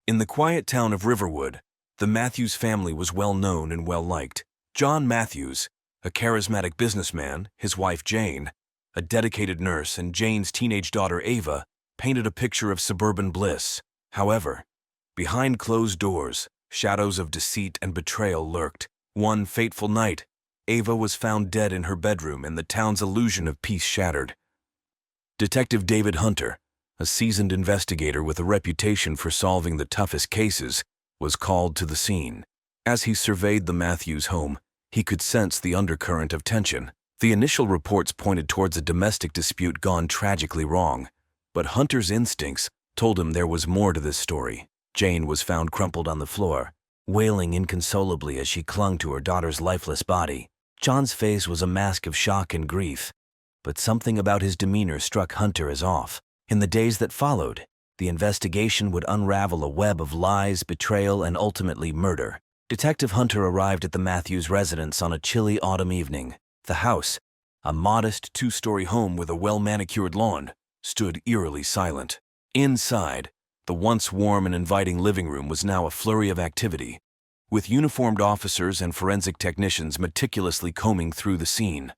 In the quiet town of Riverwood, the Matthews family was well known and well liked. John Matthews, a charismatic businessman, his wife Jane, a dedicated nurse, and Jane's teenage daughter Ava painted a picture of suburban bliss. However, behind closed doors, shadows of deceit and betrayal lurked. One fateful night, Ava was found dead in her bedroom and the town's illusion of peace shattered. Detective David Hunter, a seasoned investigator with a reputation for solving the toughest cases, was called to the scene. As he surveyed the Matthews home, he could sense the undercurrent of tension. The initial reports pointed towards a domestic dispute gone tragically wrong, but Hunter's instincts told him there was more to this story. Jane was found crumpled on the floor, wailing inconsolably as she clung to her daughter's lifeless body. John's face was a mask of shock and grief, but something about his demeanor struck Hunter as off. In the days that followed, the investigation would unravel a web of lies, betrayal, and ultimately murder. Detective Hunter arrived at the Matthews residence on a chilly autumn evening. The house, a modest two-story home with a well-manicured lawn, stood eerily silent. Inside, the once warm and inviting living room was now a flurry of activity, with uniformed officers and forensic technicians meticulously combing through the scene.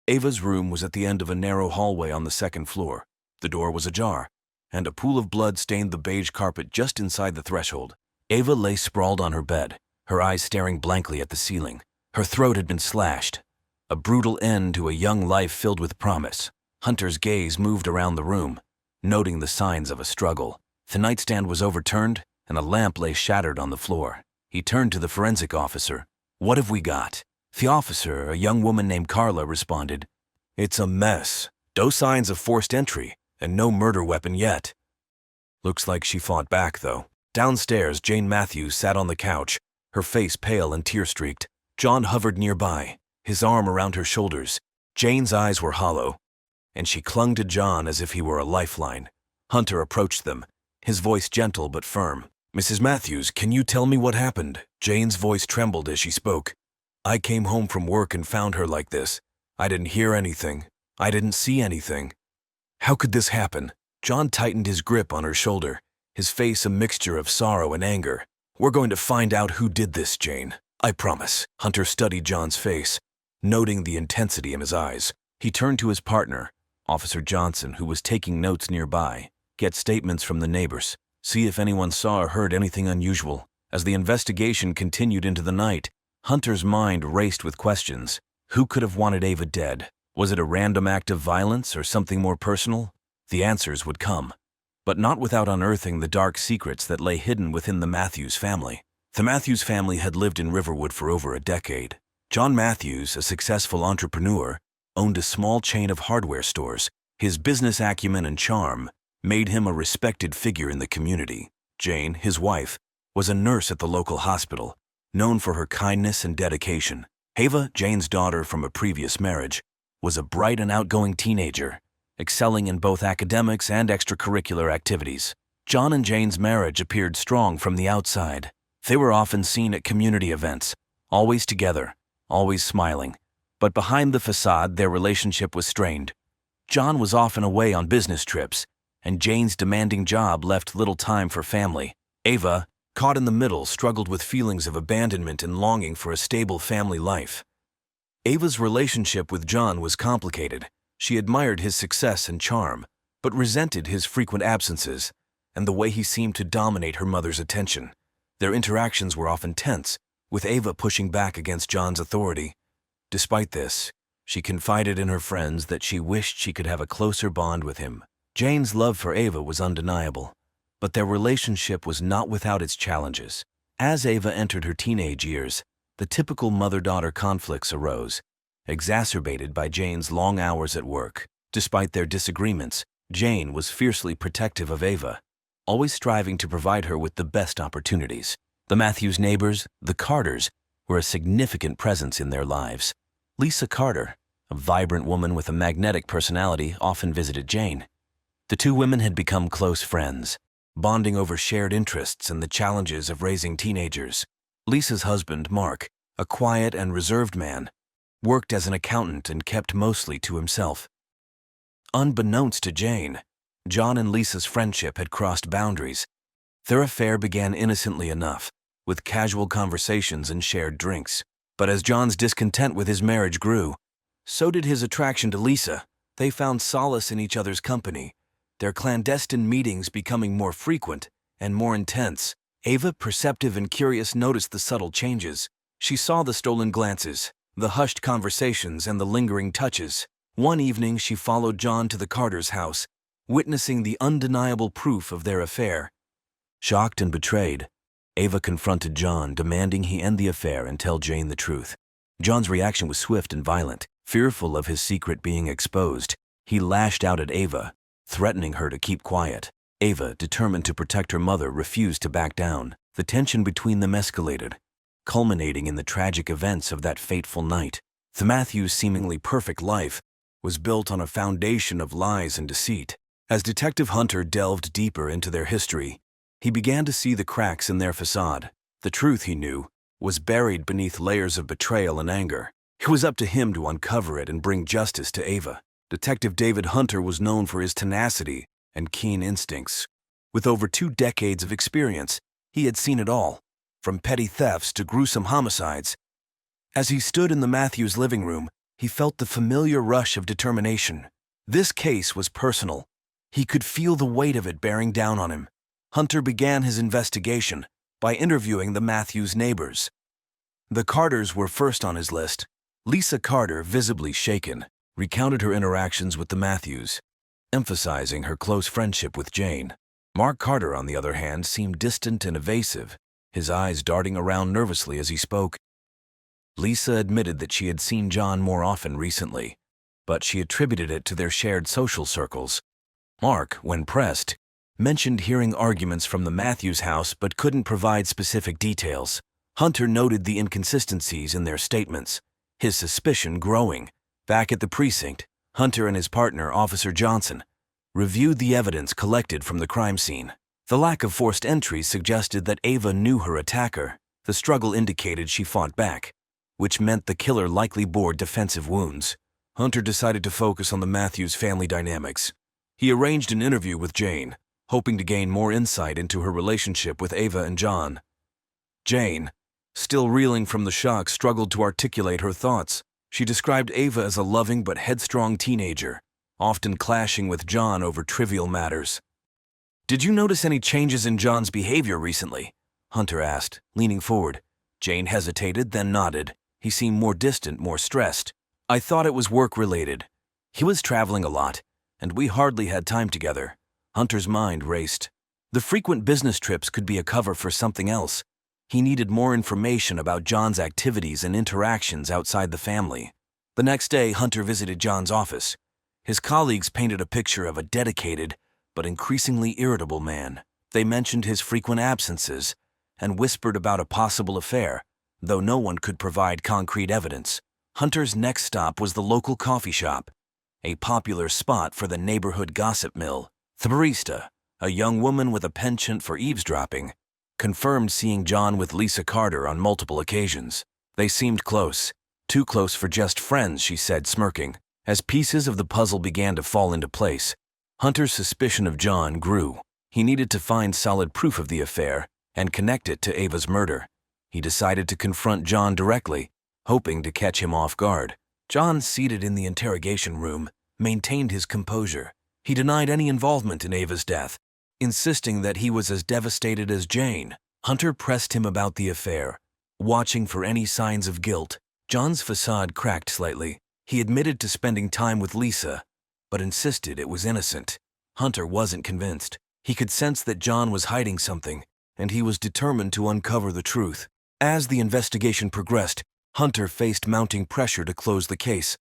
Ava's room was at the end of a narrow hallway on the second floor. The door was ajar, and a pool of blood stained the beige carpet just inside the threshold. Ava lay sprawled on her bed, her eyes staring blankly at the ceiling. Her throat had been slashed, a brutal end to a young life filled with promise. Hunter's gaze moved around the room, noting the signs of a struggle. The nightstand was overturned, and a lamp lay shattered on the floor. He turned to the forensic officer. "What have we got?" The officer, a young woman named Carla, responded, "It's a mess. No signs of forced entry, and no murder weapon yet." Looks like she fought back, though. Downstairs, Jane Matthews sat on the couch, her face pale and tear-streaked. John hovered nearby, his arm around her shoulders. Jane's eyes were hollow, and she clung to John as if he were a lifeline. Hunter approached them, his voice gentle but firm. "Mrs. Matthews, can you tell me what happened?" Jane's voice trembled as she spoke. "I came home from work and found her like this. I didn't hear anything. I didn't see anything. How could this happen?" John tightened his grip on her shoulder, his face a mixture of sorrow and anger. "We're going to find out who did this, Jane. I promise." Hunter studied John's face, noting the intensity in his eyes. He turned to his partner, Officer Johnson, who was taking notes nearby. "Get statements from the neighbors. See if anyone saw or heard anything unusual." As the investigation continued into the night, Hunter's mind raced with questions. Who could have wanted Ava dead? Was it a random act of violence or something more personal? The answers would come, but not without unearthing the dark secrets that lay hidden within the Matthews family. The Matthews family had lived in Riverwood for over a decade. John Matthews, a successful entrepreneur, owned a small chain of hardware stores. His business acumen and charm made him a respected figure in the community. Jane, his wife, was a nurse at the local hospital, known for her kindness and dedication. Ava, Jane's daughter from a previous marriage, was a bright and outgoing teenager, excelling in both academics and extracurricular activities. John and Jane's marriage appeared strong from the outside. They were often seen at community events, always together, always smiling. But behind the facade, their relationship was strained. John was often away on business trips, and Jane's demanding job left little time for family. Ava, caught in the middle, struggled with feelings of abandonment and longing for a stable family life. Ava's relationship with John was complicated. She admired his success and charm, but resented his frequent absences and the way he seemed to dominate her mother's attention. Their interactions were often tense, with Ava pushing back against John's authority. Despite this, she confided in her friends that she wished she could have a closer bond with him. Jane's love for Ava was undeniable, but their relationship was not without its challenges. As Ava entered her teenage years, the typical mother-daughter conflicts arose, exacerbated by Jane's long hours at work. Despite their disagreements, Jane was fiercely protective of Ava, always striving to provide her with the best opportunities. The Matthews neighbors, the Carters, were a significant presence in their lives. Lisa Carter, a vibrant woman with a magnetic personality, often visited Jane. The two women had become close friends, bonding over shared interests and the challenges of raising teenagers. Lisa's husband, Mark, a quiet and reserved man, worked as an accountant and kept mostly to himself. Unbeknownst to Jane, John and Lisa's friendship had crossed boundaries, Their affair began innocently enough, with casual conversations and shared drinks. But as John's discontent with his marriage grew, so did his attraction to Lisa. They found solace in each other's company, their clandestine meetings becoming more frequent and more intense. Ava, perceptive and curious, noticed the subtle changes. She saw the stolen glances, the hushed conversations, and the lingering touches. One evening, she followed John to the Carters' house, witnessing the undeniable proof of their affair. Shocked and betrayed, Ava confronted John, demanding he end the affair and tell Jane the truth. John's reaction was swift and violent. Fearful of his secret being exposed, he lashed out at Ava, threatening her to keep quiet. Ava, determined to protect her mother, refused to back down. The tension between them escalated, culminating in the tragic events of that fateful night. The Matthews' seemingly perfect life was built on a foundation of lies and deceit. As Detective Hunter delved deeper into their history, he began to see the cracks in their facade. The truth, he knew, was buried beneath layers of betrayal and anger. It was up to him to uncover it and bring justice to Ava. Detective David Hunter was known for his tenacity and keen instincts. With over 2 decades of experience, he had seen it all, from petty thefts to gruesome homicides. As he stood in the Matthews living room, he felt the familiar rush of determination. This case was personal. He could feel the weight of it bearing down on him. Hunter began his investigation by interviewing the Matthews neighbors. The Carters were first on his list. Lisa Carter, visibly shaken, recounted her interactions with the Matthews, emphasizing her close friendship with Jane. Mark Carter, on the other hand, seemed distant and evasive, his eyes darting around nervously as he spoke. Lisa admitted that she had seen John more often recently, but she attributed it to their shared social circles. Mark, when pressed, mentioned hearing arguments from the Matthews house but couldn't provide specific details. Hunter noted the inconsistencies in their statements, his suspicion growing. Back at the precinct, Hunter and his partner, Officer Johnson, reviewed the evidence collected from the crime scene. The lack of forced entry suggested that Ava knew her attacker. The struggle indicated she fought back, which meant the killer likely bore defensive wounds. Hunter decided to focus on the Matthews family dynamics. He arranged an interview with Jane, hoping to gain more insight into her relationship with Ava and John. Jane, still reeling from the shock, struggled to articulate her thoughts. She described Ava as a loving but headstrong teenager, often clashing with John over trivial matters. "Did you notice any changes in John's behavior recently?" Hunter asked, leaning forward. Jane hesitated, then nodded. He seemed more distant, more stressed. "I thought it was work-related. He was traveling a lot, and we hardly had time together." Hunter's mind raced. The frequent business trips could be a cover for something else. He needed more information about John's activities and interactions outside the family. The next day, Hunter visited John's office. His colleagues painted a picture of a dedicated but increasingly irritable man. They mentioned his frequent absences and whispered about a possible affair, though no one could provide concrete evidence. Hunter's next stop was the local coffee shop, a popular spot for the neighborhood gossip mill. The barista, a young woman with a penchant for eavesdropping, confirmed seeing John with Lisa Carter on multiple occasions. They seemed close, too close for just friends, she said, smirking. As pieces of the puzzle began to fall into place, Hunter's suspicion of John grew. He needed to find solid proof of the affair and connect it to Ava's murder. He decided to confront John directly, hoping to catch him off guard. John, seated in the interrogation room, maintained his composure. He denied any involvement in Ava's death, insisting that he was as devastated as Jane. Hunter pressed him about the affair, watching for any signs of guilt. John's facade cracked slightly. He admitted to spending time with Lisa, but insisted it was innocent. Hunter wasn't convinced. He could sense that John was hiding something, and he was determined to uncover the truth. As the investigation progressed, Hunter faced mounting pressure to close the case.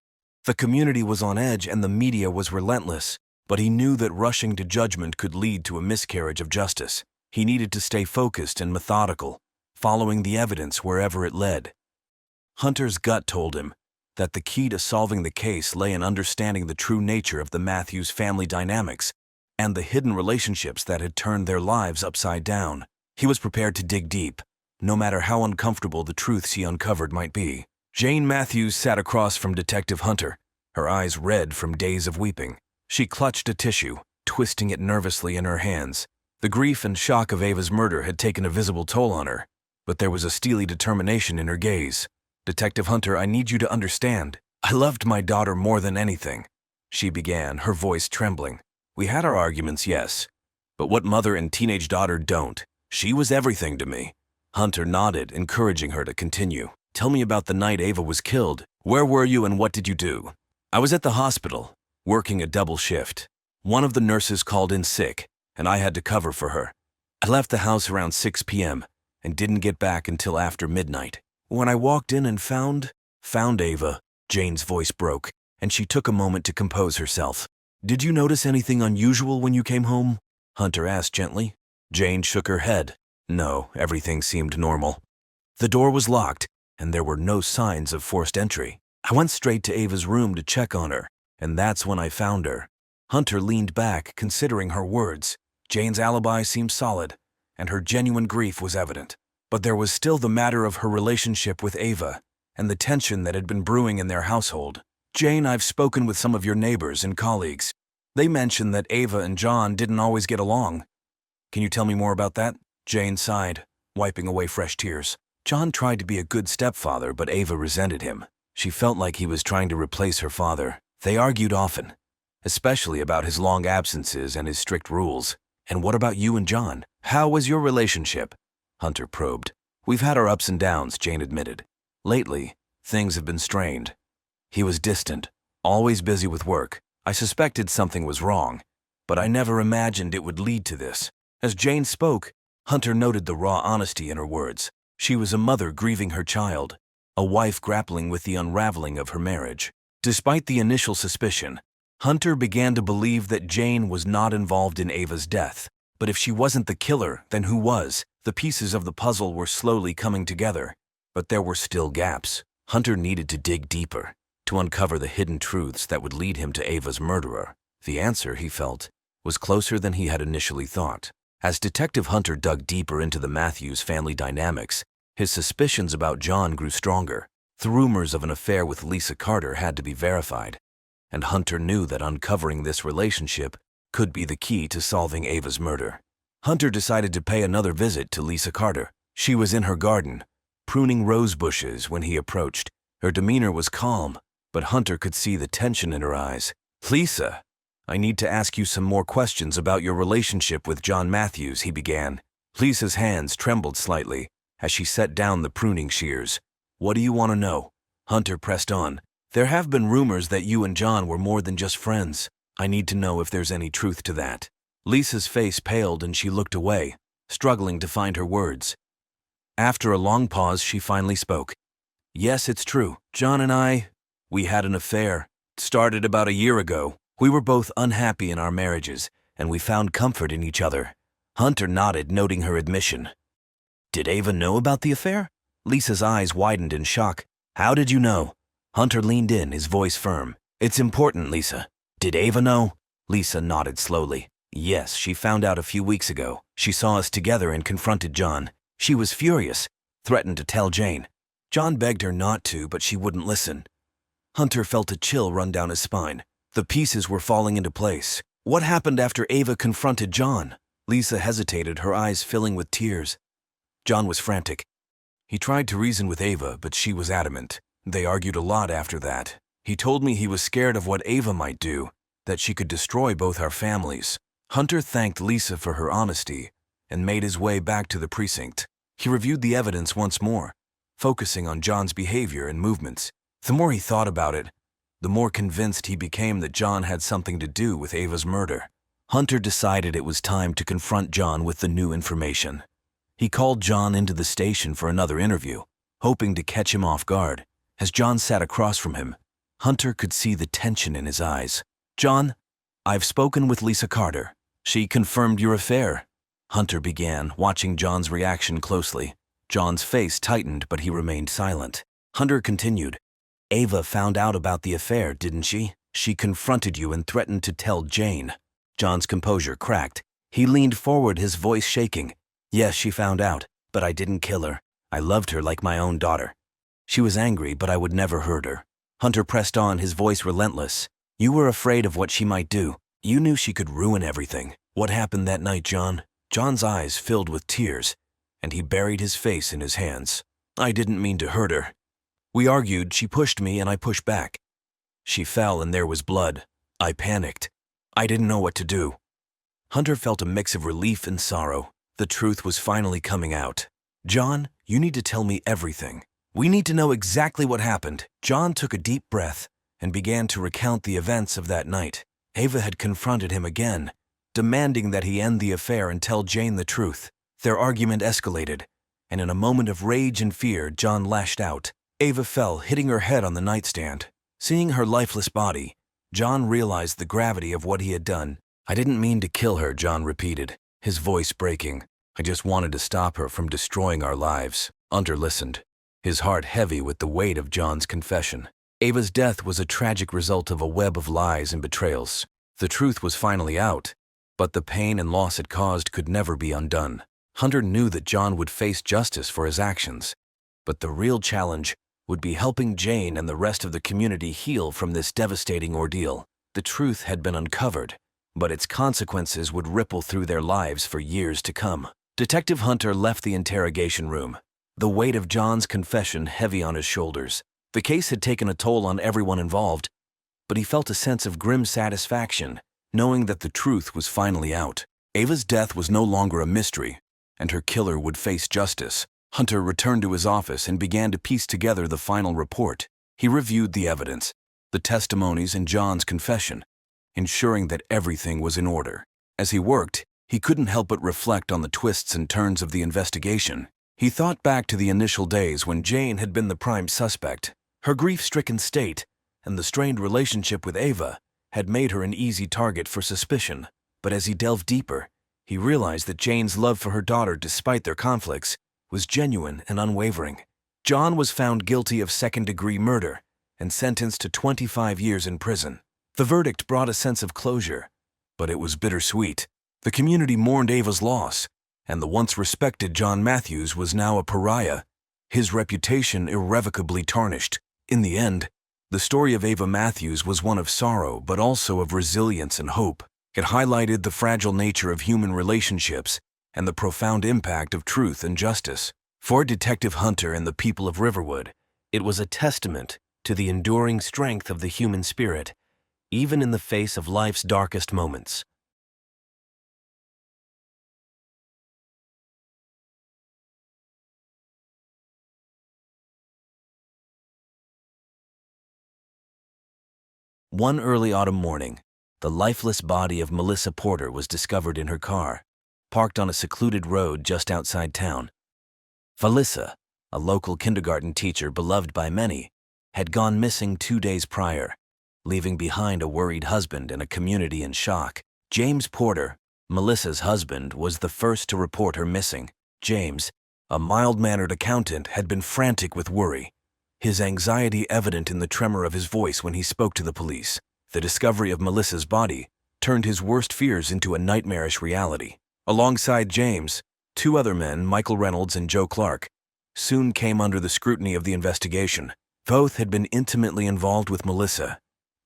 The community was on edge and the media was relentless, but he knew that rushing to judgment could lead to a miscarriage of justice. He needed to stay focused and methodical, following the evidence wherever it led. Hunter's gut told him that the key to solving the case lay in understanding the true nature of the Matthews family dynamics and the hidden relationships that had turned their lives upside down. He was prepared to dig deep, no matter how uncomfortable the truths he uncovered might be. Jane Matthews sat across from Detective Hunter, her eyes red from days of weeping. She clutched a tissue, twisting it nervously in her hands. The grief and shock of Ava's murder had taken a visible toll on her, but there was a steely determination in her gaze. "Detective Hunter, I need you to understand. I loved my daughter more than anything," she began, her voice trembling. "We had our arguments, yes, but what mother and teenage daughter don't? She was everything to me." Hunter nodded, encouraging her to continue. "Tell me about the night Ava was killed. Where were you and what did you do?" "I was at the hospital, working a double shift. One of the nurses called in sick, and I had to cover for her. I left the house around 6 p.m. and didn't get back until after midnight. When I walked in and found Ava," Jane's voice broke, and she took a moment to compose herself. "Did you notice anything unusual when you came home?" Hunter asked gently. Jane shook her head. No, everything seemed normal. The door was locked, and there were no signs of forced entry. I went straight to Ava's room to check on her, and that's when I found her." Hunter leaned back, considering her words. Jane's alibi seemed solid, and her genuine grief was evident. But there was still the matter of her relationship with Ava, and the tension that had been brewing in their household. "Jane, I've spoken with some of your neighbors and colleagues. They mentioned that Ava and John didn't always get along. Can you tell me more about that?" Jane sighed, wiping away fresh tears. "John tried to be a good stepfather, but Ava resented him. She felt like he was trying to replace her father. They argued often, especially about his long absences and his strict rules." "And what about you and John? How was your relationship?" Hunter probed. "We've had our ups and downs," Jane admitted. "Lately, things have been strained. He was distant, always busy with work. I suspected something was wrong, but I never imagined it would lead to this." As Jane spoke, Hunter noted the raw honesty in her words. She was a mother grieving her child, a wife grappling with the unraveling of her marriage. Despite the initial suspicion, Hunter began to believe that Jane was not involved in Ava's death. But if she wasn't the killer, then who was? The pieces of the puzzle were slowly coming together, but there were still gaps. Hunter needed to dig deeper, to uncover the hidden truths that would lead him to Ava's murderer. The answer, he felt, was closer than he had initially thought. As Detective Hunter dug deeper into the Matthews family dynamics, his suspicions about John grew stronger. The rumors of an affair with Lisa Carter had to be verified, and Hunter knew that uncovering this relationship could be the key to solving Ava's murder. Hunter decided to pay another visit to Lisa Carter. She was in her garden, pruning rose bushes when he approached. Her demeanor was calm, but Hunter could see the tension in her eyes. "Lisa, I need to ask you some more questions about your relationship with John Matthews," he began. Lisa's hands trembled slightly as she set down the pruning shears. "What do you want to know?" Hunter pressed on. "There have been rumors that you and John were more than just friends. I need to know if there's any truth to that." Lisa's face paled and she looked away, struggling to find her words. After a long pause, she finally spoke. "Yes, it's true. John and we had an affair. It started about a year ago. We were both unhappy in our marriages, and we found comfort in each other." Hunter nodded, noting her admission. "Did Ava know about the affair?" Lisa's eyes widened in shock. "How did you know?" Hunter leaned in, his voice firm. "It's important, Lisa. Did Ava know?" Lisa nodded slowly. "Yes, she found out a few weeks ago. She saw us together and confronted John. She was furious, threatened to tell Jane. John begged her not to, but she wouldn't listen." Hunter felt a chill run down his spine. The pieces were falling into place. What happened after Ava confronted John? Lisa hesitated, her eyes filling with tears. John was frantic. He tried to reason with Ava, but she was adamant. They argued a lot after that. He told me he was scared of what Ava might do, that she could destroy both our families. Hunter thanked Lisa for her honesty and made his way back to the precinct. He reviewed the evidence once more, focusing on John's behavior and movements. The more he thought about it, the more convinced he became that John had something to do with Ava's murder. Hunter decided it was time to confront John with the new information. He called John into the station for another interview, hoping to catch him off guard. As John sat across from him, Hunter could see the tension in his eyes. "John, I've spoken with Lisa Carter. She confirmed your affair," Hunter began, watching John's reaction closely. John's face tightened, but he remained silent. Hunter continued. "Ava found out about the affair, didn't she? She confronted you and threatened to tell Jane." John's composure cracked. He leaned forward, his voice shaking. "Yes, she found out, but I didn't kill her. I loved her like my own daughter. She was angry, but I would never hurt her." Hunter pressed on, his voice relentless. "You were afraid of what she might do. You knew she could ruin everything. What happened that night, John? John's eyes filled with tears, and he buried his face in his hands. "I didn't mean to hurt her. We argued, she pushed me and I pushed back. She fell and there was blood. I panicked. I didn't know what to do." Hunter felt a mix of relief and sorrow. The truth was finally coming out. "John, you need to tell me everything. We need to know exactly what happened." John took a deep breath and began to recount the events of that night. Ava had confronted him again, demanding that he end the affair and tell Jane the truth. Their argument escalated, and in a moment of rage and fear, John lashed out. Ava fell, hitting her head on the nightstand. Seeing her lifeless body, John realized the gravity of what he had done. "I didn't mean to kill her," John repeated, his voice breaking. "I just wanted to stop her from destroying our lives." Hunter listened, his heart heavy with the weight of John's confession. Ava's death was a tragic result of a web of lies and betrayals. The truth was finally out, but the pain and loss it caused could never be undone. Hunter knew that John would face justice for his actions, but the real challenge would be helping Jane and the rest of the community heal from this devastating ordeal. The truth had been uncovered, but its consequences would ripple through their lives for years to come. Detective Hunter left the interrogation room, the weight of John's confession heavy on his shoulders. The case had taken a toll on everyone involved, but he felt a sense of grim satisfaction, knowing that the truth was finally out. Ava's death was no longer a mystery, and her killer would face justice. Hunter returned to his office and began to piece together the final report. He reviewed the evidence, the testimonies, and John's confession, ensuring that everything was in order. As he worked, he couldn't help but reflect on the twists and turns of the investigation. He thought back to the initial days when Jane had been the prime suspect. Her grief-stricken state and the strained relationship with Ava had made her an easy target for suspicion. But as he delved deeper, he realized that Jane's love for her daughter, despite their conflicts, was genuine and unwavering. John was found guilty of second-degree murder and sentenced to 25 years in prison. The verdict brought a sense of closure, but it was bittersweet. The community mourned Ava's loss, and the once respected John Matthews was now a pariah, his reputation irrevocably tarnished. In the end, the story of Ava Matthews was one of sorrow, but also of resilience and hope. It highlighted the fragile nature of human relationships and the profound impact of truth and justice. For Detective Hunter and the people of Riverwood, it was a testament to the enduring strength of the human spirit, even in the face of life's darkest moments. One early autumn morning, the lifeless body of Melissa Porter was discovered in her car, parked on a secluded road just outside town. Felissa, a local kindergarten teacher beloved by many, had gone missing 2 days prior, leaving behind a worried husband and a community in shock. James Porter, Melissa's husband, was the first to report her missing. James, a mild-mannered accountant, had been frantic with worry, his anxiety evident in the tremor of his voice when he spoke to the police. The discovery of Melissa's body turned his worst fears into a nightmarish reality. Alongside James, 2 other men, Michael Reynolds and Joe Clark, soon came under the scrutiny of the investigation. Both had been intimately involved with Melissa,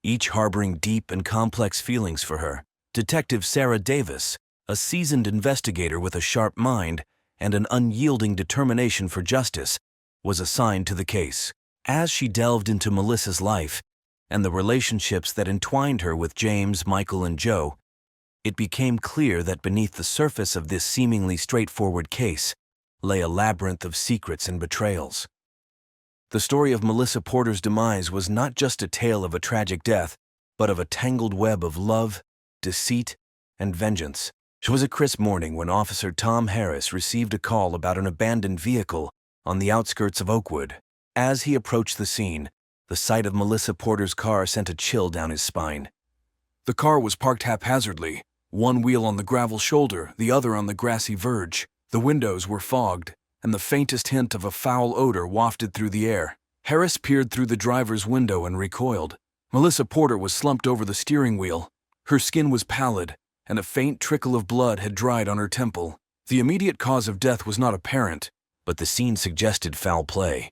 each harboring deep and complex feelings for her. Detective Sarah Davis, a seasoned investigator with a sharp mind and an unyielding determination for justice, was assigned to the case. As she delved into Melissa's life and the relationships that entwined her with James, Michael, and Joe, it became clear that beneath the surface of this seemingly straightforward case lay a labyrinth of secrets and betrayals. The story of Melissa Porter's demise was not just a tale of a tragic death, but of a tangled web of love, deceit, and vengeance. It was a crisp morning when Officer Tom Harris received a call about an abandoned vehicle on the outskirts of Oakwood. As he approached the scene, the sight of Melissa Porter's car sent a chill down his spine. The car was parked haphazardly, one wheel on the gravel shoulder, the other on the grassy verge. The windows were fogged, and the faintest hint of a foul odor wafted through the air. Harris peered through the driver's window and recoiled. Melissa Porter was slumped over the steering wheel. Her skin was pallid, and a faint trickle of blood had dried on her temple. The immediate cause of death was not apparent, but the scene suggested foul play.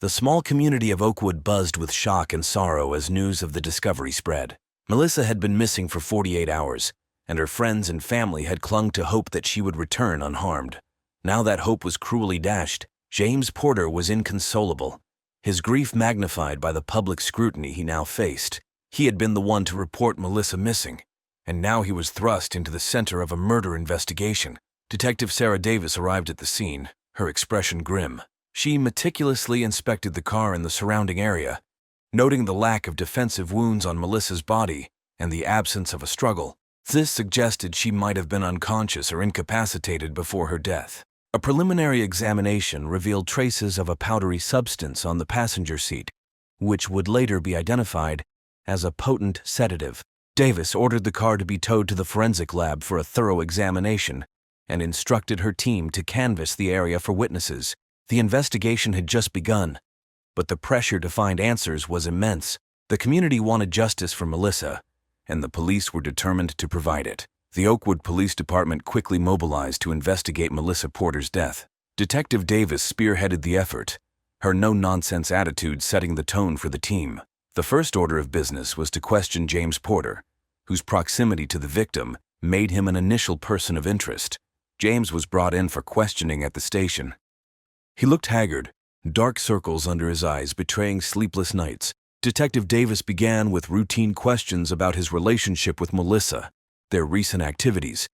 The small community of Oakwood buzzed with shock and sorrow as news of the discovery spread. Melissa had been missing for 48 hours, and her friends and family had clung to hope that she would return unharmed. Now that hope was cruelly dashed. James Porter was inconsolable, his grief magnified by the public scrutiny he now faced. He had been the one to report Melissa missing, and now he was thrust into the center of a murder investigation. Detective Sarah Davis arrived at the scene, her expression grim. She meticulously inspected the car and the surrounding area, noting the lack of defensive wounds on Melissa's body and the absence of a struggle. This suggested she might have been unconscious or incapacitated before her death. A preliminary examination revealed traces of a powdery substance on the passenger seat, which would later be identified as a potent sedative. Davis ordered the car to be towed to the forensic lab for a thorough examination and instructed her team to canvass the area for witnesses. The investigation had just begun, but the pressure to find answers was immense. The community wanted justice for Melissa, and the police were determined to provide it. The Oakwood Police Department quickly mobilized to investigate Melissa Porter's death. Detective Davis spearheaded the effort, her no-nonsense attitude setting the tone for the team. The first order of business was to question James Porter, whose proximity to the victim made him an initial person of interest. James was brought in for questioning at the station. He looked haggard, dark circles under his eyes betraying sleepless nights. Detective Davis began with routine questions about his relationship with Melissa, their recent activities,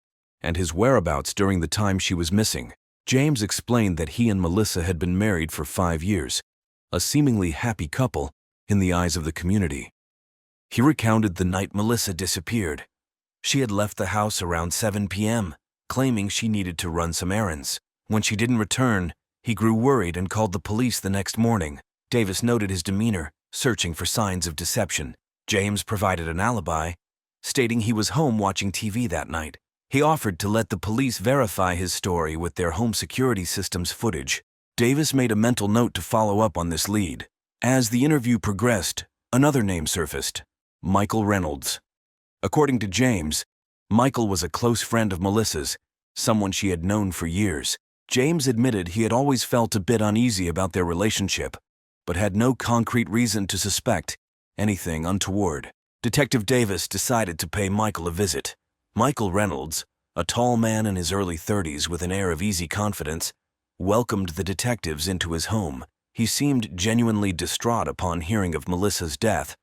and his whereabouts during the time she was missing. James explained that he and Melissa had been married for 5 years, a seemingly happy couple in the eyes of the community. He recounted the night Melissa disappeared. She had left the house around 7 p.m., claiming she needed to run some errands. When she didn't return, he grew worried and called the police the next morning. Davis noted his demeanor, searching for signs of deception. James provided an alibi, stating he was home watching TV that night. He offered to let the police verify his story with their home security system's footage. Davis made a mental note to follow up on this lead. As the interview progressed, another name surfaced: Michael Reynolds. According to James, Michael was a close friend of Melissa's, someone she had known for years. James admitted he had always felt a bit uneasy about their relationship, but had no concrete reason to suspect anything untoward. Detective Davis decided to pay Michael a visit. Michael Reynolds, a tall man in his early 30s with an air of easy confidence, welcomed the detectives into his home. He seemed genuinely distraught upon hearing of Melissa's death,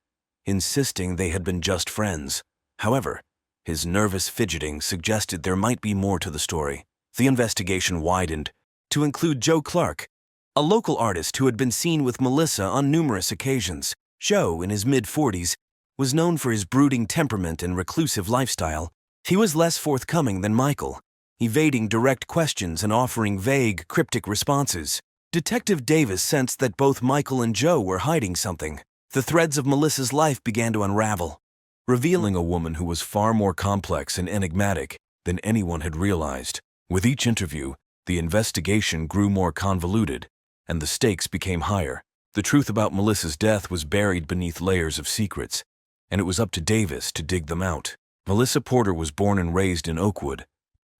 insisting they had been just friends. However, his nervous fidgeting suggested there might be more to the story. The investigation widened to include Joe Clark, a local artist who had been seen with Melissa on numerous occasions. Joe, in his mid-40s, was known for his brooding temperament and reclusive lifestyle. He was less forthcoming than Michael, evading direct questions and offering vague, cryptic responses. Detective Davis sensed that both Michael and Joe were hiding something. The threads of Melissa's life began to unravel, revealing a woman who was far more complex and enigmatic than anyone had realized. With each interview, the investigation grew more convoluted, and the stakes became higher. The truth about Melissa's death was buried beneath layers of secrets, and it was up to Davis to dig them out. Melissa Porter was born and raised in Oakwood,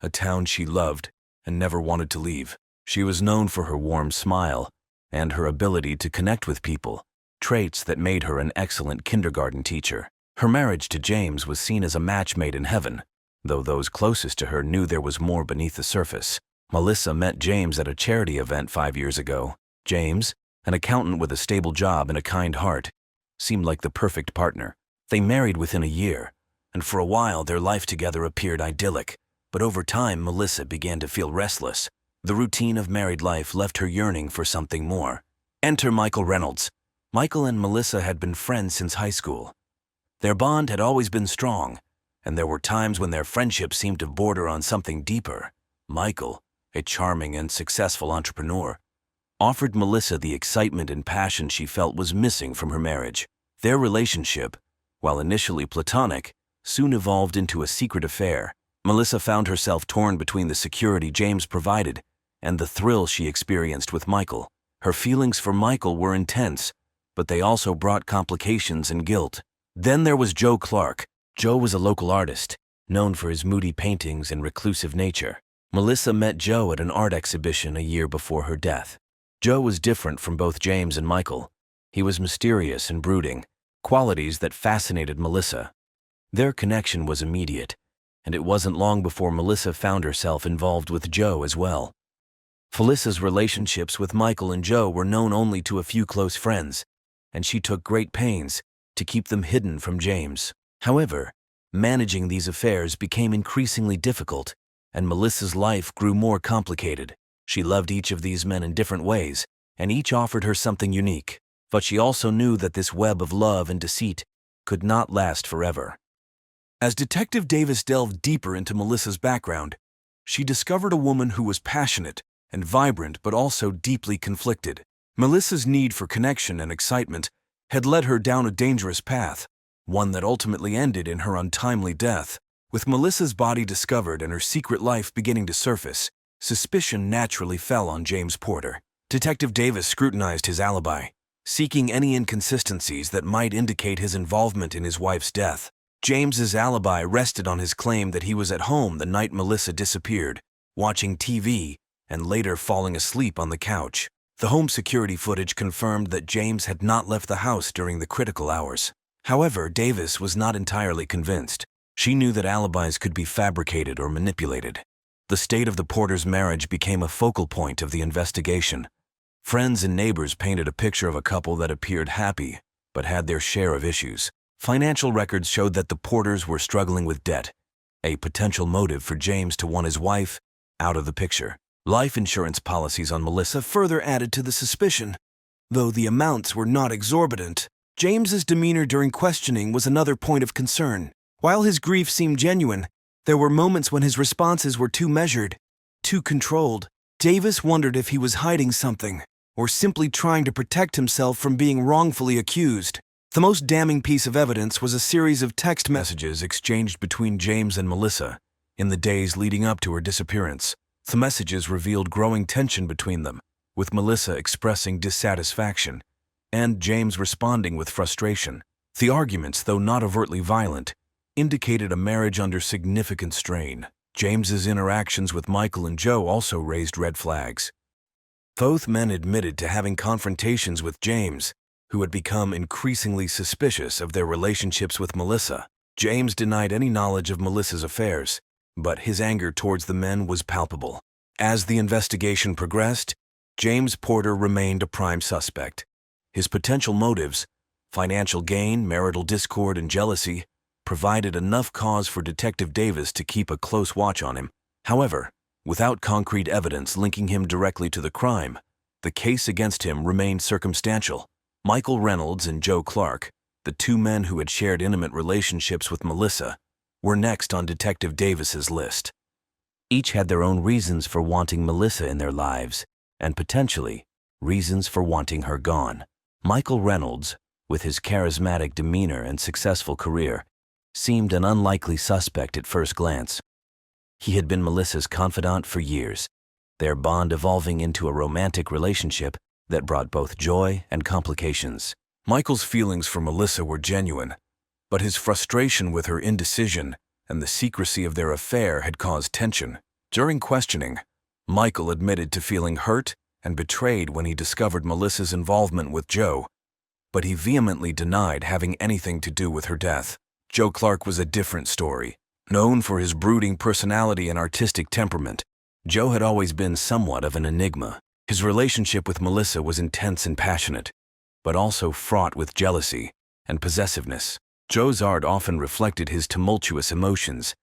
a town she loved and never wanted to leave. She was known for her warm smile and her ability to connect with people, traits that made her an excellent kindergarten teacher. Her marriage to James was seen as a match made in heaven, though those closest to her knew there was more beneath the surface. Melissa met James at a charity event 5 years ago. James, an accountant with a stable job and a kind heart, seemed like the perfect partner. They married within a year, and for a while their life together appeared idyllic. But over time, Melissa began to feel restless. The routine of married life left her yearning for something more. Enter Michael Reynolds. Michael and Melissa had been friends since high school. Their bond had always been strong, and there were times when their friendship seemed to border on something deeper. Michael, a charming and successful entrepreneur, offered Melissa the excitement and passion she felt was missing from her marriage. Their relationship, while initially platonic, soon evolved into a secret affair. Melissa found herself torn between the security James provided and the thrill she experienced with Michael. Her feelings for Michael were intense, but they also brought complications and guilt. Then there was Joe Clark. Joe was a local artist, known for his moody paintings and reclusive nature. Melissa met Joe at an art exhibition a year before her death. Joe was different from both James and Michael. He was mysterious and brooding, qualities that fascinated Melissa. Their connection was immediate, and it wasn't long before Melissa found herself involved with Joe as well. Felicia's relationships with Michael and Joe were known only to a few close friends, and she took great pains to keep them hidden from James. However, managing these affairs became increasingly difficult, and Melissa's life grew more complicated. She loved each of these men in different ways, and each offered her something unique. But she also knew that this web of love and deceit could not last forever. As Detective Davis delved deeper into Melissa's background, she discovered a woman who was passionate and vibrant but also deeply conflicted. Melissa's need for connection and excitement had led her down a dangerous path, one that ultimately ended in her untimely death. With Melissa's body discovered and her secret life beginning to surface, suspicion naturally fell on James Porter. Detective Davis scrutinized his alibi, seeking any inconsistencies that might indicate his involvement in his wife's death. James's alibi rested on his claim that he was at home the night Melissa disappeared, watching TV and later falling asleep on the couch. The home security footage confirmed that James had not left the house during the critical hours. However, Davis was not entirely convinced. She knew that alibis could be fabricated or manipulated. The state of the Porters' marriage became a focal point of the investigation. Friends and neighbors painted a picture of a couple that appeared happy, but had their share of issues. Financial records showed that the Porters were struggling with debt, a potential motive for James to want his wife out of the picture. Life insurance policies on Melissa further added to the suspicion. Though the amounts were not exorbitant, James's demeanor during questioning was another point of concern. While his grief seemed genuine, there were moments when his responses were too measured, too controlled. Davis wondered if he was hiding something, or simply trying to protect himself from being wrongfully accused. The most damning piece of evidence was a series of text messages exchanged between James and Melissa in the days leading up to her disappearance. The messages revealed growing tension between them, with Melissa expressing dissatisfaction and James responding with frustration. The arguments, though not overtly violent, indicated a marriage under significant strain. James's interactions with Michael and Joe also raised red flags. Both men admitted to having confrontations with James, who had become increasingly suspicious of their relationships with Melissa. James denied any knowledge of Melissa's affairs, but his anger towards the men was palpable. As the investigation progressed, James Porter remained a prime suspect. His potential motives, financial gain, marital discord, and jealousy, provided enough cause for Detective Davis to keep a close watch on him. However, without concrete evidence linking him directly to the crime, the case against him remained circumstantial. Michael Reynolds and Joe Clark, the two men who had shared intimate relationships with Melissa, were next on Detective Davis's list. Each had their own reasons for wanting Melissa in their lives, and potentially reasons for wanting her gone. Michael Reynolds, with his charismatic demeanor and successful career, seemed an unlikely suspect at first glance. He had been Melissa's confidant for years, their bond evolving into a romantic relationship that brought both joy and complications. Michael's feelings for Melissa were genuine, but his frustration with her indecision and the secrecy of their affair had caused tension. During questioning, Michael admitted to feeling hurt and betrayed when he discovered Melissa's involvement with Joe, but he vehemently denied having anything to do with her death. Joe Clark was a different story. Known for his brooding personality and artistic temperament, Joe had always been somewhat of an enigma. His relationship with Melissa was intense and passionate, but also fraught with jealousy and possessiveness. Joe's art often reflected his tumultuous emotions,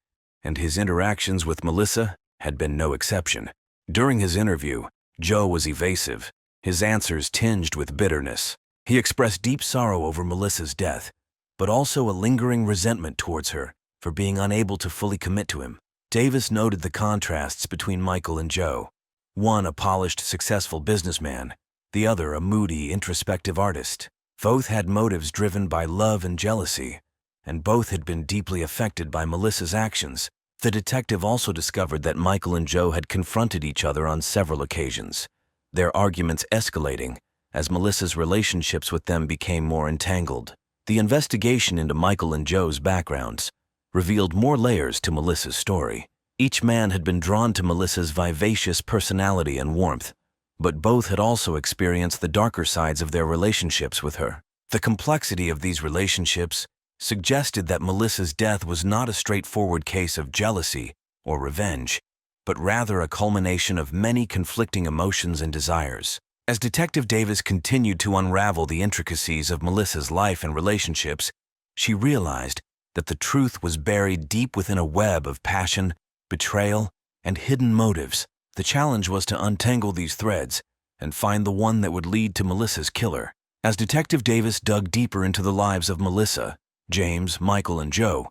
and his interactions with Melissa had been no exception. During his interview, Joe was evasive, his answers tinged with bitterness. He expressed deep sorrow over Melissa's death, but also a lingering resentment towards her for being unable to fully commit to him. Davis noted the contrasts between Michael and Joe, one a polished, successful businessman, the other a moody, introspective artist. Both had motives driven by love and jealousy, and both had been deeply affected by Melissa's actions. The detective also discovered that Michael and Joe had confronted each other on several occasions, their arguments escalating as Melissa's relationships with them became more entangled. The investigation into Michael and Joe's backgrounds revealed more layers to Melissa's story. Each man had been drawn to Melissa's vivacious personality and warmth, but both had also experienced the darker sides of their relationships with her. The complexity of these relationships suggested that Melissa's death was not a straightforward case of jealousy or revenge, but rather a culmination of many conflicting emotions and desires. As Detective Davis continued to unravel the intricacies of Melissa's life and relationships, she realized that the truth was buried deep within a web of passion, betrayal, and hidden motives. The challenge was to untangle these threads and find the one that would lead to Melissa's killer. As Detective Davis dug deeper into the lives of Melissa, James, Michael, and Joe,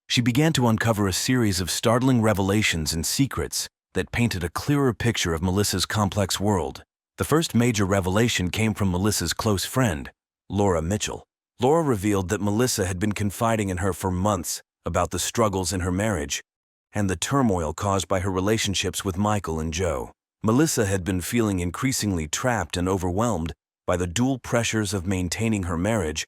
she began to uncover a series of startling revelations and secrets that painted a clearer picture of Melissa's complex world. The first major revelation came from Melissa's close friend, Laura Mitchell. Laura revealed that Melissa had been confiding in her for months about the struggles in her marriage and the turmoil caused by her relationships with Michael and Joe. Melissa had been feeling increasingly trapped and overwhelmed by the dual pressures of maintaining her marriage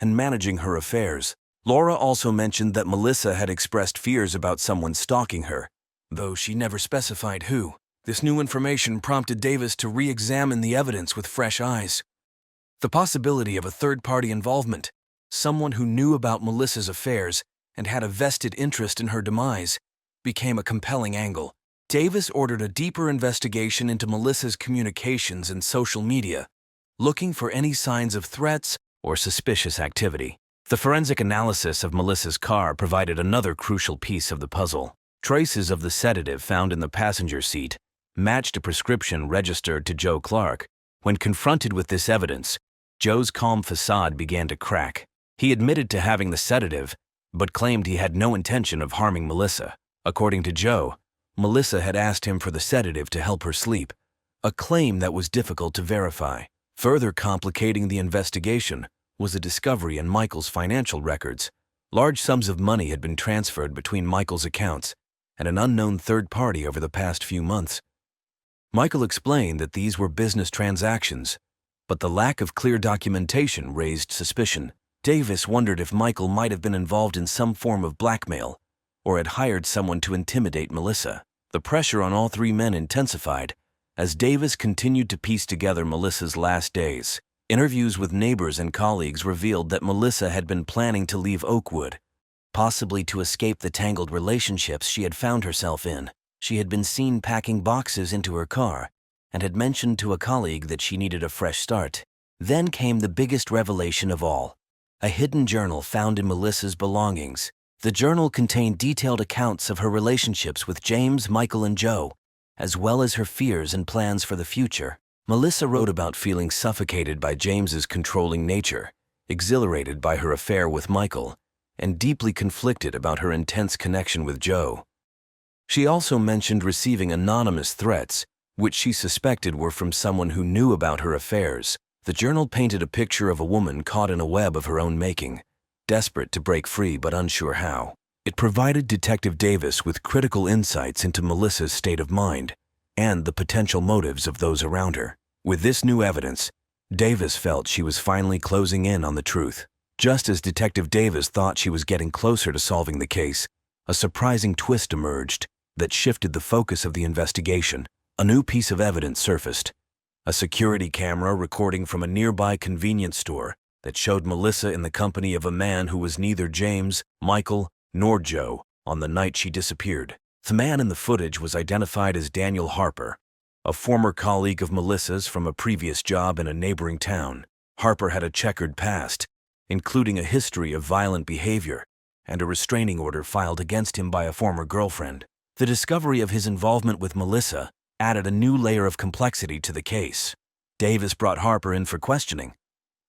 and managing her affairs. Laura also mentioned that Melissa had expressed fears about someone stalking her, though she never specified who. This new information prompted Davis to re-examine the evidence with fresh eyes. The possibility of a third-party involvement, someone who knew about Melissa's affairs and had a vested interest in her demise, became a compelling angle. Davis ordered a deeper investigation into Melissa's communications and social media, looking for any signs of threats or suspicious activity. The forensic analysis of Melissa's car provided another crucial piece of the puzzle. Traces of the sedative found in the passenger seat matched a prescription registered to Joe Clark. When confronted with this evidence, Joe's calm facade began to crack. He admitted to having the sedative, but claimed he had no intention of harming Melissa. According to Joe, Melissa had asked him for the sedative to help her sleep, a claim that was difficult to verify. Further complicating the investigation was a discovery in Michael's financial records. Large sums of money had been transferred between Michael's accounts and an unknown third party over the past few months. Michael explained that these were business transactions, but the lack of clear documentation raised suspicion. Davis wondered if Michael might have been involved in some form of blackmail or had hired someone to intimidate Melissa. The pressure on all three men intensified as Davis continued to piece together Melissa's last days. Interviews with neighbors and colleagues revealed that Melissa had been planning to leave Oakwood, possibly to escape the tangled relationships she had found herself in. She had been seen packing boxes into her car and had mentioned to a colleague that she needed a fresh start. Then came the biggest revelation of all, a hidden journal found in Melissa's belongings. The journal contained detailed accounts of her relationships with James, Michael, and Joe, as well as her fears and plans for the future. Melissa wrote about feeling suffocated by James's controlling nature, exhilarated by her affair with Michael, and deeply conflicted about her intense connection with Joe. She also mentioned receiving anonymous threats, which she suspected were from someone who knew about her affairs. The journal painted a picture of a woman caught in a web of her own making, desperate to break free but unsure how. It provided Detective Davis with critical insights into Melissa's state of mind and the potential motives of those around her. With this new evidence, Davis felt she was finally closing in on the truth. Just as Detective Davis thought she was getting closer to solving the case, a surprising twist emerged that shifted the focus of the investigation. A new piece of evidence surfaced, a security camera recording from a nearby convenience store that showed Melissa in the company of a man who was neither James, Michael, nor Joe on the night she disappeared. The man in the footage was identified as Daniel Harper, a former colleague of Melissa's from a previous job in a neighboring town. Harper had a checkered past, including a history of violent behavior and a restraining order filed against him by a former girlfriend. The discovery of his involvement with Melissa added a new layer of complexity to the case. Davis brought Harper in for questioning.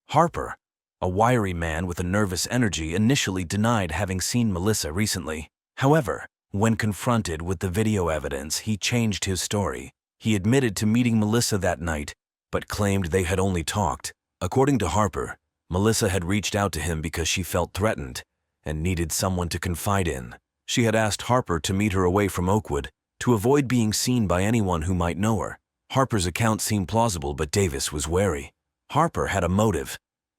Harper, a wiry man with a nervous energy, initially denied having seen Melissa recently. However, when confronted with the video evidence, he changed his story. He admitted to meeting Melissa that night, but claimed they had only talked. According to Harper, Melissa had reached out to him because she felt threatened and needed someone to confide in. She had asked Harper to meet her away from Oakwood to avoid being seen by anyone who might know her. Harper's account seemed plausible, but Davis was wary. Harper had a motive: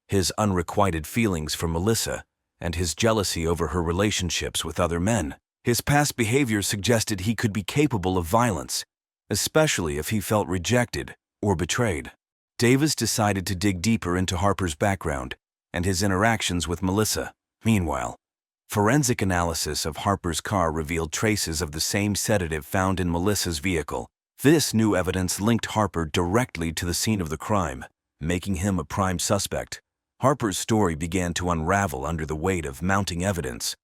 his unrequited feelings for Melissa and his jealousy over her relationships with other men. His past behavior suggested he could be capable of violence, especially if he felt rejected or betrayed. Davis decided to dig deeper into Harper's background and his interactions with Melissa. Meanwhile, forensic analysis of Harper's car revealed traces of the same sedative found in Melissa's vehicle. This new evidence linked Harper directly to the scene of the crime, making him a prime suspect. Harper's story began to unravel under the weight of mounting evidence.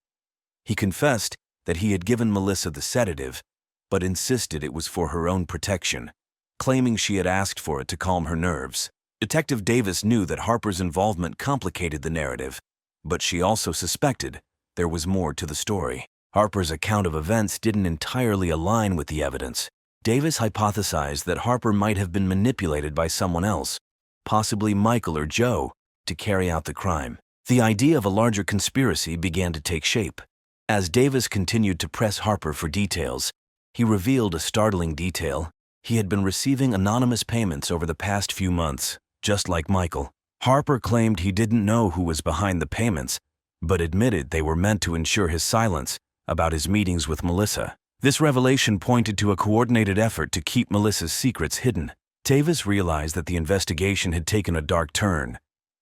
He confessed that he had given Melissa the sedative, but insisted it was for her own protection, claiming she had asked for it to calm her nerves. Detective Davis knew that Harper's involvement complicated the narrative, but she also suspected there was more to the story. Harper's account of events didn't entirely align with the evidence. Davis hypothesized that Harper might have been manipulated by someone else, possibly Michael or Joe, to carry out the crime. The idea of a larger conspiracy began to take shape. As Davis continued to press Harper for details, he revealed a startling detail. He had been receiving anonymous payments over the past few months, just like Michael. Harper claimed he didn't know who was behind the payments, but admitted they were meant to ensure his silence about his meetings with Melissa. This revelation pointed to a coordinated effort to keep Melissa's secrets hidden. Davis realized that the investigation had taken a dark turn,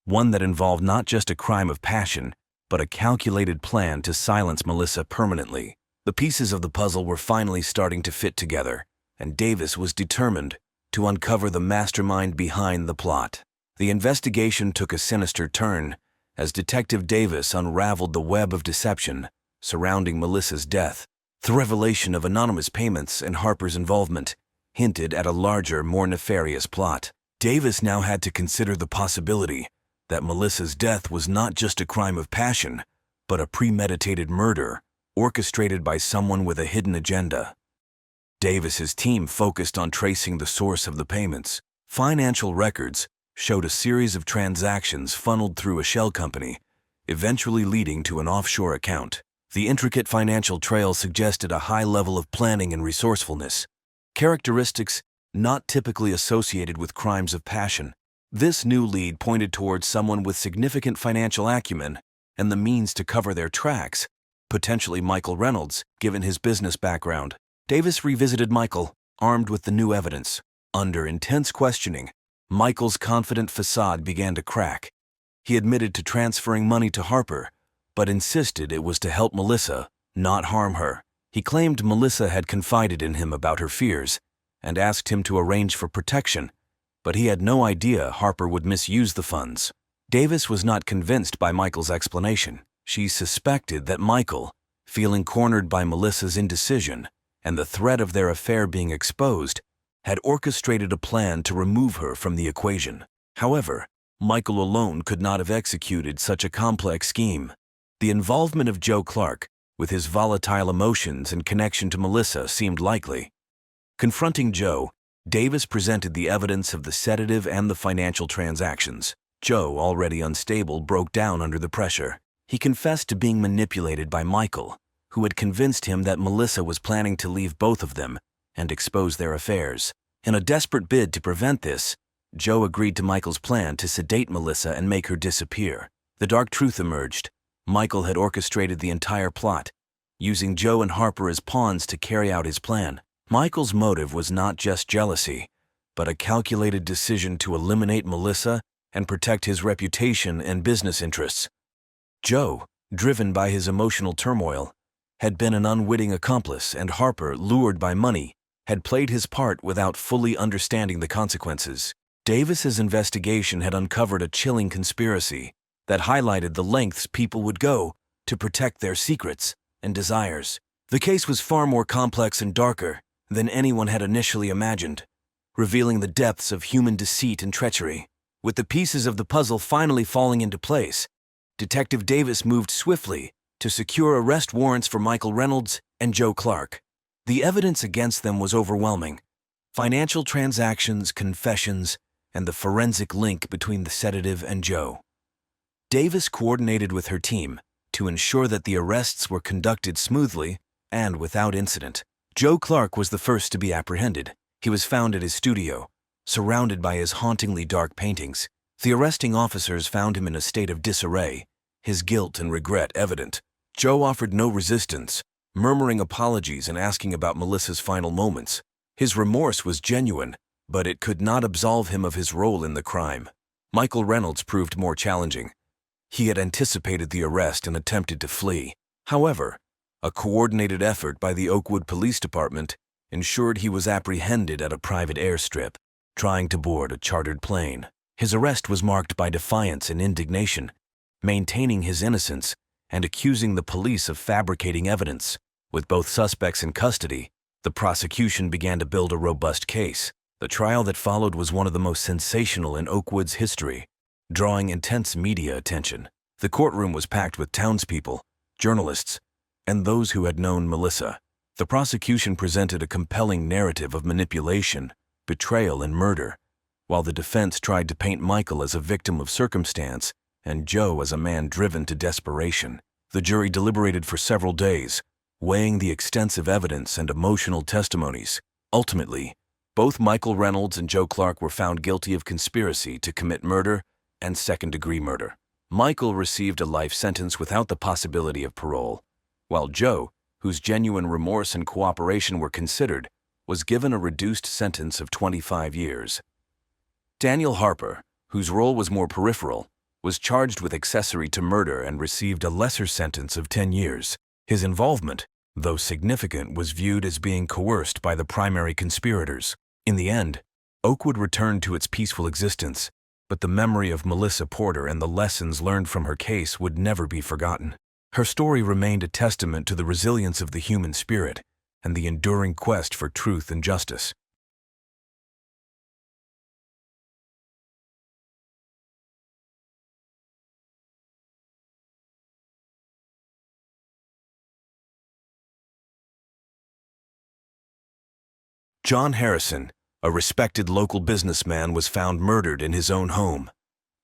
one that involved not just a crime of passion, but a calculated plan to silence Melissa permanently. The pieces of the puzzle were finally starting to fit together, and Davis was determined to uncover the mastermind behind the plot. The investigation took a sinister turn as Detective Davis unraveled the web of deception surrounding Melissa's death. The revelation of anonymous payments and Harper's involvement hinted at a larger, more nefarious plot. Davis now had to consider the possibility that Melissa's death was not just a crime of passion, but a premeditated murder orchestrated by someone with a hidden agenda. Davis's team focused on tracing the source of the payments. Financial records showed a series of transactions funneled through a shell company, eventually leading to an offshore account. The intricate financial trail suggested a high level of planning and resourcefulness, characteristics not typically associated with crimes of passion. This new lead pointed towards someone with significant financial acumen and the means to cover their tracks, potentially Michael Reynolds, given his business background. Davis revisited Michael, armed with the new evidence. Under intense questioning, Michael's confident facade began to crack. He admitted to transferring money to Harper, but insisted it was to help Melissa, not harm her. He claimed Melissa had confided in him about her fears and asked him to arrange for protection, but he had no idea Harper would misuse the funds. Davis was not convinced by Michael's explanation. She suspected that Michael, feeling cornered by Melissa's indecision and the threat of their affair being exposed, had orchestrated a plan to remove her from the equation. However, Michael alone could not have executed such a complex scheme. The involvement of Joe Clark, with his volatile emotions and connection to Melissa, seemed likely. Confronting Joe, Davis presented the evidence of the sedative and the financial transactions. Joe, already unstable, broke down under the pressure. He confessed to being manipulated by Michael, who had convinced him that Melissa was planning to leave both of them and expose their affairs. In a desperate bid to prevent this, Joe agreed to Michael's plan to sedate Melissa and make her disappear. The dark truth emerged. Michael had orchestrated the entire plot, using Joe and Harper as pawns to carry out his plan. Michael's motive was not just jealousy, but a calculated decision to eliminate Melissa and protect his reputation and business interests. Joe, driven by his emotional turmoil, had been an unwitting accomplice, and Harper, lured by money, had played his part without fully understanding the consequences. Davis's investigation had uncovered a chilling conspiracy that highlighted the lengths people would go to protect their secrets and desires. The case was far more complex and darker than anyone had initially imagined, revealing the depths of human deceit and treachery. With the pieces of the puzzle finally falling into place, Detective Davis moved swiftly to secure arrest warrants for Michael Reynolds and Joe Clark. The evidence against them was overwhelming: financial transactions, confessions, and the forensic link between the sedative and Joe. Davis coordinated with her team to ensure that the arrests were conducted smoothly and without incident. Joe Clark was the first to be apprehended. He was found at his studio, surrounded by his hauntingly dark paintings. The arresting officers found him in a state of disarray, his guilt and regret evident. Joe offered no resistance, murmuring apologies and asking about Melissa's final moments. His remorse was genuine, but it could not absolve him of his role in the crime. Michael Reynolds proved more challenging. He had anticipated the arrest and attempted to flee. However, a coordinated effort by the Oakwood Police Department ensured he was apprehended at a private airstrip, trying to board a chartered plane. His arrest was marked by defiance and indignation, maintaining his innocence and accusing the police of fabricating evidence. With both suspects in custody, the prosecution began to build a robust case. The trial that followed was one of the most sensational in Oakwood's history, drawing intense media attention. The courtroom was packed with townspeople, journalists, and those who had known Melissa. The prosecution presented a compelling narrative of manipulation, betrayal, and murder, while the defense tried to paint Michael as a victim of circumstance and Joe as a man driven to desperation. The jury deliberated for several days, weighing the extensive evidence and emotional testimonies. Ultimately, both Michael Reynolds and Joe Clark were found guilty of conspiracy to commit murder and second-degree murder. Michael received a life sentence without the possibility of parole, while Joe, whose genuine remorse and cooperation were considered, was given a reduced sentence of 25 years. Daniel Harper, whose role was more peripheral, was charged with accessory to murder and received a lesser sentence of 10 years. His involvement, though significant, was viewed as being coerced by the primary conspirators. In the end, Oakwood returned to its peaceful existence, but the memory of Melissa Porter and the lessons learned from her case would never be forgotten. Her story remained a testament to the resilience of the human spirit and the enduring quest for truth and justice. John Harrison, a respected local businessman, was found murdered in his own home.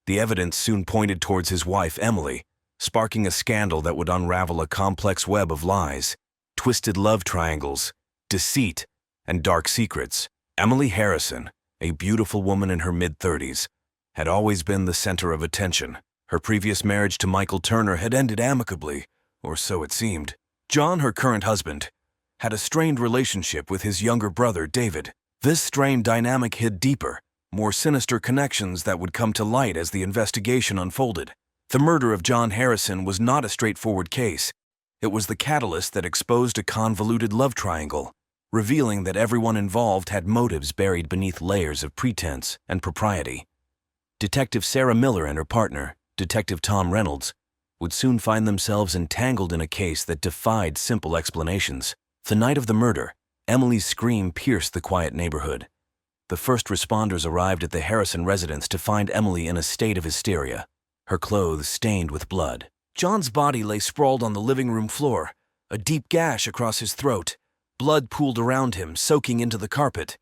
The evidence soon pointed towards his wife, Emily, sparking a scandal that would unravel a complex web of lies, twisted love triangles, deceit, and dark secrets. Emily Harrison, a beautiful woman in her mid-30s, had always been the center of attention. Her previous marriage to Michael Turner had ended amicably, or so it seemed. John, her current husband, had a strained relationship with his younger brother, David. This strained dynamic hid deeper, more sinister connections that would come to light as the investigation unfolded. The murder of John Harrison was not a straightforward case. It was the catalyst that exposed a convoluted love triangle, revealing that everyone involved had motives buried beneath layers of pretense and propriety. Detective Sarah Miller and her partner, Detective Tom Reynolds, would soon find themselves entangled in a case that defied simple explanations. The night of the murder, Emily's scream pierced the quiet neighborhood. The first responders arrived at the Harrison residence to find Emily in a state of hysteria, her clothes stained with blood. John's body lay sprawled on the living room floor, a deep gash across his throat. Blood pooled around him, soaking into the carpet.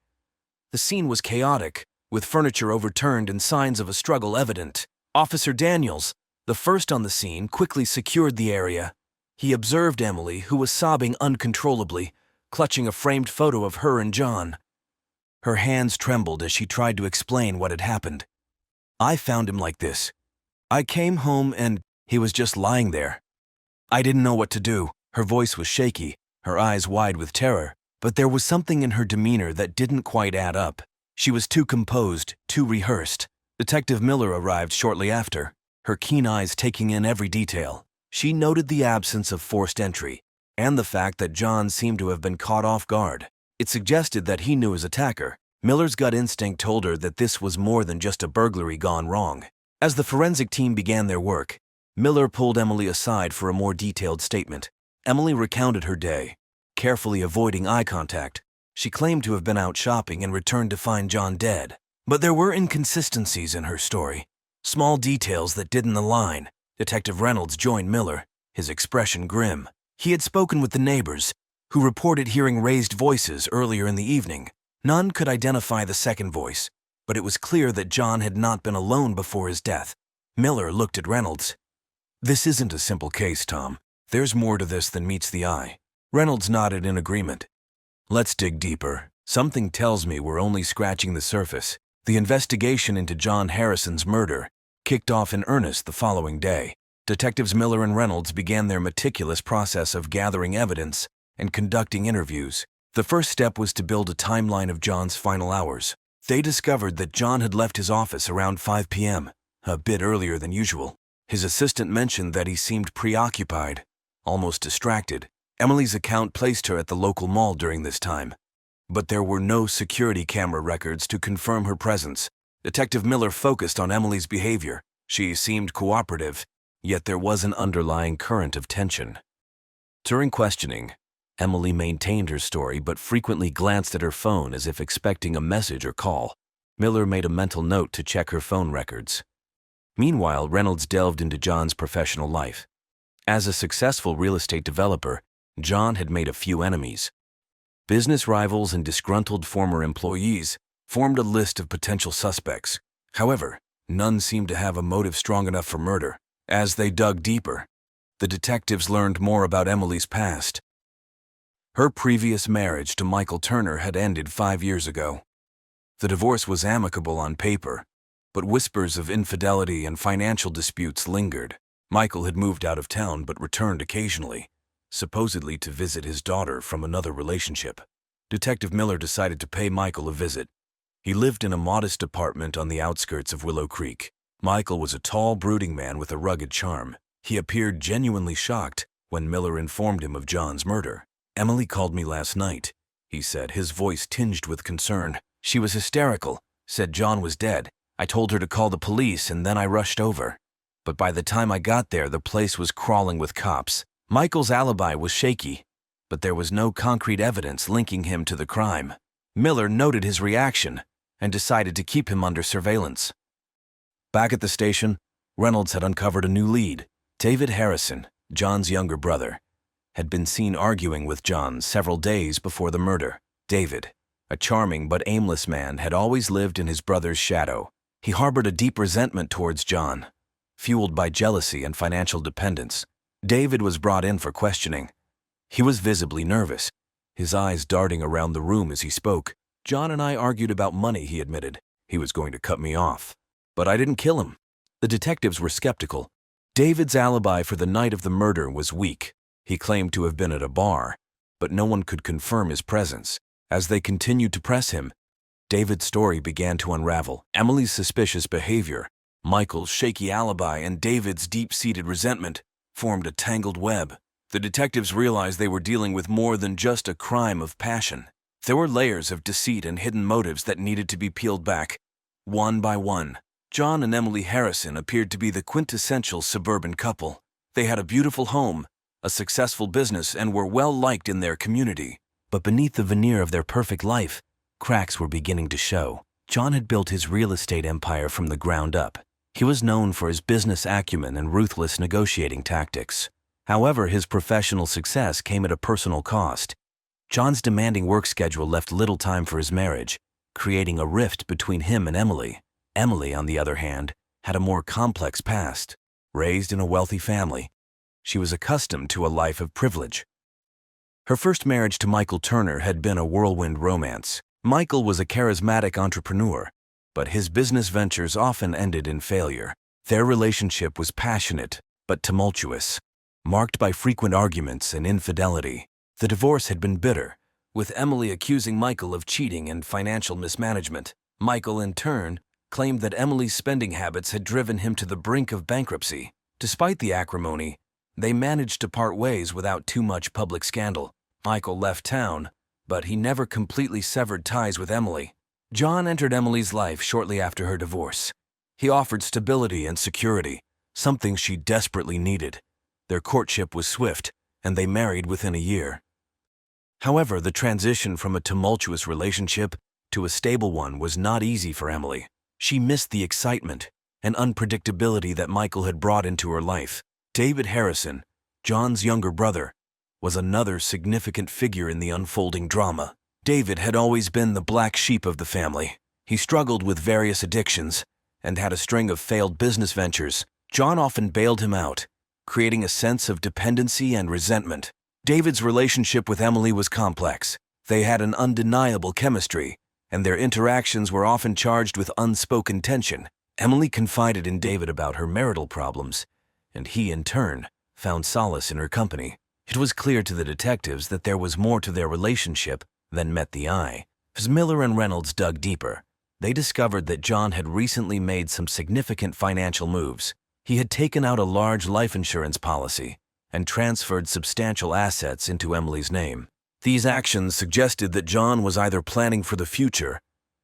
The scene was chaotic, with furniture overturned and signs of a struggle evident. Officer Daniels, the first on the scene, quickly secured the area. He observed Emily, who was sobbing uncontrollably, clutching a framed photo of her and John. Her hands trembled as she tried to explain what had happened. "I found him like this. I came home and he was just lying there. I didn't know what to do." Her voice was shaky, her eyes wide with terror, but there was something in her demeanor that didn't quite add up. She was too composed, too rehearsed. Detective Miller arrived shortly after, her keen eyes taking in every detail. She noted the absence of forced entry and the fact that John seemed to have been caught off guard. It suggested that he knew his attacker. Miller's gut instinct told her that this was more than just a burglary gone wrong. As the forensic team began their work, Miller pulled Emily aside for a more detailed statement. Emily recounted her day, carefully avoiding eye contact. She claimed to have been out shopping and returned to find John dead. But there were inconsistencies in her story, small details that didn't align. Detective Reynolds joined Miller, his expression grim. He had spoken with the neighbors, who reported hearing raised voices earlier in the evening. None could identify the second voice, but it was clear that John had not been alone before his death. Miller looked at Reynolds. "This isn't a simple case, Tom. There's more to this than meets the eye." Reynolds nodded in agreement. "Let's dig deeper. Something tells me we're only scratching the surface." The investigation into John Harrison's murder kicked off in earnest the following day. Detectives Miller and Reynolds began their meticulous process of gathering evidence and conducting interviews. The first step was to build a timeline of John's final hours. They discovered that John had left his office around 5 p.m., a bit earlier than usual. His assistant mentioned that he seemed preoccupied, almost distracted. Emily's account placed her at the local mall during this time, but there were no security camera records to confirm her presence. Detective Miller focused on Emily's behavior. She seemed cooperative, yet there was an underlying current of tension. During questioning, Emily maintained her story but frequently glanced at her phone as if expecting a message or call. Miller made a mental note to check her phone records. Meanwhile, Reynolds delved into John's professional life. As a successful real estate developer, John had made a few enemies. Business rivals and disgruntled former employees formed a list of potential suspects. However, none seemed to have a motive strong enough for murder. As they dug deeper, the detectives learned more about Emily's past. Her previous marriage to Michael Turner had ended 5 years ago. The divorce was amicable on paper, but whispers of infidelity and financial disputes lingered. Michael had moved out of town but returned occasionally, supposedly to visit his daughter from another relationship. Detective Miller decided to pay Michael a visit. He lived in a modest apartment on the outskirts of Willow Creek. Michael was a tall, brooding man with a rugged charm. He appeared genuinely shocked when Miller informed him of John's murder. "Emily called me last night," he said, his voice tinged with concern. "She was hysterical, said John was dead. I told her to call the police and then I rushed over. But by the time I got there, the place was crawling with cops. Michael's alibi was shaky, but there was no concrete evidence linking him to the crime." Miller noted his reaction and decided to keep him under surveillance. Back at the station, Reynolds had uncovered a new lead. David Harrison, John's younger brother, had been seen arguing with John several days before the murder. David, a charming but aimless man, had always lived in his brother's shadow. He harbored a deep resentment towards John, fueled by jealousy and financial dependence. David was brought in for questioning. He was visibly nervous, his eyes darting around the room as he spoke. "John and I argued about money," he admitted. "He was going to cut me off, but I didn't kill him." The detectives were skeptical. David's alibi for the night of the murder was weak. He claimed to have been at a bar, but no one could confirm his presence. As they continued to press him, David's story began to unravel. Emily's suspicious behavior, Michael's shaky alibi, and David's deep-seated resentment formed a tangled web. The detectives realized they were dealing with more than just a crime of passion. There were layers of deceit and hidden motives that needed to be peeled back, one by one. John and Emily Harrison appeared to be the quintessential suburban couple. They had a beautiful home, a successful business, and were well-liked in their community. But beneath the veneer of their perfect life, cracks were beginning to show. John had built his real estate empire from the ground up. He was known for his business acumen and ruthless negotiating tactics. However, his professional success came at a personal cost. John's demanding work schedule left little time for his marriage, creating a rift between him and Emily. Emily, on the other hand, had a more complex past. Raised in a wealthy family, she was accustomed to a life of privilege. Her first marriage to Michael Turner had been a whirlwind romance. Michael was a charismatic entrepreneur, but his business ventures often ended in failure. Their relationship was passionate but tumultuous, marked by frequent arguments and infidelity. The divorce had been bitter, with Emily accusing Michael of cheating and financial mismanagement. Michael, in turn, claimed that Emily's spending habits had driven him to the brink of bankruptcy. Despite the acrimony, they managed to part ways without too much public scandal. Michael left town, but he never completely severed ties with Emily. John entered Emily's life shortly after her divorce. He offered stability and security, something she desperately needed. Their courtship was swift, and they married within a year. However, the transition from a tumultuous relationship to a stable one was not easy for Emily. She missed the excitement and unpredictability that Michael had brought into her life. David Harrison, John's younger brother, was another significant figure in the unfolding drama. David had always been the black sheep of the family. He struggled with various addictions and had a string of failed business ventures. John often bailed him out, creating a sense of dependency and resentment. David's relationship with Emily was complex. They had an undeniable chemistry, and their interactions were often charged with unspoken tension. Emily confided in David about her marital problems, and he, in turn, found solace in her company. It was clear to the detectives that there was more to their relationship than met the eye. As Miller and Reynolds dug deeper, they discovered that John had recently made some significant financial moves. He had taken out a large life insurance policy and transferred substantial assets into Emily's name. These actions suggested that John was either planning for the future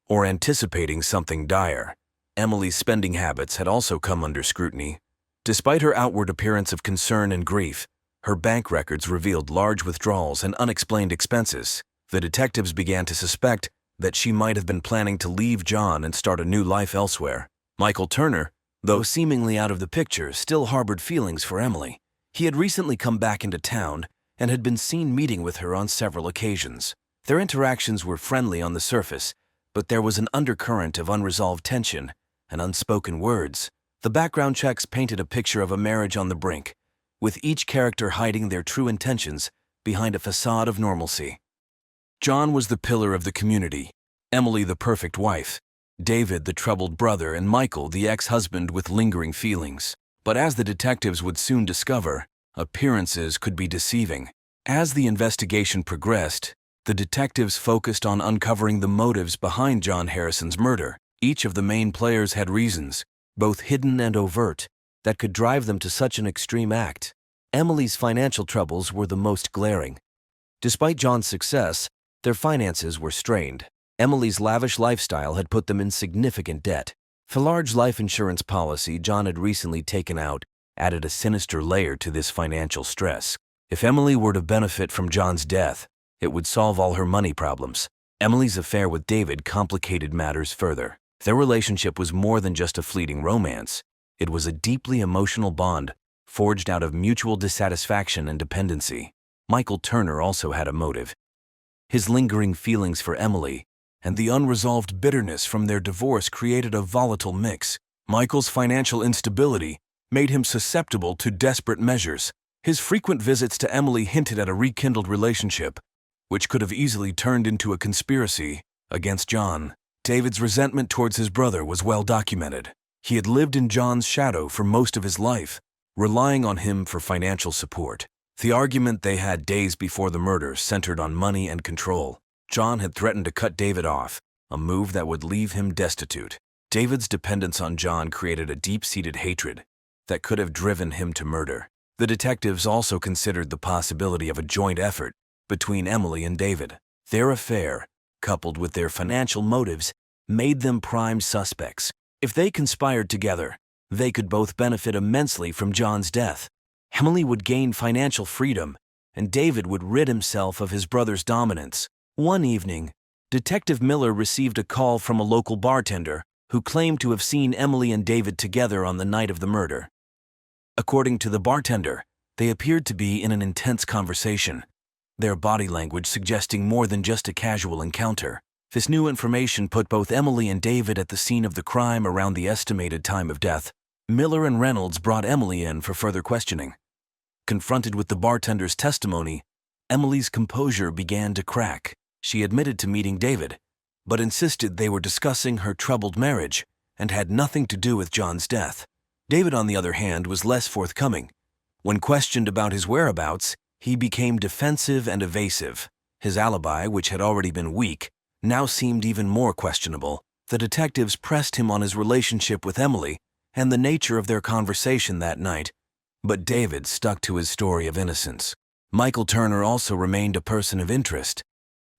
or anticipating something dire. Emily's spending habits had also come under scrutiny. Despite her outward appearance of concern and grief, her bank records revealed large withdrawals and unexplained expenses. The detectives began to suspect that she might have been planning to leave John and start a new life elsewhere. Michael Turner, though seemingly out of the picture, still harbored feelings for Emily. He had recently come back into town and had been seen meeting with her on several occasions. Their interactions were friendly on the surface, but there was an undercurrent of unresolved tension and unspoken words. The background checks painted a picture of a marriage on the brink, with each character hiding their true intentions behind a facade of normalcy. John was the pillar of the community, Emily the perfect wife, David the troubled brother, and Michael the ex-husband with lingering feelings. But as the detectives would soon discover, appearances could be deceiving. As the investigation progressed, the detectives focused on uncovering the motives behind John Harrison's murder. Each of the main players had reasons, both hidden and overt, that could drive them to such an extreme act. Emily's financial troubles were the most glaring. Despite John's success, their finances were strained. Emily's lavish lifestyle had put them in significant debt. The large life insurance policy John had recently taken out added a sinister layer to this financial stress. If Emily were to benefit from John's death, it would solve all her money problems. Emily's affair with David complicated matters further. Their relationship was more than just a fleeting romance. It was a deeply emotional bond, forged out of mutual dissatisfaction and dependency. Michael Turner also had a motive. His lingering feelings for Emily and the unresolved bitterness from their divorce created a volatile mix. Michael's financial instability made him susceptible to desperate measures. His frequent visits to Emily hinted at a rekindled relationship, which could have easily turned into a conspiracy against John. David's resentment towards his brother was well documented. He had lived in John's shadow for most of his life, relying on him for financial support. The argument they had days before the murder centered on money and control. John had threatened to cut David off, a move that would leave him destitute. David's dependence on John created a deep-seated hatred that could have driven him to murder. The detectives also considered the possibility of a joint effort between Emily and David. Their affair, coupled with their financial motives, made them prime suspects. If they conspired together, they could both benefit immensely from John's death. Emily would gain financial freedom, and David would rid himself of his brother's dominance. One evening, Detective Miller received a call from a local bartender who claimed to have seen Emily and David together on the night of the murder. According to the bartender, they appeared to be in an intense conversation, their body language suggesting more than just a casual encounter. This new information put both Emily and David at the scene of the crime around the estimated time of death. Miller and Reynolds brought Emily in for further questioning. Confronted with the bartender's testimony, Emily's composure began to crack. She admitted to meeting David, but insisted they were discussing her troubled marriage and had nothing to do with John's death. David, on the other hand, was less forthcoming. When questioned about his whereabouts, he became defensive and evasive. His alibi, which had already been weak, now seemed even more questionable. The detectives pressed him on his relationship with Emily and the nature of their conversation that night, but David stuck to his story of innocence. Michael Turner also remained a person of interest.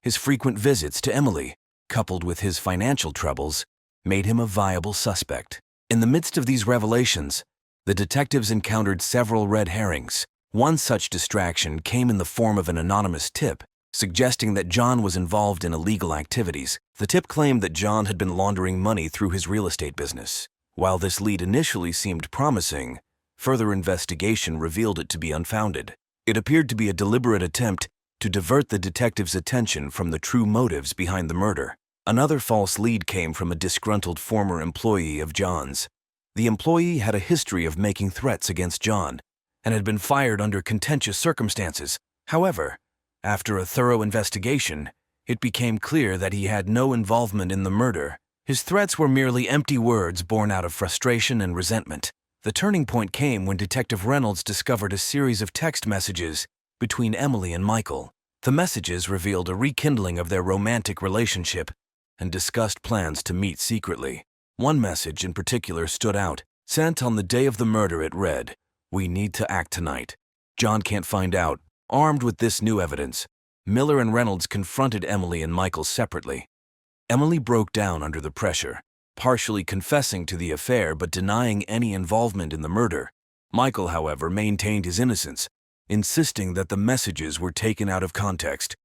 His frequent visits to Emily, coupled with his financial troubles, made him a viable suspect. In the midst of these revelations, the detectives encountered several red herrings. One such distraction came in the form of an anonymous tip, suggesting that John was involved in illegal activities. The tip claimed that John had been laundering money through his real estate business. While this lead initially seemed promising, further investigation revealed it to be unfounded. It appeared to be a deliberate attempt to divert the detectives' attention from the true motives behind the murder. Another false lead came from a disgruntled former employee of John's. The employee had a history of making threats against John and had been fired under contentious circumstances. However, after a thorough investigation, it became clear that he had no involvement in the murder. His threats were merely empty words born out of frustration and resentment. The turning point came when Detective Reynolds discovered a series of text messages between Emily and Michael. The messages revealed a rekindling of their romantic relationship and discussed plans to meet secretly. One message in particular stood out. Sent on the day of the murder, it read, "We need to act tonight. John can't find out." Armed with this new evidence, Miller and Reynolds confronted Emily and Michael separately. Emily broke down under the pressure, partially confessing to the affair but denying any involvement in the murder. Michael, however, maintained his innocence, insisting that the messages were taken out of context.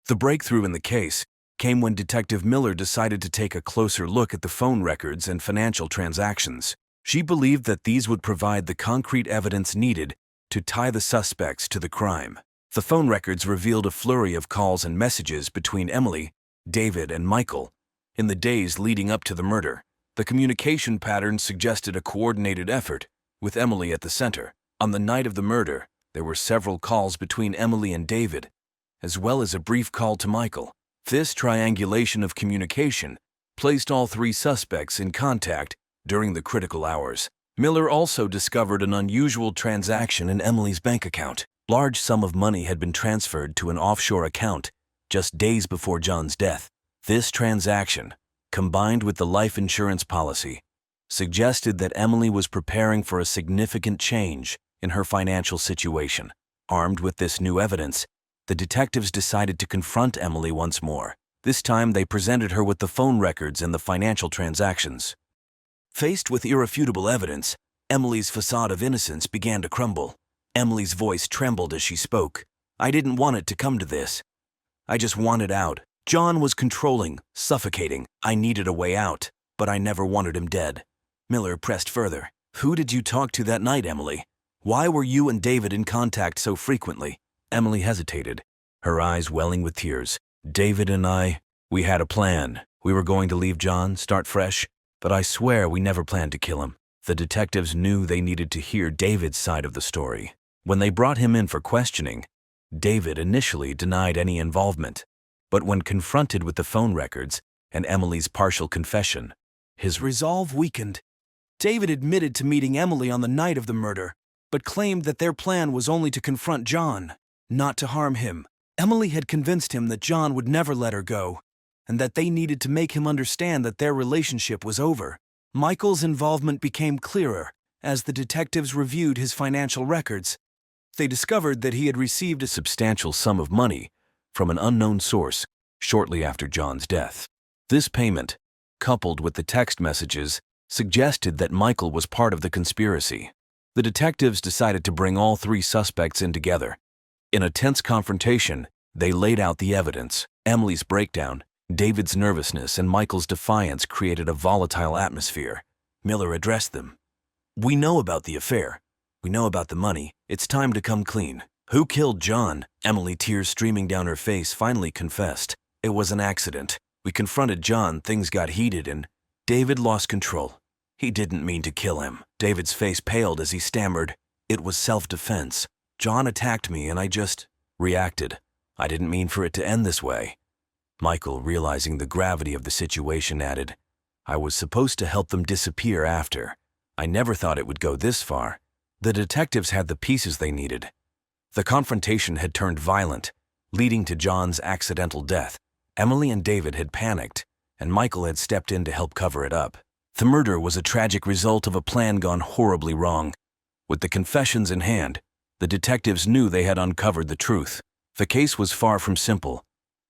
The breakthrough in the case came when Detective Miller decided to take a closer look at the phone records and financial transactions. She believed that these would provide the concrete evidence needed to tie the suspects to the crime. The phone records revealed a flurry of calls and messages between Emily, David, and Michael in the days leading up to the murder. The communication patterns suggested a coordinated effort, with Emily at the center. On the night of the murder, there were several calls between Emily and David, as well as a brief call to Michael. This triangulation of communication placed all three suspects in contact during the critical hours. Miller also discovered an unusual transaction in Emily's bank account. A large sum of money had been transferred to an offshore account just days before John's death. This transaction, combined with the life insurance policy, suggested that Emily was preparing for a significant change in her financial situation. Armed with this new evidence, the detectives decided to confront Emily once more. This time they presented her with the phone records and the financial transactions. Faced with irrefutable evidence, Emily's facade of innocence began to crumble. Emily's voice trembled as she spoke. "I didn't want it to come to this. I just wanted out. John was controlling, suffocating. I needed a way out, but I never wanted him dead." Miller pressed further. "Who did you talk to that night, Emily? Why were you and David in contact so frequently?" Emily hesitated, her eyes welling with tears. "David and I, we had a plan. We were going to leave John, start fresh, but I swear we never planned to kill him." The detectives knew they needed to hear David's side of the story. When they brought him in for questioning, David initially denied any involvement, but when confronted with the phone records and Emily's partial confession, his resolve weakened. David admitted to meeting Emily on the night of the murder, but claimed that their plan was only to confront John, not to harm him. Emily had convinced him that John would never let her go, and that they needed to make him understand that their relationship was over. Michael's involvement became clearer as the detectives reviewed his financial records. They discovered that he had received a substantial sum of money from an unknown source shortly after John's death. This payment, coupled with the text messages, suggested that Michael was part of the conspiracy. The detectives decided to bring all three suspects in together. In a tense confrontation, they laid out the evidence. Emily's breakdown, David's nervousness, and Michael's defiance created a volatile atmosphere. Miller addressed them. "We know about the affair. We know about the money. It's time to come clean. Who killed John?" Emily, tears streaming down her face, finally confessed. "It was an accident. We confronted John, things got heated, and David lost control. He didn't mean to kill him." David's face paled as he stammered, "It was self-defense. John attacked me and I just reacted. I didn't mean for it to end this way." Michael, realizing the gravity of the situation, added, "I was supposed to help them disappear after. I never thought it would go this far." The detectives had the pieces they needed. The confrontation had turned violent, leading to John's accidental death. Emily and David had panicked, and Michael had stepped in to help cover it up. The murder was a tragic result of a plan gone horribly wrong. With the confessions in hand, the detectives knew they had uncovered the truth. The case was far from simple,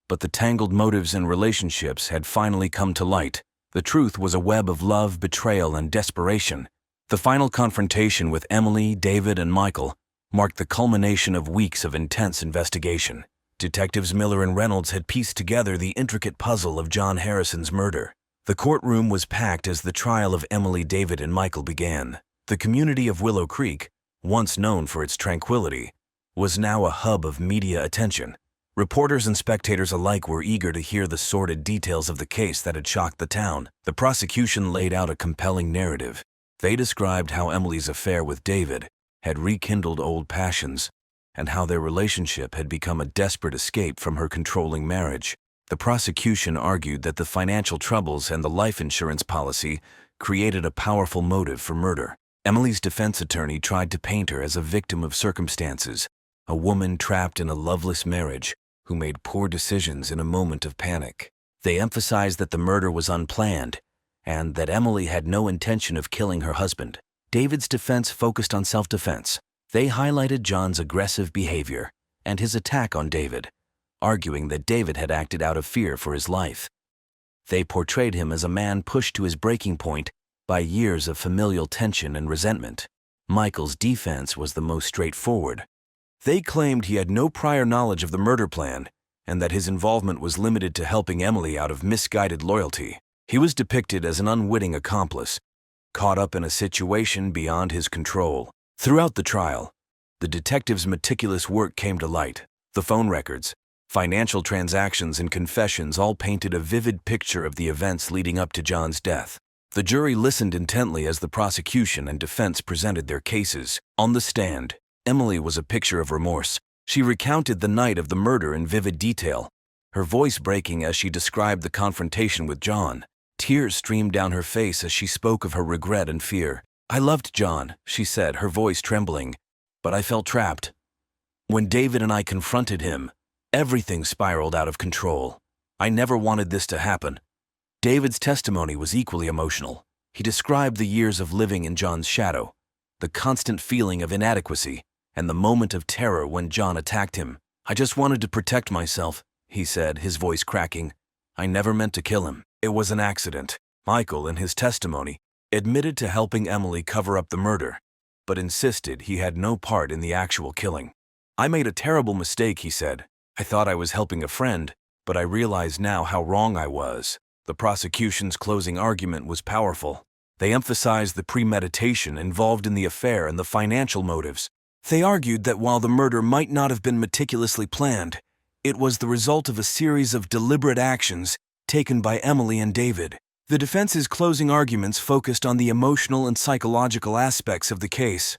but the tangled motives and relationships had finally come to light. The truth was a web of love, betrayal, and desperation. The final confrontation with Emily, David, and Michael marked the culmination of weeks of intense investigation. Detectives Miller and Reynolds had pieced together the intricate puzzle of John Harrison's murder. The courtroom was packed as the trial of Emily, David, and Michael began. The community of Willow Creek, once known for its tranquility, was now a hub of media attention. Reporters and spectators alike were eager to hear the sordid details of the case that had shocked the town. The prosecution laid out a compelling narrative. They described how Emily's affair with David had rekindled old passions, and how their relationship had become a desperate escape from her controlling marriage. The prosecution argued that the financial troubles and the life insurance policy created a powerful motive for murder. Emily's defense attorney tried to paint her as a victim of circumstances, a woman trapped in a loveless marriage who made poor decisions in a moment of panic. They emphasized that the murder was unplanned and that Emily had no intention of killing her husband. David's defense focused on self-defense. They highlighted John's aggressive behavior and his attack on David, arguing that David had acted out of fear for his life. They portrayed him as a man pushed to his breaking point by years of familial tension and resentment. Michael's defense was the most straightforward. They claimed he had no prior knowledge of the murder plan and that his involvement was limited to helping Emily out of misguided loyalty. He was depicted as an unwitting accomplice, caught up in a situation beyond his control. Throughout the trial, the detectives' meticulous work came to light. The phone records, financial transactions, and confessions all painted a vivid picture of the events leading up to John's death. The jury listened intently as the prosecution and defense presented their cases. On the stand, Emily was a picture of remorse. She recounted the night of the murder in vivid detail, her voice breaking as she described the confrontation with John. Tears streamed down her face as she spoke of her regret and fear. "I loved John," she said, her voice trembling, "but I felt trapped. When David and I confronted him, everything spiraled out of control. I never wanted this to happen." David's testimony was equally emotional. He described the years of living in John's shadow, the constant feeling of inadequacy, and the moment of terror when John attacked him. "I just wanted to protect myself," he said, his voice cracking. "I never meant to kill him. It was an accident." Michael, in his testimony, admitted to helping Emily cover up the murder, but insisted he had no part in the actual killing. "I made a terrible mistake," he said. "I thought I was helping a friend, but I realize now how wrong I was." The prosecution's closing argument was powerful. They emphasized the premeditation involved in the affair and the financial motives. They argued that while the murder might not have been meticulously planned, it was the result of a series of deliberate actions taken by Emily and David. The defense's closing arguments focused on the emotional and psychological aspects of the case.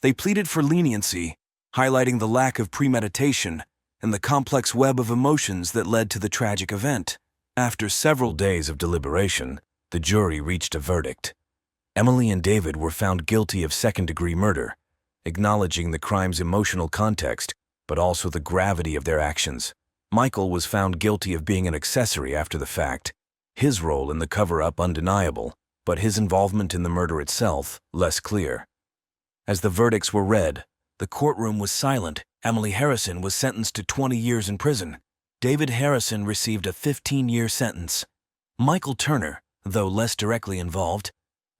They pleaded for leniency, highlighting the lack of premeditation and the complex web of emotions that led to the tragic event. After several days of deliberation, the jury reached a verdict. Emily and David were found guilty of second-degree murder, acknowledging the crime's emotional context, but also the gravity of their actions. Michael was found guilty of being an accessory after the fact, his role in the cover-up undeniable, but his involvement in the murder itself less clear. As the verdicts were read, the courtroom was silent. Emily Harrison was sentenced to 20 years in prison. David Harrison received a 15-year sentence. Michael Turner, though less directly involved,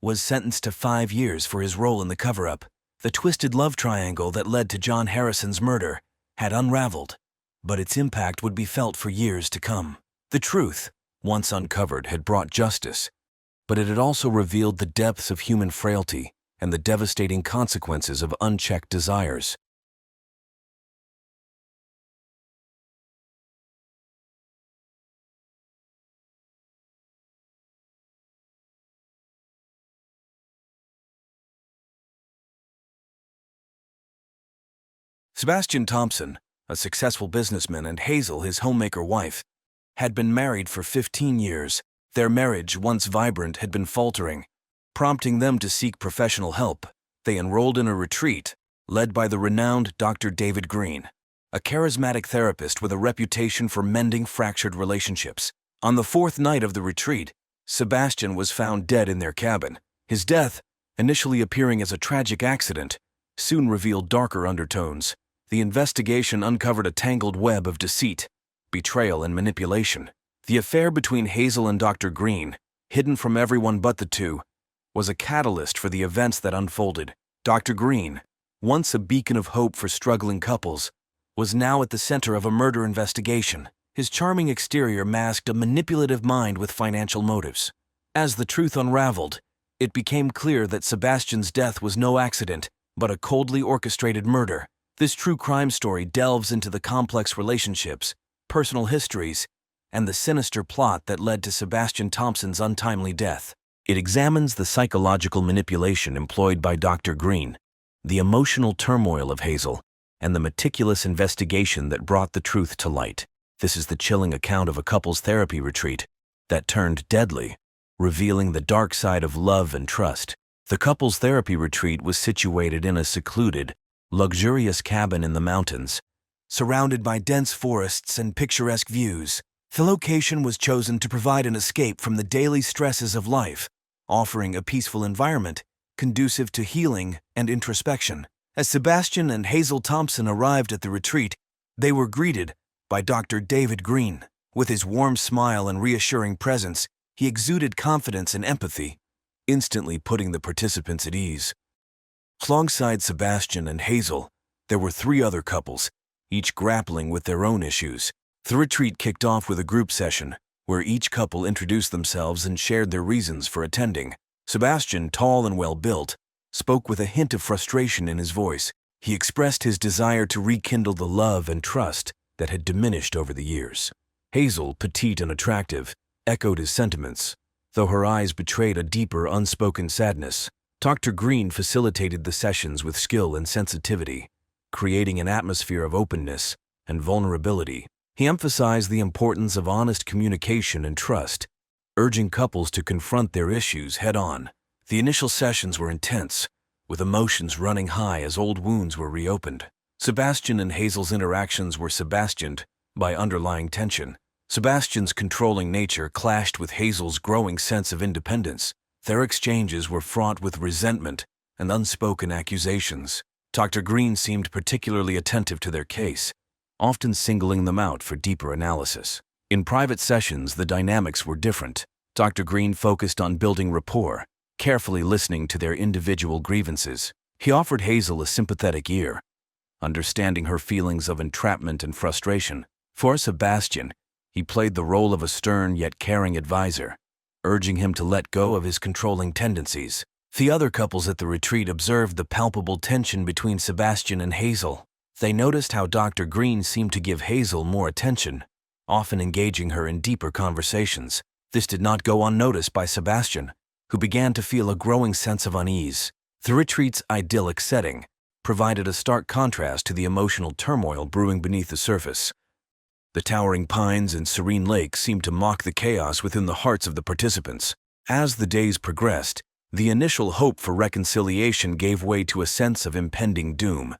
was sentenced to 5 years for his role in the cover-up. The twisted love triangle that led to John Harrison's murder had unraveled, but its impact would be felt for years to come. The truth, once uncovered, had brought justice, but it had also revealed the depths of human frailty and the devastating consequences of unchecked desires. Sebastian Thompson, a successful businessman, and Hazel, his homemaker wife, had been married for 15 years. Their marriage, once vibrant, had been faltering, prompting them to seek professional help. They enrolled in a retreat led by the renowned Dr. David Green, a charismatic therapist with a reputation for mending fractured relationships. On the 4th night of the retreat, Sebastian was found dead in their cabin. His death, initially appearing as a tragic accident, soon revealed darker undertones. The investigation uncovered a tangled web of deceit, betrayal, and manipulation. The affair between Hazel and Dr. Green, hidden from everyone but the two, was a catalyst for the events that unfolded. Dr. Green, once a beacon of hope for struggling couples, was now at the center of a murder investigation. His charming exterior masked a manipulative mind with financial motives. As the truth unraveled, it became clear that Sebastian's death was no accident, but a coldly orchestrated murder. This true crime story delves into the complex relationships, personal histories, and the sinister plot that led to Sebastian Thompson's untimely death. It examines the psychological manipulation employed by Dr. Green, the emotional turmoil of Hazel, and the meticulous investigation that brought the truth to light. This is the chilling account of a couple's therapy retreat that turned deadly, revealing the dark side of love and trust. The couple's therapy retreat was situated in a secluded, luxurious cabin in the mountains, surrounded by dense forests and picturesque views. The location was chosen to provide an escape from the daily stresses of life, offering a peaceful environment conducive to healing and introspection. As Sebastian and Hazel Thompson arrived at the retreat, they were greeted by Dr. David Green. With his warm smile and reassuring presence, he exuded confidence and empathy, instantly putting the participants at ease. Alongside Sebastian and Hazel, there were 3 other couples, each grappling with their own issues. The retreat kicked off with a group session, where each couple introduced themselves and shared their reasons for attending. Sebastian, tall and well-built, spoke with a hint of frustration in his voice. He expressed his desire to rekindle the love and trust that had diminished over the years. Hazel, petite and attractive, echoed his sentiments, though her eyes betrayed a deeper, unspoken sadness. Dr. Green facilitated the sessions with skill and sensitivity, creating an atmosphere of openness and vulnerability. He emphasized the importance of honest communication and trust, urging couples to confront their issues head-on. The initial sessions were intense, with emotions running high as old wounds were reopened. Sebastian and Hazel's interactions were Sebastianed by underlying tension. Sebastian's controlling nature clashed with Hazel's growing sense of independence. Their exchanges were fraught with resentment and unspoken accusations. Dr. Green seemed particularly attentive to their case, often singling them out for deeper analysis. In private sessions, the dynamics were different. Dr. Green focused on building rapport, carefully listening to their individual grievances. He offered Hazel a sympathetic ear, understanding her feelings of entrapment and frustration. For Sebastian, he played the role of a stern yet caring advisor, urging him to let go of his controlling tendencies. The other couples at the retreat observed the palpable tension between Sebastian and Hazel. They noticed how Dr. Green seemed to give Hazel more attention, often engaging her in deeper conversations. This did not go unnoticed by Sebastian, who began to feel a growing sense of unease. The retreat's idyllic setting provided a stark contrast to the emotional turmoil brewing beneath the surface. The towering pines and serene lake seemed to mock the chaos within the hearts of the participants. As the days progressed, the initial hope for reconciliation gave way to a sense of impending doom.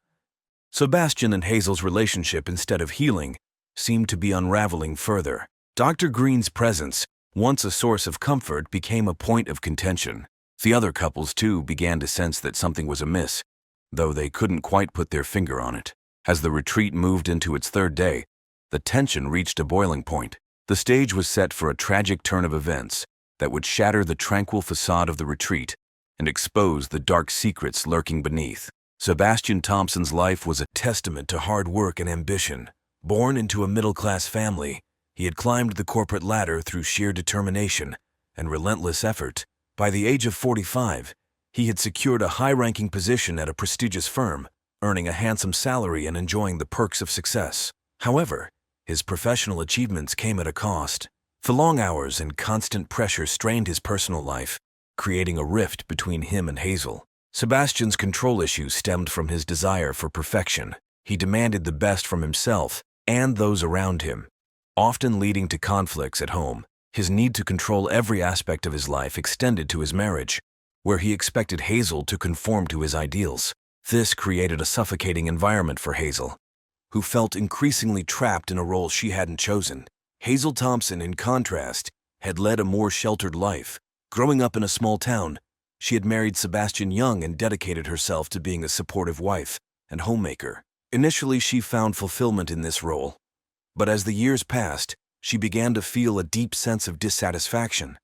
Sebastian and Hazel's relationship, instead of healing, seemed to be unraveling further. Dr. Green's presence, once a source of comfort, became a point of contention. The other couples, too, began to sense that something was amiss, though they couldn't quite put their finger on it. As the retreat moved into its 3rd day, the tension reached a boiling point. The stage was set for a tragic turn of events that would shatter the tranquil facade of the retreat and expose the dark secrets lurking beneath. Sebastian Thompson's life was a testament to hard work and ambition. Born into a middle-class family, he had climbed the corporate ladder through sheer determination and relentless effort. By the age of 45, he had secured a high-ranking position at a prestigious firm, earning a handsome salary and enjoying the perks of success. However, his professional achievements came at a cost. The long hours and constant pressure strained his personal life, creating a rift between him and Hazel. Sebastian's control issues stemmed from his desire for perfection. He demanded the best from himself and those around him, often leading to conflicts at home. His need to control every aspect of his life extended to his marriage, where he expected Hazel to conform to his ideals. This created a suffocating environment for Hazel, who felt increasingly trapped in a role she hadn't chosen. Hazel Thompson, in contrast, had led a more sheltered life. Growing up in a small town, she had married Sebastian young and dedicated herself to being a supportive wife and homemaker. Initially, she found fulfillment in this role, but as the years passed, she began to feel a deep sense of dissatisfaction.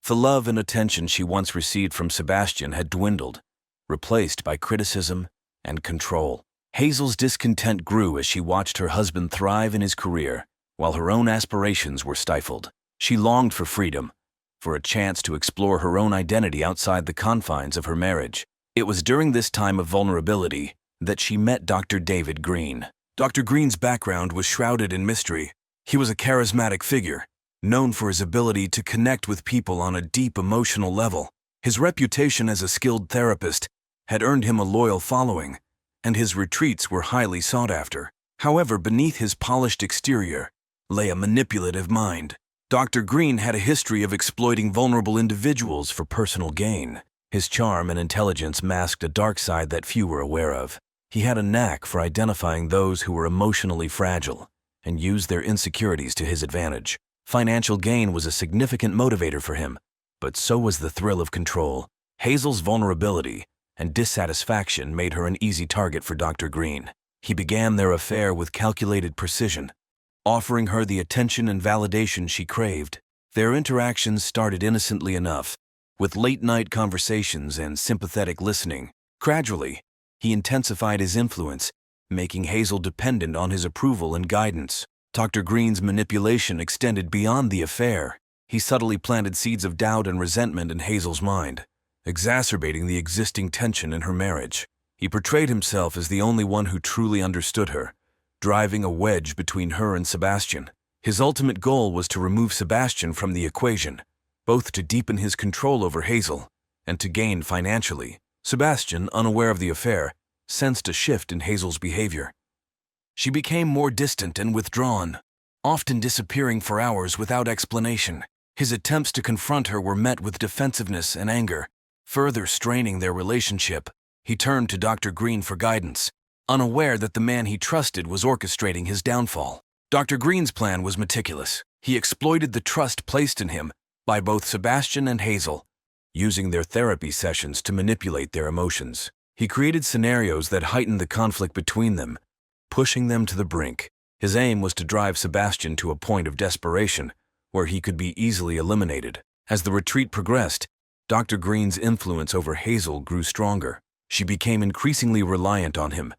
The love and attention she once received from Sebastian had dwindled, replaced by criticism and control. Hazel's discontent grew as she watched her husband thrive in his career, while her own aspirations were stifled. She longed for freedom, for a chance to explore her own identity outside the confines of her marriage. It was during this time of vulnerability that she met Dr. David Green. Dr. Green's background was shrouded in mystery. He was a charismatic figure, known for his ability to connect with people on a deep emotional level. His reputation as a skilled therapist had earned him a loyal following, and his retreats were highly sought after. However, beneath his polished exterior lay a manipulative mind. Dr. Green had a history of exploiting vulnerable individuals for personal gain. His charm and intelligence masked a dark side that few were aware of. He had a knack for identifying those who were emotionally fragile and used their insecurities to his advantage. Financial gain was a significant motivator for him, but so was the thrill of control. Hazel's vulnerability and dissatisfaction made her an easy target for Dr. Green. He began their affair with calculated precision, offering her the attention and validation she craved. Their interactions started innocently enough, with late-night conversations and sympathetic listening. Gradually, he intensified his influence, making Hazel dependent on his approval and guidance. Dr. Green's manipulation extended beyond the affair. He subtly planted seeds of doubt and resentment in Hazel's mind, exacerbating the existing tension in her marriage. He portrayed himself as the only one who truly understood her, driving a wedge between her and Sebastian. His ultimate goal was to remove Sebastian from the equation, both to deepen his control over Hazel and to gain financially. Sebastian, unaware of the affair, sensed a shift in Hazel's behavior. She became more distant and withdrawn, often disappearing for hours without explanation. His attempts to confront her were met with defensiveness and anger, further straining their relationship. He turned to Dr. Green for guidance, unaware that the man he trusted was orchestrating his downfall. Dr. Green's plan was meticulous. He exploited the trust placed in him by both Sebastian and Hazel, using their therapy sessions to manipulate their emotions. He created scenarios that heightened the conflict between them, pushing them to the brink. His aim was to drive Sebastian to a point of desperation where he could be easily eliminated. As the retreat progressed, Dr. Green's influence over Hazel grew stronger. She became increasingly reliant on him,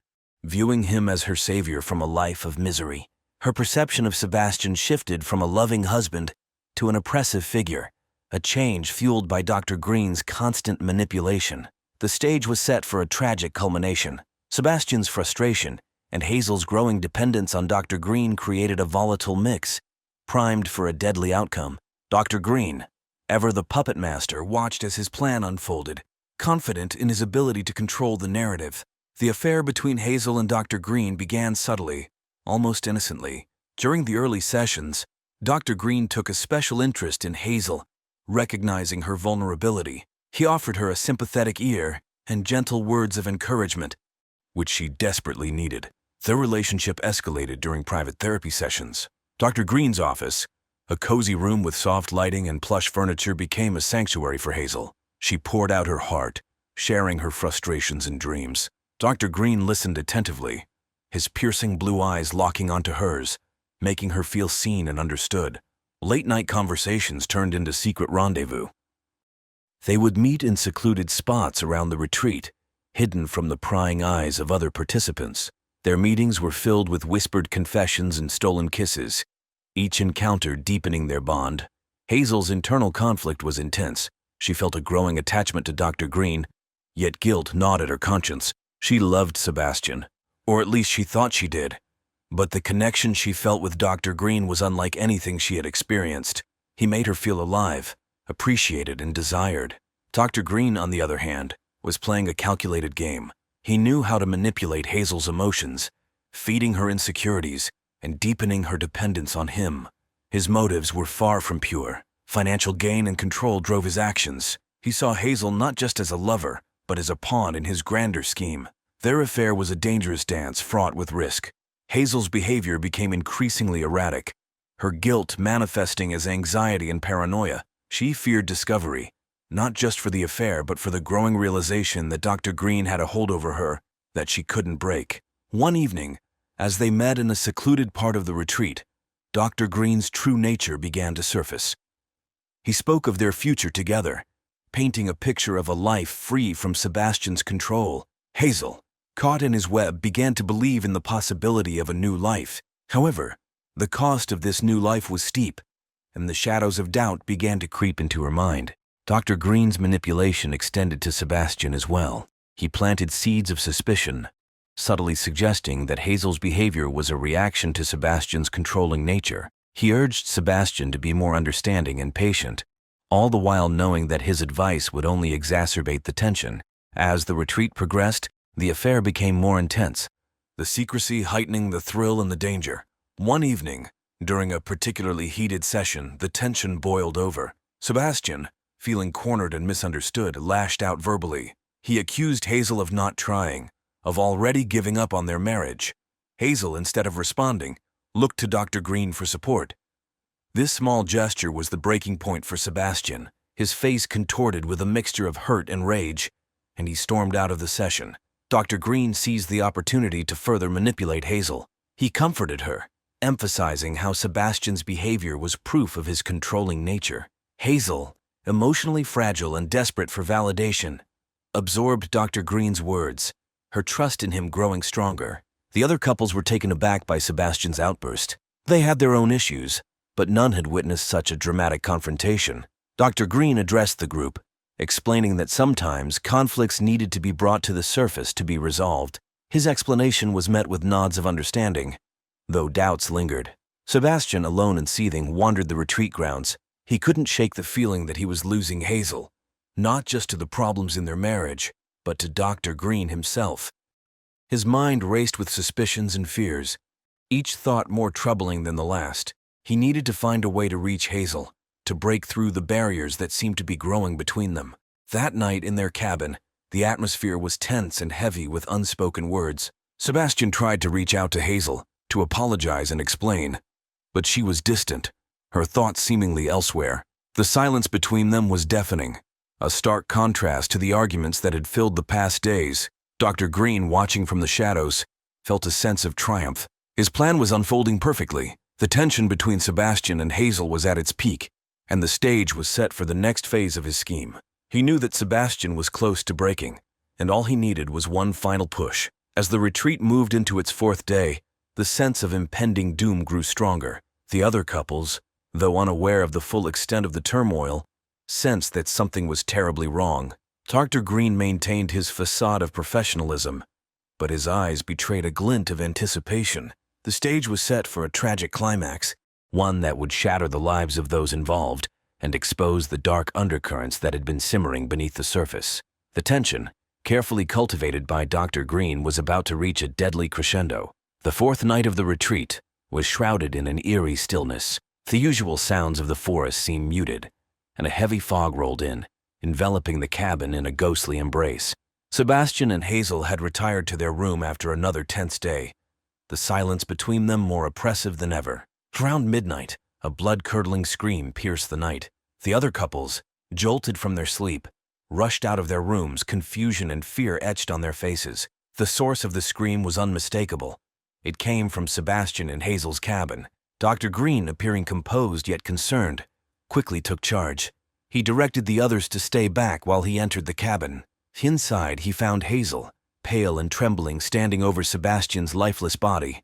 viewing him as her savior from a life of misery. Her perception of Sebastian shifted from a loving husband to an oppressive figure, a change fueled by Dr. Green's constant manipulation. The stage was set for a tragic culmination. Sebastian's frustration and Hazel's growing dependence on Dr. Green created a volatile mix, primed for a deadly outcome. Dr. Green, ever the puppet master, watched as his plan unfolded, confident in his ability to control the narrative. The affair between Hazel and Dr. Green began subtly, almost innocently. During the early sessions, Dr. Green took a special interest in Hazel, recognizing her vulnerability. He offered her a sympathetic ear and gentle words of encouragement, which she desperately needed. Their relationship escalated during private therapy sessions. Dr. Green's office, a cozy room with soft lighting and plush furniture, became a sanctuary for Hazel. She poured out her heart, sharing her frustrations and dreams. Dr. Green listened attentively, his piercing blue eyes locking onto hers, making her feel seen and understood. Late-night conversations turned into secret rendezvous. They would meet in secluded spots around the retreat, hidden from the prying eyes of other participants. Their meetings were filled with whispered confessions and stolen kisses, each encounter deepening their bond. Hazel's internal conflict was intense. She felt a growing attachment to Dr. Green, yet guilt gnawed at her conscience. She loved Sebastian, or at least she thought she did. But the connection she felt with Dr. Green was unlike anything she had experienced. He made her feel alive, appreciated, and desired. Dr. Green, on the other hand, was playing a calculated game. He knew how to manipulate Hazel's emotions, feeding her insecurities and deepening her dependence on him. His motives were far from pure. Financial gain and control drove his actions. He saw Hazel not just as a lover, but as a pawn in his grander scheme. Their affair was a dangerous dance fraught with risk. Hazel's behavior became increasingly erratic, her guilt manifesting as anxiety and paranoia. She feared discovery, not just for the affair but for the growing realization that Dr. Green had a hold over her that she couldn't break. One evening, as they met in a secluded part of the retreat, Dr. Green's true nature began to surface. He spoke of their future together, painting a picture of a life free from Sebastian's control. Hazel, caught in his web, began to believe in the possibility of a new life. However, the cost of this new life was steep, and the shadows of doubt began to creep into her mind. Dr. Green's manipulation extended to Sebastian as well. He planted seeds of suspicion, subtly suggesting that Hazel's behavior was a reaction to Sebastian's controlling nature. He urged Sebastian to be more understanding and patient, all the while knowing that his advice would only exacerbate the tension. As the retreat progressed, the affair became more intense, the secrecy heightening the thrill and the danger. One evening, during a particularly heated session, the tension boiled over. Sebastian, feeling cornered and misunderstood, lashed out verbally. He accused Hazel of not trying, of already giving up on their marriage. Hazel, instead of responding, looked to Dr. Green for support. This small gesture was the breaking point for Sebastian. his face contorted with a mixture of hurt and rage, and he stormed out of the session. Dr. Green seized the opportunity to further manipulate Hazel. He comforted her, emphasizing how Sebastian's behavior was proof of his controlling nature. Hazel, emotionally fragile and desperate for validation, absorbed Dr. Green's words, her trust in him growing stronger. The other couples were taken aback by Sebastian's outburst. They had their own issues, but none had witnessed such a dramatic confrontation. Dr. Green addressed the group, explaining that sometimes conflicts needed to be brought to the surface to be resolved. His explanation was met with nods of understanding, though doubts lingered. Sebastian, alone and seething, wandered the retreat grounds. He couldn't shake the feeling that he was losing Hazel, not just to the problems in their marriage, but to Dr. Green himself. His mind raced with suspicions and fears, each thought more troubling than the last. He needed to find a way to reach Hazel, to break through the barriers that seemed to be growing between them. That night in their cabin, the atmosphere was tense and heavy with unspoken words. Sebastian tried to reach out to Hazel, to apologize and explain, but she was distant, her thoughts seemingly elsewhere. The silence between them was deafening, a stark contrast to the arguments that had filled the past days. Dr. Green, watching from the shadows, felt a sense of triumph. His plan was unfolding perfectly. The tension between Sebastian and Hazel was at its peak, and the stage was set for the next phase of his scheme. He knew that Sebastian was close to breaking, and all he needed was one final push. As the retreat moved into its fourth day, the sense of impending doom grew stronger. The other couples, though unaware of the full extent of the turmoil, sensed that something was terribly wrong. Dr. Green maintained his facade of professionalism, but his eyes betrayed a glint of anticipation. The stage was set for a tragic climax, one that would shatter the lives of those involved and expose the dark undercurrents that had been simmering beneath the surface. The tension, carefully cultivated by Dr. Green, was about to reach a deadly crescendo. The fourth night of the retreat was shrouded in an eerie stillness. The usual sounds of the forest seemed muted, and a heavy fog rolled in, enveloping the cabin in a ghostly embrace. Sebastian and Hazel had retired to their room after another tense day, the silence between them more oppressive than ever. Around midnight, a blood-curdling scream pierced the night. The other couples, jolted from their sleep, rushed out of their rooms, confusion and fear etched on their faces. The source of the scream was unmistakable. It came from Sebastian and Hazel's cabin. Dr. Green, appearing composed yet concerned, quickly took charge. He directed the others to stay back while he entered the cabin. Inside, he found Hazel, pale and trembling, standing over Sebastian's lifeless body.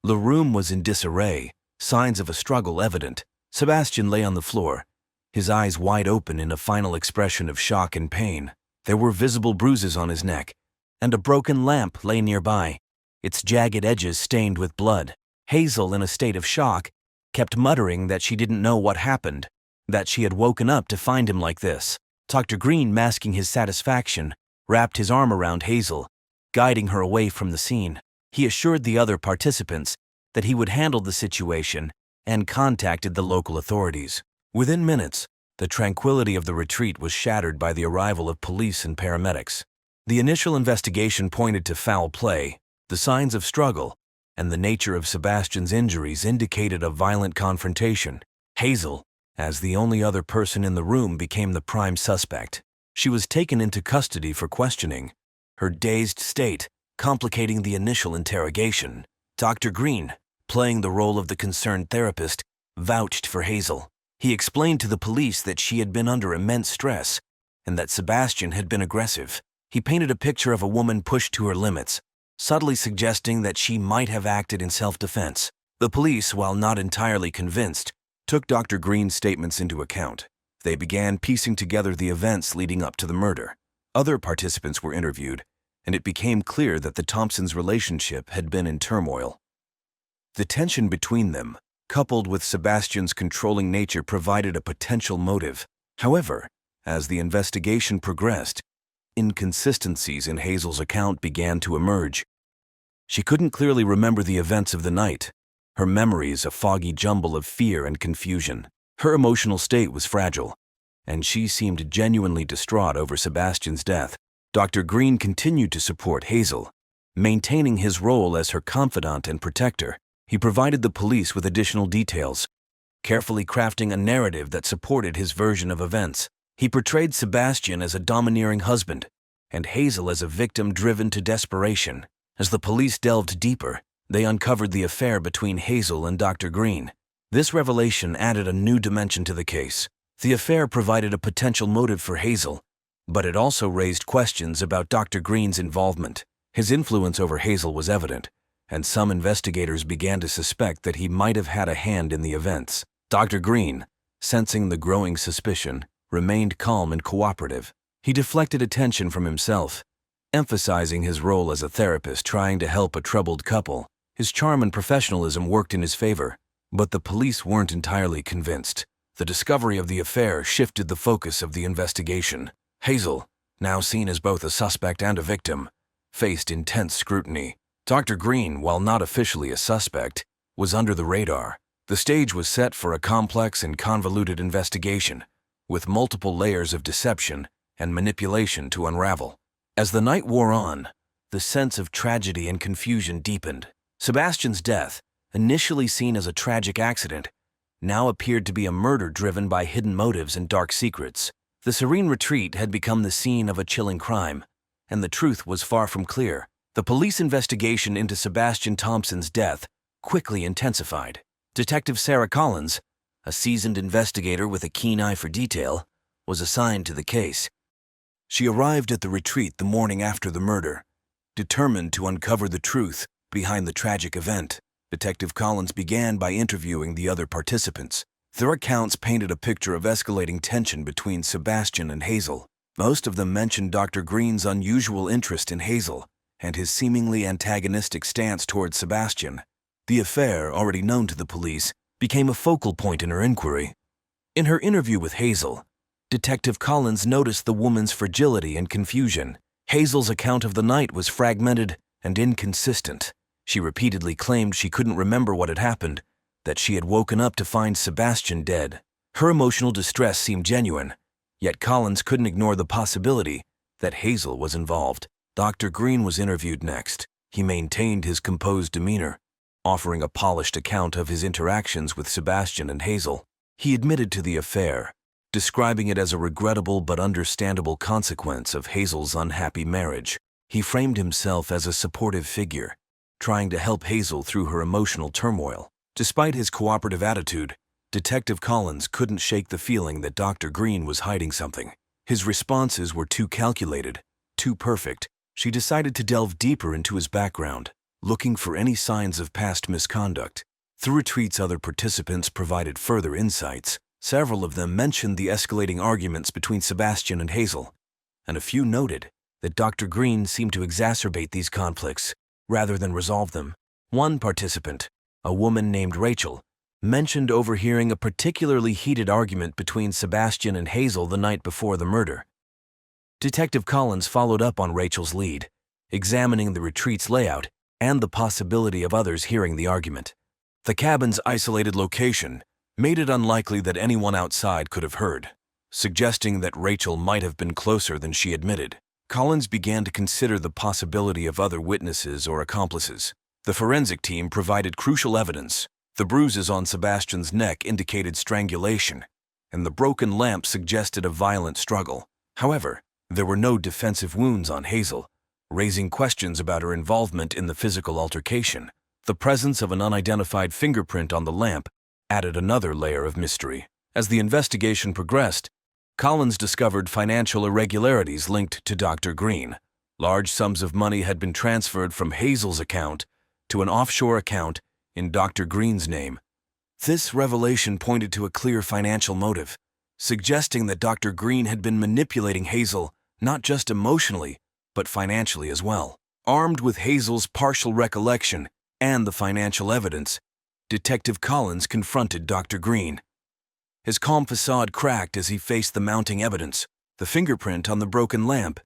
The room was in disarray, signs of a struggle evident. Sebastian lay on the floor, his eyes wide open in a final expression of shock and pain. There were visible bruises on his neck, and a broken lamp lay nearby, its jagged edges stained with blood. Hazel, in a state of shock, kept muttering that she didn't know what happened, that she had woken up to find him like this. Dr. Green, masking his satisfaction, wrapped his arm around Hazel, guiding her away from the scene. He assured the other participants that he would handle the situation and contacted the local authorities. Within minutes, the tranquility of the retreat was shattered by the arrival of police and paramedics. The initial investigation pointed to foul play. The signs of struggle and the nature of Sebastian's injuries indicated a violent confrontation. Hazel, as the only other person in the room, became the prime suspect. She was taken into custody for questioning, her dazed state complicating the initial interrogation. Dr. Green, playing the role of the concerned therapist, vouched for Hazel. He explained to the police that she had been under immense stress and that Sebastian had been aggressive. He painted a picture of a woman pushed to her limits, subtly suggesting that she might have acted in self-defense. The police, while not entirely convinced, took Dr. Green's statements into account. They began piecing together the events leading up to the murder. Other participants were interviewed, and it became clear that the Thompsons' relationship had been in turmoil. The tension between them, coupled with Sebastian's controlling nature, provided a potential motive. However, as the investigation progressed, inconsistencies in Hazel's account began to emerge. She couldn't clearly remember the events of the night, her memories a foggy jumble of fear and confusion. Her emotional state was fragile, and she seemed genuinely distraught over Sebastian's death. Dr. Green continued to support Hazel, maintaining his role as her confidant and protector. He provided the police with additional details, carefully crafting a narrative that supported his version of events. He portrayed Sebastian as a domineering husband and Hazel as a victim driven to desperation. As the police delved deeper, they uncovered the affair between Hazel and Dr. Green. This revelation added a new dimension to the case. The affair provided a potential motive for Hazel, but it also raised questions about Dr. Green's involvement. His influence over Hazel was evident, and some investigators began to suspect that he might have had a hand in the events. Dr. Green, sensing the growing suspicion, remained calm and cooperative. He deflected attention from himself, emphasizing his role as a therapist trying to help a troubled couple. His charm and professionalism worked in his favor, but the police weren't entirely convinced. The discovery of the affair shifted the focus of the investigation. Hazel, now seen as both a suspect and a victim, faced intense scrutiny. Dr. Green, while not officially a suspect, was under the radar. The stage was set for a complex and convoluted investigation, with multiple layers of deception and manipulation to unravel. As the night wore on, the sense of tragedy and confusion deepened. Sebastian's death, initially seen as a tragic accident, now appeared to be a murder driven by hidden motives and dark secrets. The serene retreat had become the scene of a chilling crime, and the truth was far from clear. The police investigation into Sebastian Thompson's death quickly intensified. Detective Sarah Collins, a seasoned investigator with a keen eye for detail, was assigned to the case. She arrived at the retreat the morning after the murder, determined to uncover the truth behind the tragic event. Detective Collins began by interviewing the other participants. Their accounts painted a picture of escalating tension between Sebastian and Hazel. Most of them mentioned Dr. Green's unusual interest in Hazel and his seemingly antagonistic stance towards Sebastian. The affair, already known to the police, became a focal point in her inquiry. In her interview with Hazel, Detective Collins noticed the woman's fragility and confusion. Hazel's account of the night was fragmented and inconsistent. She repeatedly claimed she couldn't remember what had happened, that she had woken up to find Sebastian dead. Her emotional distress seemed genuine, yet Collins couldn't ignore the possibility that Hazel was involved. Dr. Green was interviewed next. He maintained his composed demeanor, offering a polished account of his interactions with Sebastian and Hazel. He admitted to the affair, describing it as a regrettable but understandable consequence of Hazel's unhappy marriage. He framed himself as a supportive figure, trying to help Hazel through her emotional turmoil. Despite his cooperative attitude, Detective Collins couldn't shake the feeling that Dr. Green was hiding something. His responses were too calculated, too perfect. She decided to delve deeper into his background, looking for any signs of past misconduct. The retreat's other participants provided further insights. Several of them mentioned the escalating arguments between Sebastian and Hazel, and a few noted that Dr. Green seemed to exacerbate these conflicts rather than resolve them. One participant, a woman named Rachel, mentioned overhearing a particularly heated argument between Sebastian and Hazel the night before the murder. Detective Collins followed up on Rachel's lead, examining the retreat's layout and the possibility of others hearing the argument. The cabin's isolated location made it unlikely that anyone outside could have heard, suggesting that Rachel might have been closer than she admitted. Collins began to consider the possibility of other witnesses or accomplices. The forensic team provided crucial evidence. The bruises on Sebastian's neck indicated strangulation, and the broken lamp suggested a violent struggle. However, there were no defensive wounds on Hazel, raising questions about her involvement in the physical altercation. The presence of an unidentified fingerprint on the lamp added another layer of mystery. As the investigation progressed, Collins discovered financial irregularities linked to Dr. Green. Large sums of money had been transferred from Hazel's account to an offshore account in Dr. Green's name. This revelation pointed to a clear financial motive, suggesting that Dr. Green had been manipulating Hazel not just emotionally, but financially as well. Armed with Hazel's partial recollection and the financial evidence, Detective Collins confronted Dr. Green. His calm facade cracked as he faced the mounting evidence. The fingerprint on the broken lamp,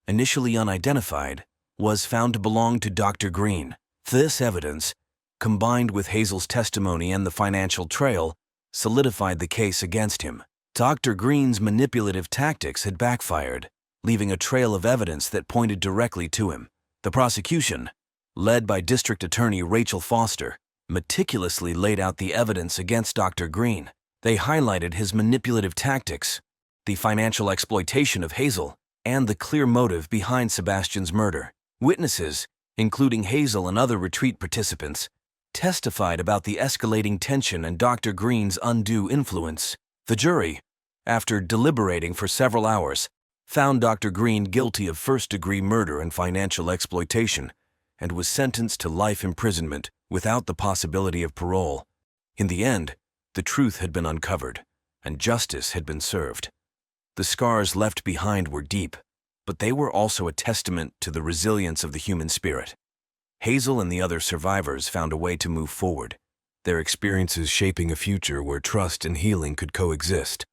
initially unidentified, was found to belong to Dr. Green. This evidence, combined with Hazel's testimony and the financial trail, solidified the case against him. Dr. Green's manipulative tactics had backfired, leaving a trail of evidence that pointed directly to him. The prosecution, led by District Attorney Rachel Foster, meticulously laid out the evidence against Dr. Green. They highlighted his manipulative tactics, the financial exploitation of Hazel, and the clear motive behind Sebastian's murder. Witnesses, including Hazel and other retreat participants, testified about the escalating tension and Dr. Green's undue influence. The jury, after deliberating for several hours, found Dr. Green guilty of first-degree murder and financial exploitation, and was sentenced to life imprisonment without the possibility of parole. In the end, the truth had been uncovered, and justice had been served. The scars left behind were deep, but they were also a testament to the resilience of the human spirit. Hazel and the other survivors found a way to move forward, their experiences shaping a future where trust and healing could coexist.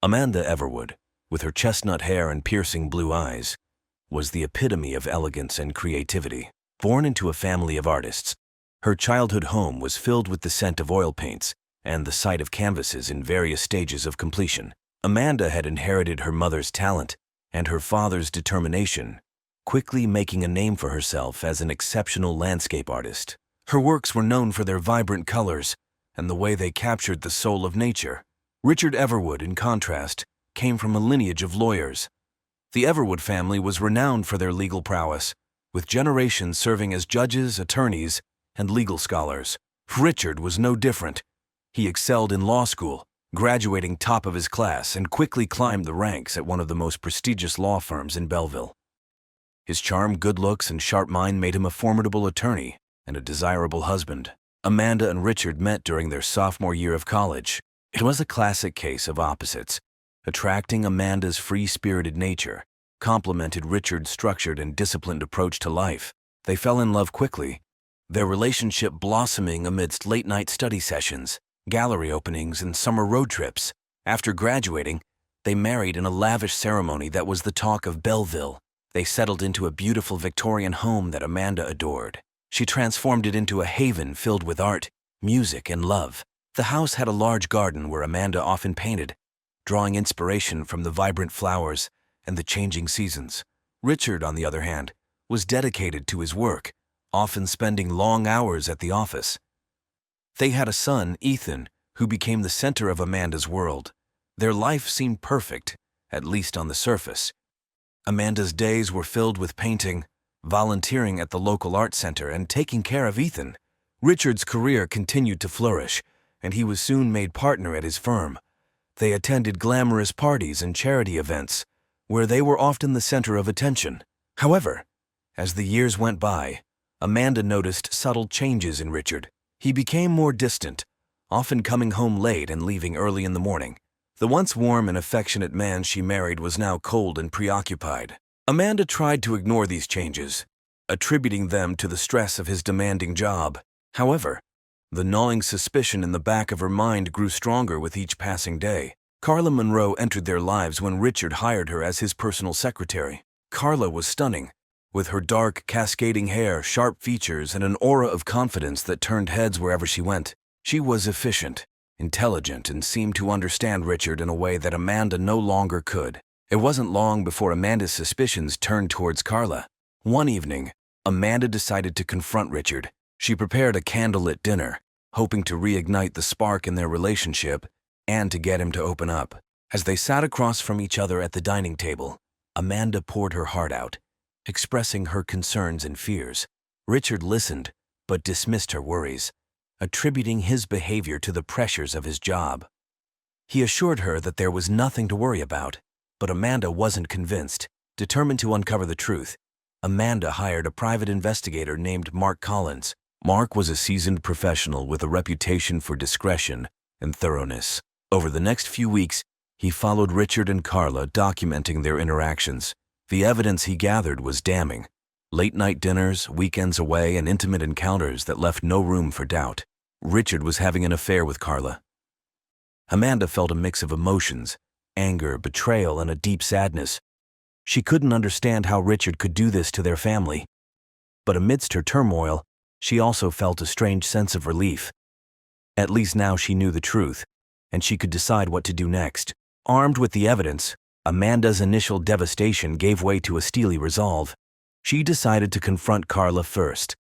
Amanda Everwood, with her chestnut hair and piercing blue eyes, was the epitome of elegance and creativity. Born into a family of artists, her childhood home was filled with the scent of oil paints and the sight of canvases in various stages of completion. Amanda had inherited her mother's talent and her father's determination, quickly making a name for herself as an exceptional landscape artist. Her works were known for their vibrant colors and the way they captured the soul of nature. Richard Everwood, in contrast, came from a lineage of lawyers. The Everwood family was renowned for their legal prowess, with generations serving as judges, attorneys, and legal scholars. Richard was no different. He excelled in law school, graduating top of his class, and quickly climbed the ranks at one of the most prestigious law firms in Belleville. His charm, good looks, and sharp mind made him a formidable attorney and a desirable husband. Amanda and Richard met during their sophomore year of college. It was a classic case of opposites. Attracting Amanda's free-spirited nature complemented Richard's structured and disciplined approach to life. They fell in love quickly, their relationship blossoming amidst late-night study sessions, gallery openings, and summer road trips. After graduating, they married in a lavish ceremony that was the talk of Belleville. They settled into a beautiful Victorian home that Amanda adored. She transformed it into a haven filled with art, music, and love. The house had a large garden where Amanda often painted, drawing inspiration from the vibrant flowers and the changing seasons. Richard, on the other hand, was dedicated to his work, often spending long hours at the office. They had a son, Ethan, who became the center of Amanda's world. Their life seemed perfect, at least on the surface. Amanda's days were filled with painting, volunteering at the local art center, and taking care of Ethan. Richard's career continued to flourish, and he was soon made partner at his firm. They attended glamorous parties and charity events, where they were often the center of attention. However, as the years went by, Amanda noticed subtle changes in Richard. He became more distant, often coming home late and leaving early in the morning. The once warm and affectionate man she married was now cold and preoccupied. Amanda tried to ignore these changes, attributing them to the stress of his demanding job. However, the gnawing suspicion in the back of her mind grew stronger with each passing day. Carla Monroe entered their lives when Richard hired her as his personal secretary. Carla was stunning, with her dark, cascading hair, sharp features, and an aura of confidence that turned heads wherever she went. She was efficient, intelligent, and seemed to understand Richard in a way that Amanda no longer could. It wasn't long before Amanda's suspicions turned towards Carla. One evening, Amanda decided to confront Richard. She prepared a candlelit dinner, hoping to reignite the spark in their relationship and to get him to open up. As they sat across from each other at the dining table, Amanda poured her heart out, expressing her concerns and fears. Richard listened, but dismissed her worries, attributing his behavior to the pressures of his job. He assured her that there was nothing to worry about, but Amanda wasn't convinced. Determined to uncover the truth, Amanda hired a private investigator named Mark Collins. Mark was a seasoned professional with a reputation for discretion and thoroughness. Over the next few weeks, he followed Richard and Carla, documenting their interactions. The evidence he gathered was damning. Late-night dinners, weekends away, and intimate encounters that left no room for doubt. Richard was having an affair with Carla. Amanda felt a mix of emotions, anger, betrayal, and a deep sadness. She couldn't understand how Richard could do this to their family. But amidst her turmoil, she also felt a strange sense of relief. At least now she knew the truth, and she could decide what to do next. Armed with the evidence, Amanda's initial devastation gave way to a steely resolve. She decided to confront Carla first,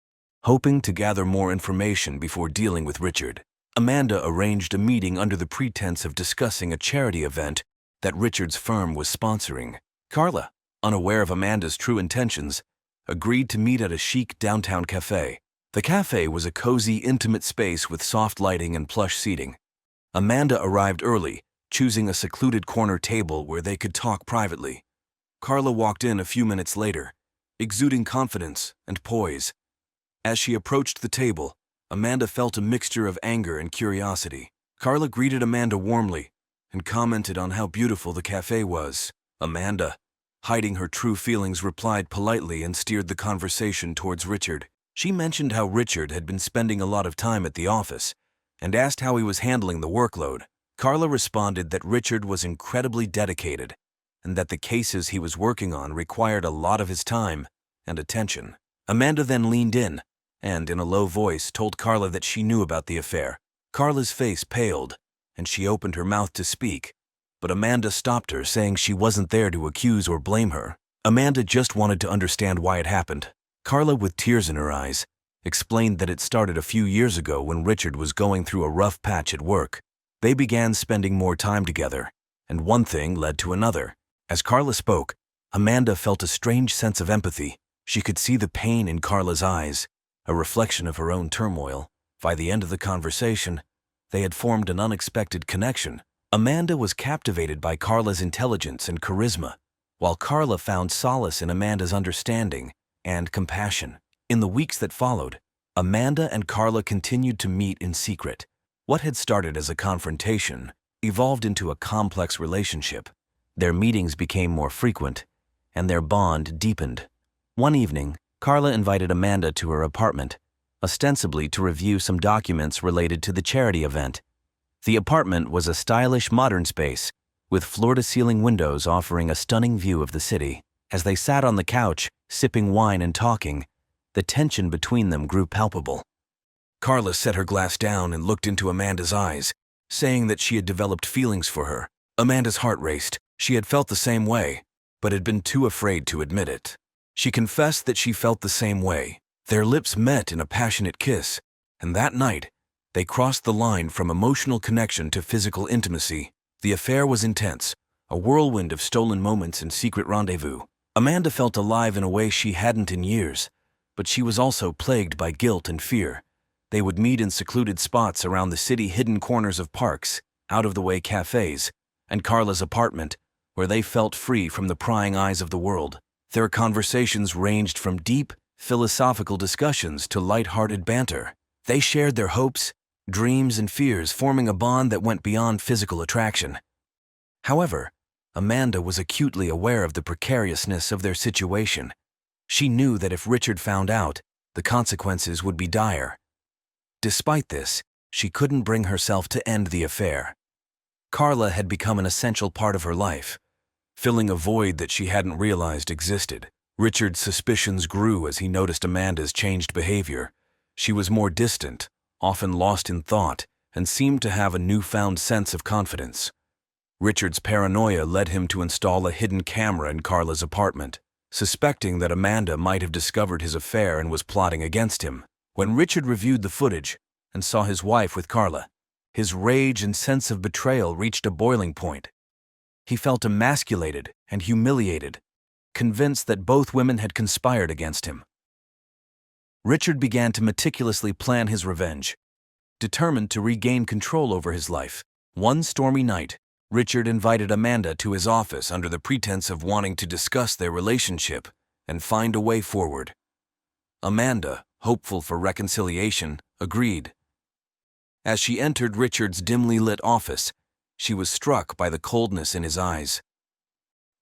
hoping to gather more information before dealing with Richard. Amanda arranged a meeting under the pretense of discussing a charity event that Richard's firm was sponsoring. Carla, unaware of Amanda's true intentions, agreed to meet at a chic downtown cafe. The cafe was a cozy, intimate space with soft lighting and plush seating. Amanda arrived early, choosing a secluded corner table where they could talk privately. Carla walked in a few minutes later, exuding confidence and poise. As she approached the table, Amanda felt a mixture of anger and curiosity. Carla greeted Amanda warmly and commented on how beautiful the cafe was. Amanda, hiding her true feelings, replied politely and steered the conversation towards Richard. She mentioned how Richard had been spending a lot of time at the office and asked how he was handling the workload. Carla responded that Richard was incredibly dedicated and that the cases he was working on required a lot of his time and attention. Amanda then leaned in and, in a low voice, told Carla that she knew about the affair. Carla's face paled, and she opened her mouth to speak, but Amanda stopped her, saying she wasn't there to accuse or blame her. Amanda just wanted to understand why it happened. Carla, with tears in her eyes, explained that it started a few years ago when Richard was going through a rough patch at work. They began spending more time together, and one thing led to another. As Carla spoke, Amanda felt a strange sense of empathy. She could see the pain in Carla's eyes, a reflection of her own turmoil. By the end of the conversation, they had formed an unexpected connection. Amanda was captivated by Carla's intelligence and charisma, while Carla found solace in Amanda's understanding and compassion. In the weeks that followed, Amanda and Carla continued to meet in secret. What had started as a confrontation evolved into a complex relationship. Their meetings became more frequent, and their bond deepened. One evening, Carla invited Amanda to her apartment, ostensibly to review some documents related to the charity event. The apartment was a stylish modern space, with floor-to-ceiling windows offering a stunning view of the city. As they sat on the couch, sipping wine and talking, the tension between them grew palpable. Carla set her glass down and looked into Amanda's eyes, saying that she had developed feelings for her. Amanda's heart raced. She had felt the same way, but had been too afraid to admit it. She confessed that she felt the same way. Their lips met in a passionate kiss, and that night, they crossed the line from emotional connection to physical intimacy. The affair was intense, a whirlwind of stolen moments and secret rendezvous. Amanda felt alive in a way she hadn't in years, but she was also plagued by guilt and fear. They would meet in secluded spots around the city, hidden corners of parks, out-of-the-way cafes, and Carla's apartment, where they felt free from the prying eyes of the world. Their conversations ranged from deep, philosophical discussions to light-hearted banter. They shared their hopes, dreams, and fears, forming a bond that went beyond physical attraction. However, Amanda was acutely aware of the precariousness of their situation. She knew that if Richard found out, the consequences would be dire. Despite this, she couldn't bring herself to end the affair. Carla had become an essential part of her life, filling a void that she hadn't realized existed. Richard's suspicions grew as he noticed Amanda's changed behavior. She was more distant, often lost in thought, and seemed to have a newfound sense of confidence. Richard's paranoia led him to install a hidden camera in Carla's apartment, suspecting that Amanda might have discovered his affair and was plotting against him. When Richard reviewed the footage and saw his wife with Carla, his rage and sense of betrayal reached a boiling point. He felt emasculated and humiliated, convinced that both women had conspired against him. Richard began to meticulously plan his revenge, determined to regain control over his life. One stormy night, Richard invited Amanda to his office under the pretense of wanting to discuss their relationship and find a way forward. Amanda, hopeful for reconciliation, agreed. As she entered Richard's dimly lit office, she was struck by the coldness in his eyes.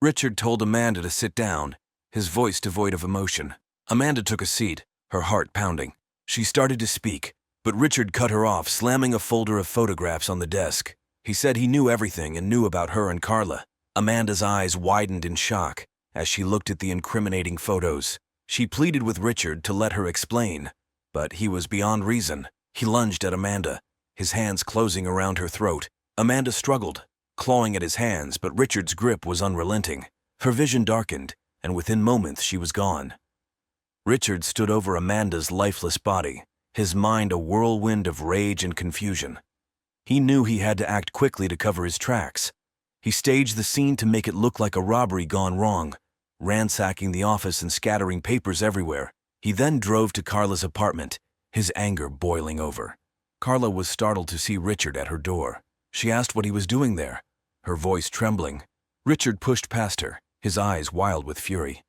Richard told Amanda to sit down, his voice devoid of emotion. Amanda took a seat, her heart pounding. She started to speak, but Richard cut her off, slamming a folder of photographs on the desk. He said he knew everything and knew about her and Carla. Amanda's eyes widened in shock as she looked at the incriminating photos. She pleaded with Richard to let her explain, but he was beyond reason. He lunged at Amanda, his hands closing around her throat. Amanda struggled, clawing at his hands, but Richard's grip was unrelenting. Her vision darkened, and within moments she was gone. Richard stood over Amanda's lifeless body, his mind a whirlwind of rage and confusion. He knew he had to act quickly to cover his tracks. He staged the scene to make it look like a robbery gone wrong, ransacking the office and scattering papers everywhere. He then drove to Carla's apartment, his anger boiling over. Carla was startled to see Richard at her door. She asked what he was doing there, her voice trembling. Richard pushed past her, his eyes wild with fury.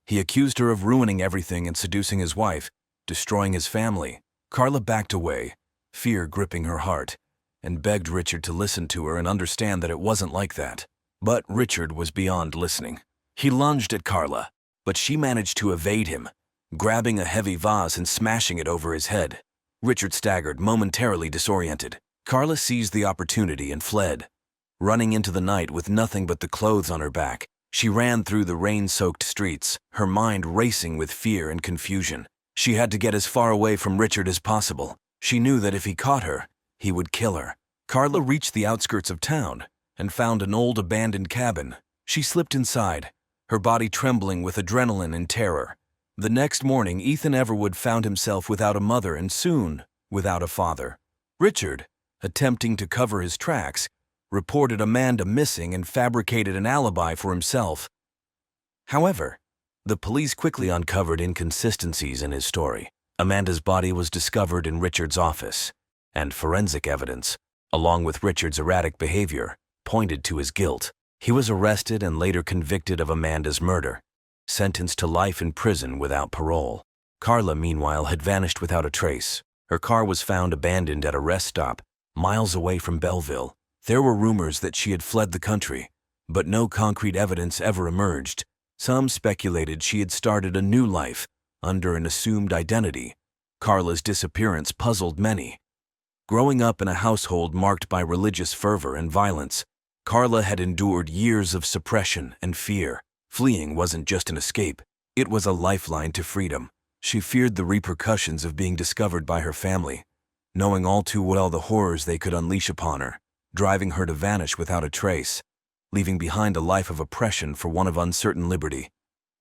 He accused her of ruining everything and seducing his wife, destroying his family. Carla backed away, fear gripping her heart, and begged Richard to listen to her and understand that it wasn't like that. But Richard was beyond listening. He lunged at Carla, but she managed to evade him, grabbing a heavy vase and smashing it over his head. Richard staggered, momentarily disoriented. Carla seized the opportunity and fled. Running into the night with nothing but the clothes on her back, she ran through the rain-soaked streets, her mind racing with fear and confusion. She had to get as far away from Richard as possible. She knew that if he caught her, he would kill her. Carla reached the outskirts of town and found an old abandoned cabin. She slipped inside, her body trembling with adrenaline and terror. The next morning, Ethan Everwood found himself without a mother and soon without a father. Richard, attempting to cover his tracks, reported Amanda missing and fabricated an alibi for himself. However, the police quickly uncovered inconsistencies in his story. Amanda's body was discovered in Richard's office, and forensic evidence, along with Richard's erratic behavior, pointed to his guilt. He was arrested and later convicted of Amanda's murder, sentenced to life in prison without parole. Carla, meanwhile, had vanished without a trace. Her car was found abandoned at a rest stop, miles away from Belleville. There were rumors that she had fled the country, but no concrete evidence ever emerged. Some speculated she had started a new life under an assumed identity. Carla's disappearance puzzled many. Growing up in a household marked by religious fervor and violence, Carla had endured years of suppression and fear. Fleeing wasn't just an escape, it was a lifeline to freedom. She feared the repercussions of being discovered by her family, knowing all too well the horrors they could unleash upon her, driving her to vanish without a trace, leaving behind a life of oppression for one of uncertain liberty.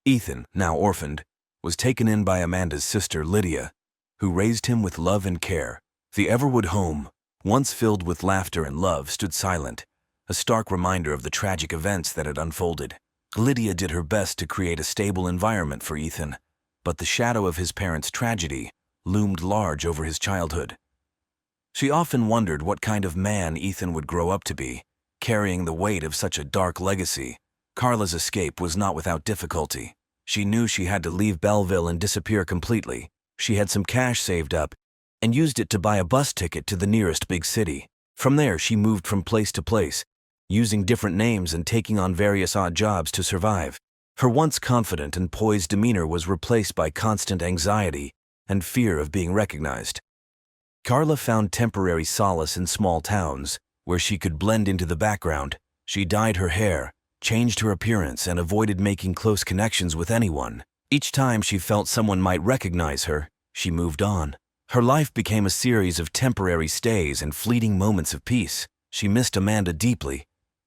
Ethan, now orphaned, was taken in by Amanda's sister Lydia, who raised him with love and care. The Everwood home, once filled with laughter and love, stood silent, a stark reminder of the tragic events that had unfolded. Lydia did her best to create a stable environment for Ethan, but the shadow of his parents' tragedy loomed large over his childhood. She often wondered what kind of man Ethan would grow up to be, carrying the weight of such a dark legacy. Carla's escape was not without difficulty. She knew she had to leave Belleville and disappear completely. She had some cash saved up and used it to buy a bus ticket to the nearest big city. From there, she moved from place to place, using different names and taking on various odd jobs to survive. Her once confident and poised demeanor was replaced by constant anxiety and fear of being recognized. Carla found temporary solace in small towns, where she could blend into the background. She dyed her hair, changed her appearance, and avoided making close connections with anyone. Each time she felt someone might recognize her, she moved on. Her life became a series of temporary stays and fleeting moments of peace. She missed Amanda deeply,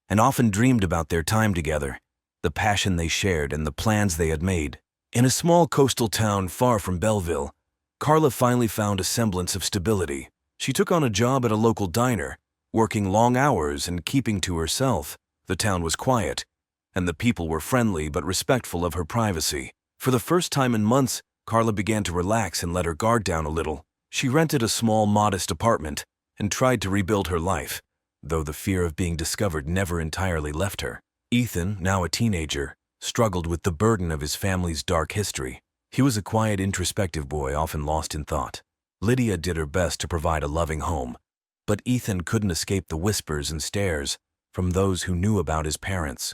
and often dreamed about their time together, the passion they shared and the plans they had made. In a small coastal town far from Belleville, Carla finally found a semblance of stability. She took on a job at a local diner, working long hours and keeping to herself. The town was quiet, and the people were friendly but respectful of her privacy. For the first time in months, Carla began to relax and let her guard down a little. She rented a small, modest apartment and tried to rebuild her life, though the fear of being discovered never entirely left her. Ethan, now a teenager, struggled with the burden of his family's dark history. He was a quiet, introspective boy, often lost in thought. Lydia did her best to provide a loving home, but Ethan couldn't escape the whispers and stares from those who knew about his parents.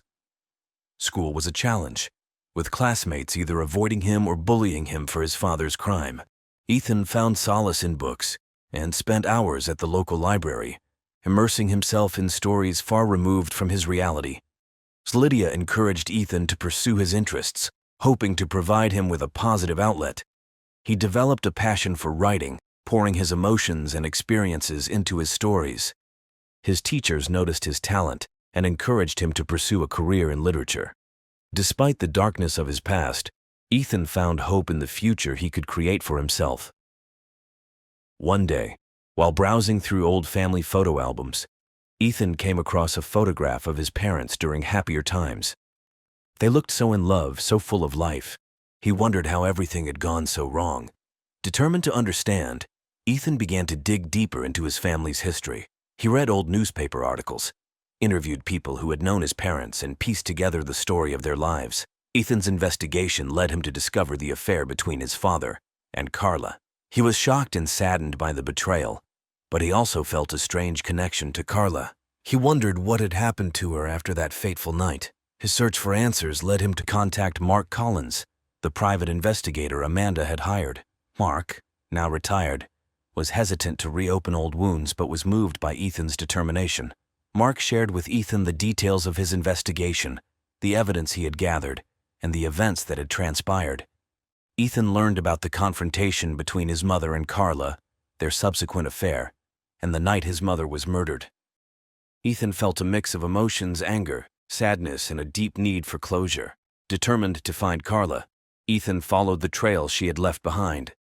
School was a challenge, with classmates either avoiding him or bullying him for his father's crime. Ethan found solace in books and spent hours at the local library, immersing himself in stories far removed from his reality. Lydia encouraged Ethan to pursue his interests, hoping to provide him with a positive outlet. He developed a passion for writing, pouring his emotions and experiences into his stories. His teachers noticed his talent and encouraged him to pursue a career in literature. Despite the darkness of his past, Ethan found hope in the future he could create for himself. One day, while browsing through old family photo albums, Ethan came across a photograph of his parents during happier times. They looked so in love, so full of life. He wondered how everything had gone so wrong. Determined to understand, Ethan began to dig deeper into his family's history. He read old newspaper articles, interviewed people who had known his parents, and pieced together the story of their lives. Ethan's investigation led him to discover the affair between his father and Carla. He was shocked and saddened by the betrayal, but he also felt a strange connection to Carla. He wondered what had happened to her after that fateful night. His search for answers led him to contact Mark Collins, the private investigator Amanda had hired. Mark, now retired, was hesitant to reopen old wounds but was moved by Ethan's determination. Mark shared with Ethan the details of his investigation, the evidence he had gathered, and the events that had transpired. Ethan learned about the confrontation between his mother and Carla, their subsequent affair, and the night his mother was murdered. Ethan felt a mix of emotions: anger, sadness, and a deep need for closure. Determined to find Carla, Ethan followed the trail she had left behind.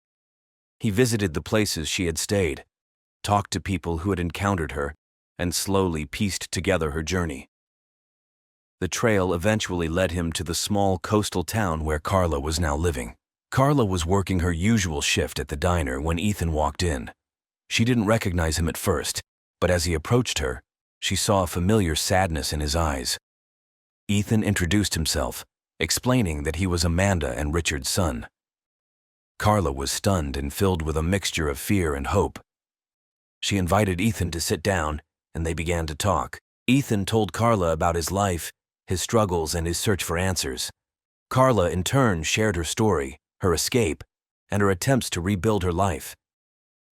He visited the places she had stayed, talked to people who had encountered her, and slowly pieced together her journey. The trail eventually led him to the small coastal town where Carla was now living. Carla was working her usual shift at the diner when Ethan walked in. She didn't recognize him at first, but as he approached her, she saw a familiar sadness in his eyes. Ethan introduced himself, explaining that he was Amanda and Richard's son. Carla was stunned and filled with a mixture of fear and hope. She invited Ethan to sit down, and they began to talk. Ethan told Carla about his life, his struggles, and his search for answers. Carla, in turn, shared her story, her escape, and her attempts to rebuild her life.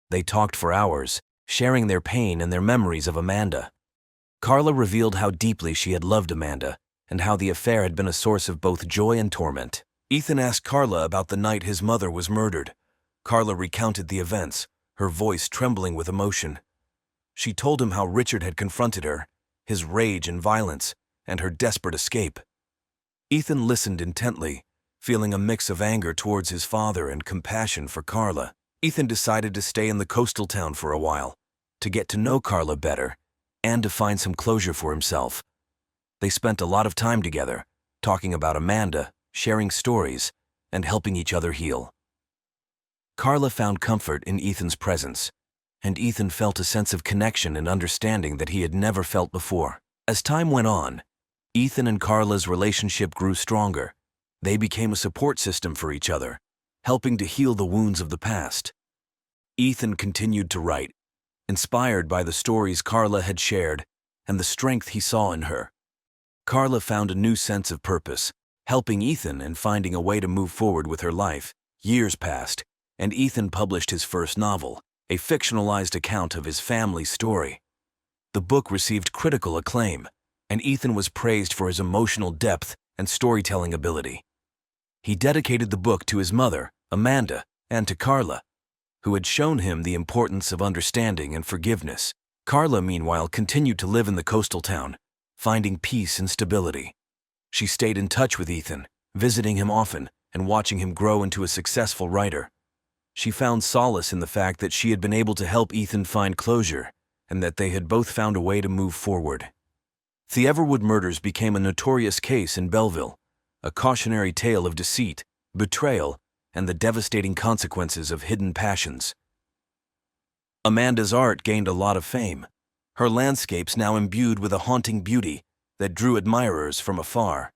They talked for hours, sharing their pain and their memories of Amanda. Carla revealed how deeply she had loved Amanda, and how the affair had been a source of both joy and torment. Ethan asked Carla about the night his mother was murdered. Carla recounted the events, her voice trembling with emotion. She told him how Richard had confronted her, his rage and violence, and her desperate escape. Ethan listened intently, feeling a mix of anger towards his father and compassion for Carla. Ethan decided to stay in the coastal town for a while, to get to know Carla better, and to find some closure for himself. They spent a lot of time together, talking about Amanda, sharing stories, and helping each other heal. Carla found comfort in Ethan's presence, and Ethan felt a sense of connection and understanding that he had never felt before. As time went on, Ethan and Carla's relationship grew stronger. They became a support system for each other, helping to heal the wounds of the past. Ethan continued to write, inspired by the stories Carla had shared and the strength he saw in her. Carla found a new sense of purpose, helping Ethan and finding a way to move forward with her life. Years passed, and Ethan published his first novel, a fictionalized account of his family's story. The book received critical acclaim, and Ethan was praised for his emotional depth and storytelling ability. He dedicated the book to his mother, Amanda, and to Carla, who had shown him the importance of understanding and forgiveness. Carla, meanwhile, continued to live in the coastal town, finding peace and stability. She stayed in touch with Ethan, visiting him often and watching him grow into a successful writer. She found solace in the fact that she had been able to help Ethan find closure and that they had both found a way to move forward. The Everwood murders became a notorious case in Belleville, a cautionary tale of deceit, betrayal, and the devastating consequences of hidden passions. Amanda's art gained a lot of fame, her landscapes now imbued with a haunting beauty that drew admirers from afar.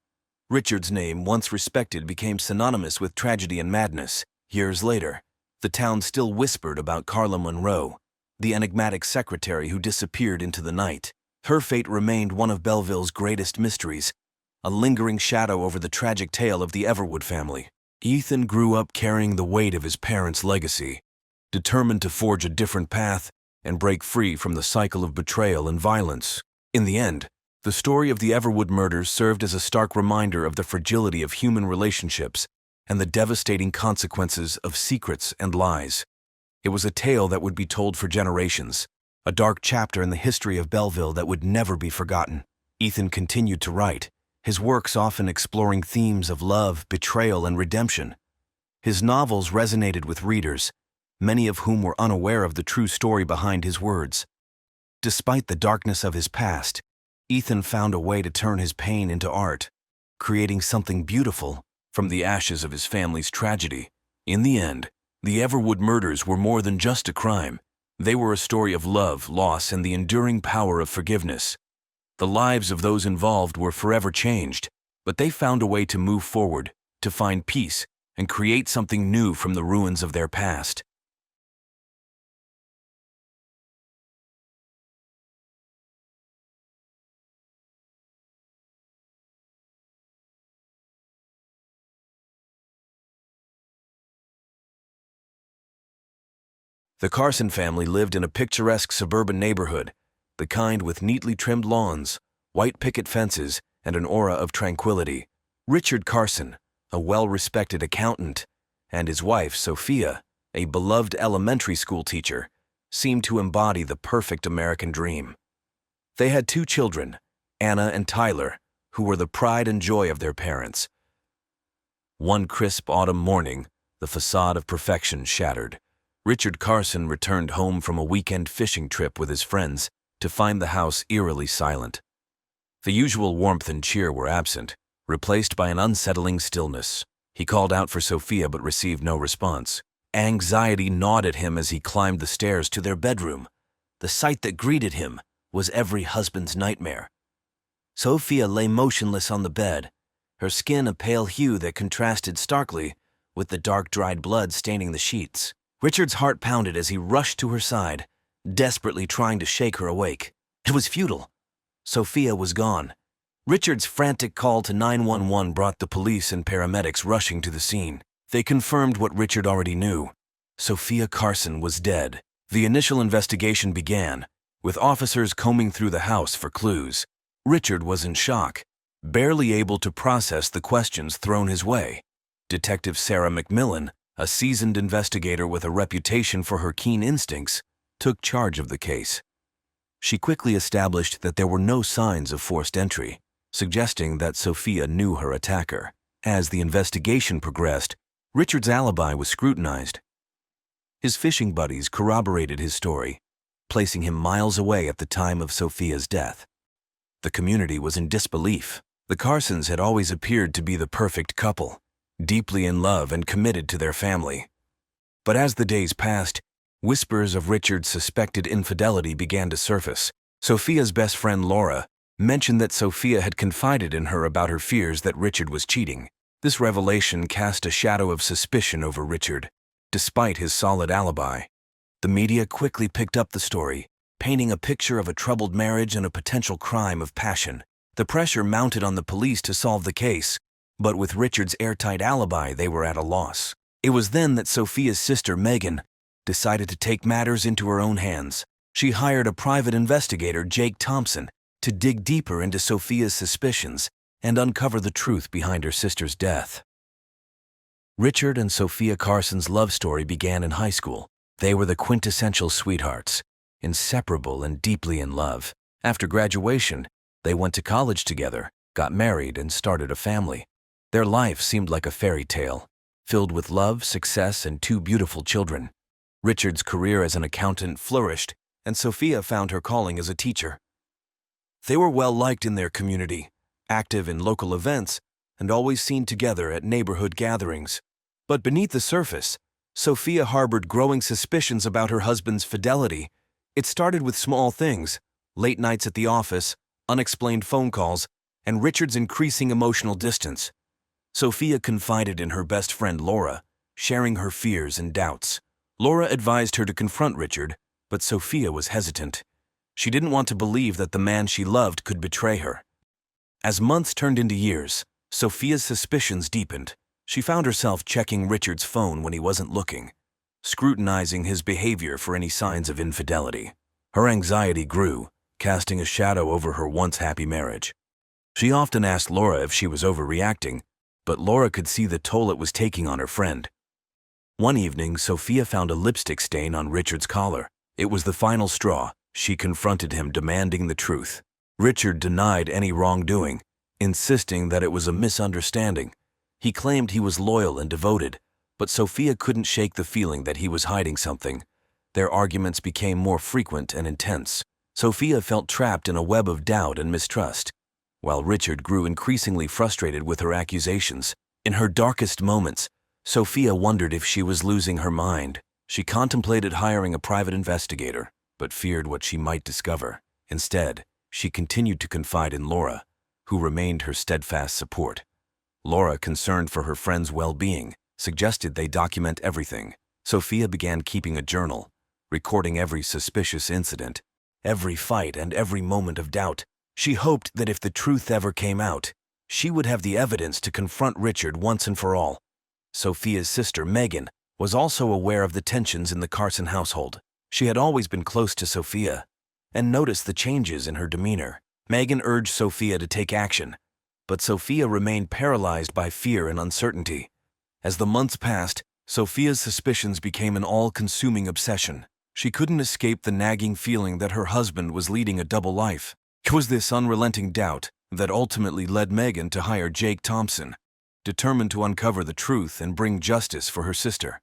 Richard's name, once respected, became synonymous with tragedy and madness. Years later, the town still whispered about Carla Monroe, the enigmatic secretary who disappeared into the night. Her fate remained one of Belleville's greatest mysteries, a lingering shadow over the tragic tale of the Everwood family. Ethan grew up carrying the weight of his parents' legacy, determined to forge a different path and break free from the cycle of betrayal and violence. In the end, the story of the Everwood murders served as a stark reminder of the fragility of human relationships and the devastating consequences of secrets and lies. It was a tale that would be told for generations, a dark chapter in the history of Belleville that would never be forgotten. Ethan continued to write, his works often exploring themes of love, betrayal, and redemption. His novels resonated with readers, many of whom were unaware of the true story behind his words. Despite the darkness of his past, Ethan found a way to turn his pain into art, creating something beautiful from the ashes of his family's tragedy. In the end, the Everwood murders were more than just a crime. They were a story of love, loss, and the enduring power of forgiveness. The lives of those involved were forever changed, but they found a way to move forward, to find peace, and create something new from the ruins of their past. The Carson family lived in a picturesque suburban neighborhood, the kind with neatly trimmed lawns, white picket fences, and an aura of tranquility. Richard Carson, a well-respected accountant, and his wife, Sophia, a beloved elementary school teacher, seemed to embody the perfect American dream. They had 2 children, Anna and Tyler, who were the pride and joy of their parents. One crisp autumn morning, the facade of perfection shattered. Richard Carson returned home from a weekend fishing trip with his friends to find the house eerily silent. The usual warmth and cheer were absent, replaced by an unsettling stillness. He called out for Sophia but received no response. Anxiety gnawed at him as he climbed the stairs to their bedroom. The sight that greeted him was every husband's nightmare. Sophia lay motionless on the bed, her skin a pale hue that contrasted starkly with the dark dried blood staining the sheets. Richard's heart pounded as he rushed to her side, desperately trying to shake her awake. It was futile. Sophia was gone. Richard's frantic call to 911 brought the police and paramedics rushing to the scene. They confirmed what Richard already knew. Sophia Carson was dead. The initial investigation began, with officers combing through the house for clues. Richard was in shock, barely able to process the questions thrown his way. Detective Sarah McMillan, a seasoned investigator with a reputation for her keen instincts, took charge of the case. She quickly established that there were no signs of forced entry, suggesting that Sophia knew her attacker. As the investigation progressed, Richard's alibi was scrutinized. His fishing buddies corroborated his story, placing him miles away at the time of Sophia's death. The community was in disbelief. The Carsons had always appeared to be the perfect couple, deeply in love and committed to their family. But as the days passed, whispers of Richard's suspected infidelity began to surface. Sophia's best friend Laura mentioned that Sophia had confided in her about her fears that Richard was cheating. This revelation cast a shadow of suspicion over Richard, despite his solid alibi. The media quickly picked up the story, painting a picture of a troubled marriage and a potential crime of passion. The pressure mounted on the police to solve the case, but with Richard's airtight alibi, they were at a loss. It was then that Sophia's sister, Megan, decided to take matters into her own hands. She hired a private investigator, Jake Thompson, to dig deeper into Sophia's suspicions and uncover the truth behind her sister's death. Richard and Sophia Carson's love story began in high school. They were the quintessential sweethearts, inseparable and deeply in love. After graduation, they went to college together, got married, and started a family. Their life seemed like a fairy tale, filled with love, success, and 2 beautiful children. Richard's career as an accountant flourished, and Sophia found her calling as a teacher. They were well liked in their community, active in local events, and always seen together at neighborhood gatherings. But beneath the surface, Sophia harbored growing suspicions about her husband's fidelity. It started with small things: late nights at the office, unexplained phone calls, and Richard's increasing emotional distance. Sophia confided in her best friend Laura, sharing her fears and doubts. Laura advised her to confront Richard, but Sophia was hesitant. She didn't want to believe that the man she loved could betray her. As months turned into years, Sophia's suspicions deepened. She found herself checking Richard's phone when he wasn't looking, scrutinizing his behavior for any signs of infidelity. Her anxiety grew, casting a shadow over her once happy marriage. She often asked Laura if she was overreacting, but Laura could see the toll it was taking on her friend. One evening, Sophia found a lipstick stain on Richard's collar. It was the final straw. She confronted him, demanding the truth. Richard denied any wrongdoing, insisting that it was a misunderstanding. He claimed he was loyal and devoted, but Sophia couldn't shake the feeling that he was hiding something. Their arguments became more frequent and intense. Sophia felt trapped in a web of doubt and mistrust, while Richard grew increasingly frustrated with her accusations. In her darkest moments, Sophia wondered if she was losing her mind. She contemplated hiring a private investigator, but feared what she might discover. Instead, she continued to confide in Laura, who remained her steadfast support. Laura, concerned for her friend's well-being, suggested they document everything. Sophia began keeping a journal, recording every suspicious incident, every fight, and every moment of doubt. She hoped that if the truth ever came out, she would have the evidence to confront Richard once and for all. Sophia's sister, Megan, was also aware of the tensions in the Carson household. She had always been close to Sophia and noticed the changes in her demeanor. Megan urged Sophia to take action, but Sophia remained paralyzed by fear and uncertainty. As the months passed, Sophia's suspicions became an all-consuming obsession. She couldn't escape the nagging feeling that her husband was leading a double life. It was this unrelenting doubt that ultimately led Megan to hire Jake Thompson, determined to uncover the truth and bring justice for her sister.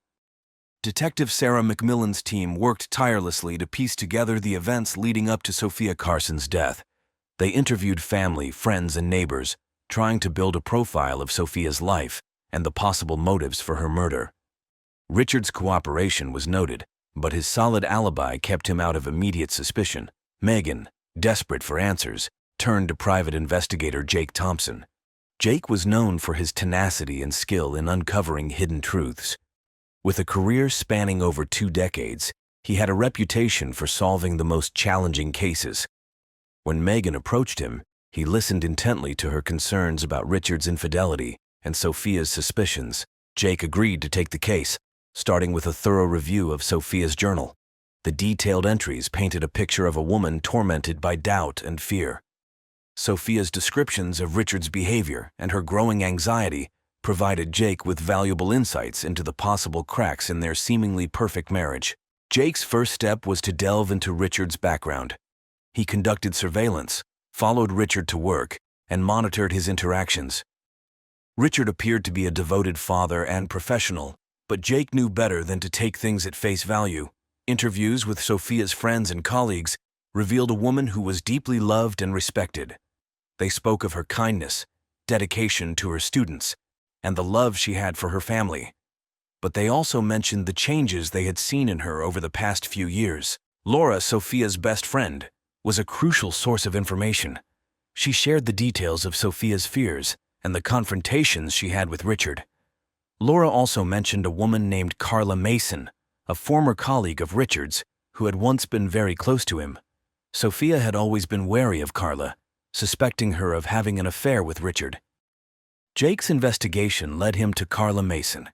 Detective Sarah McMillan's team worked tirelessly to piece together the events leading up to Sophia Carson's death. They interviewed family, friends, and neighbors, trying to build a profile of Sophia's life and the possible motives for her murder. Richard's cooperation was noted, but his solid alibi kept him out of immediate suspicion. Megan, desperate for answers, turned to private investigator Jake Thompson. Jake was known for his tenacity and skill in uncovering hidden truths. With a career spanning over 2 decades, he had a reputation for solving the most challenging cases. When Megan approached him, he listened intently to her concerns about Richard's infidelity and Sophia's suspicions. Jake agreed to take the case, starting with a thorough review of Sophia's journal. The detailed entries painted a picture of a woman tormented by doubt and fear. Sophia's descriptions of Richard's behavior and her growing anxiety provided Jake with valuable insights into the possible cracks in their seemingly perfect marriage. Jake's first step was to delve into Richard's background. He conducted surveillance, followed Richard to work, and monitored his interactions. Richard appeared to be a devoted father and professional, but Jake knew better than to take things at face value. Interviews with Sophia's friends and colleagues revealed a woman who was deeply loved and respected. They spoke of her kindness, dedication to her students, and the love she had for her family. But they also mentioned the changes they had seen in her over the past few years. Laura, Sophia's best friend, was a crucial source of information. She shared the details of Sophia's fears and the confrontations she had with Richard. Laura also mentioned a woman named Carla Mason, a former colleague of Richard's who had once been very close to him. Sophia had always been wary of Carla, suspecting her of having an affair with Richard. Jake's investigation led him to Carla Mason.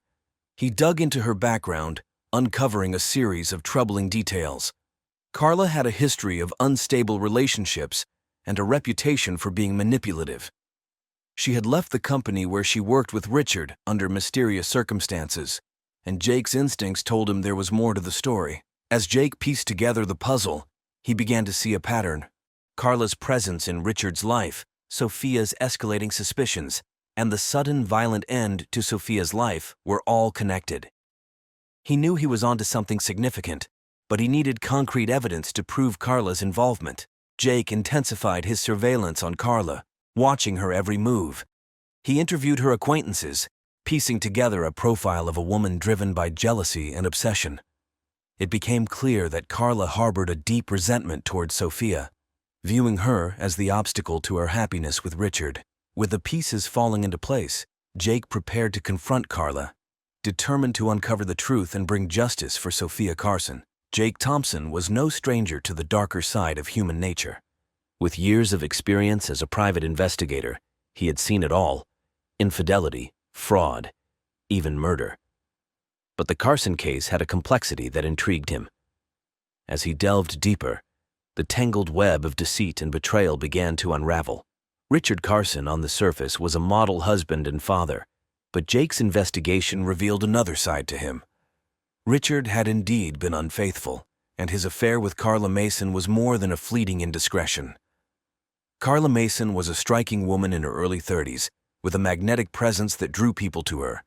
He dug into her background, uncovering a series of troubling details. Carla had a history of unstable relationships and a reputation for being manipulative. She had left the company where she worked with Richard under mysterious circumstances, and Jake's instincts told him there was more to the story. As Jake pieced together the puzzle, he began to see a pattern. Carla's presence in Richard's life, Sophia's escalating suspicions, and the sudden violent end to Sophia's life were all connected. He knew he was onto something significant, but he needed concrete evidence to prove Carla's involvement. Jake intensified his surveillance on Carla, watching her every move. He interviewed her acquaintances, piecing together a profile of a woman driven by jealousy and obsession. It became clear that Carla harbored a deep resentment towards Sophia, viewing her as the obstacle to her happiness with Richard. With the pieces falling into place, Jake prepared to confront Carla, determined to uncover the truth and bring justice for Sophia Carson. Jake Thompson was no stranger to the darker side of human nature. With years of experience as a private investigator, he had seen it all: infidelity, fraud, even murder. But the Carson case had a complexity that intrigued him. As he delved deeper, the tangled web of deceit and betrayal began to unravel. Richard Carson, on the surface, was a model husband and father, but Jake's investigation revealed another side to him. Richard had indeed been unfaithful, and his affair with Carla Mason was more than a fleeting indiscretion. Carla Mason was a striking woman in her early 30s, with a magnetic presence that drew people to her.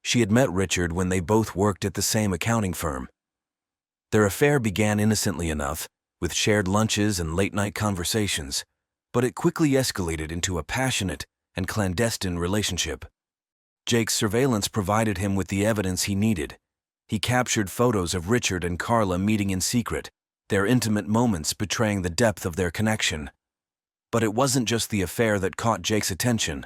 She had met Richard when they both worked at the same accounting firm. Their affair began innocently enough, with shared lunches and late-night conversations, but it quickly escalated into a passionate and clandestine relationship. Jake's surveillance provided him with the evidence he needed. He captured photos of Richard and Carla meeting in secret, their intimate moments betraying the depth of their connection. But it wasn't just the affair that caught Jake's attention.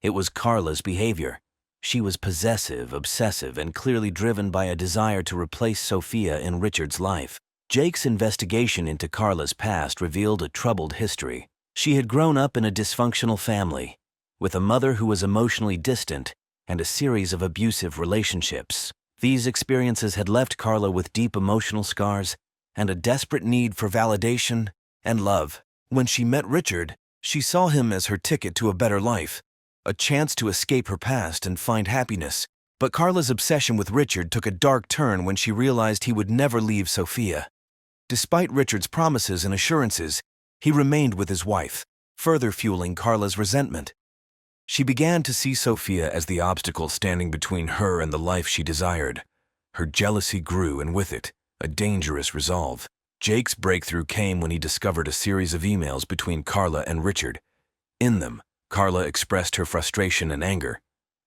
It was Carla's behavior. She was possessive, obsessive, and clearly driven by a desire to replace Sophia in Richard's life. Jake's investigation into Carla's past revealed a troubled history. She had grown up in a dysfunctional family, with a mother who was emotionally distant and a series of abusive relationships. These experiences had left Carla with deep emotional scars and a desperate need for validation and love. When she met Richard, she saw him as her ticket to a better life, a chance to escape her past and find happiness. But Carla's obsession with Richard took a dark turn when she realized he would never leave Sophia. Despite Richard's promises and assurances, he remained with his wife, further fueling Carla's resentment. She began to see Sophia as the obstacle standing between her and the life she desired. Her jealousy grew, and with it, a dangerous resolve. Jake's breakthrough came when he discovered a series of emails between Carla and Richard. In them, Carla expressed her frustration and anger,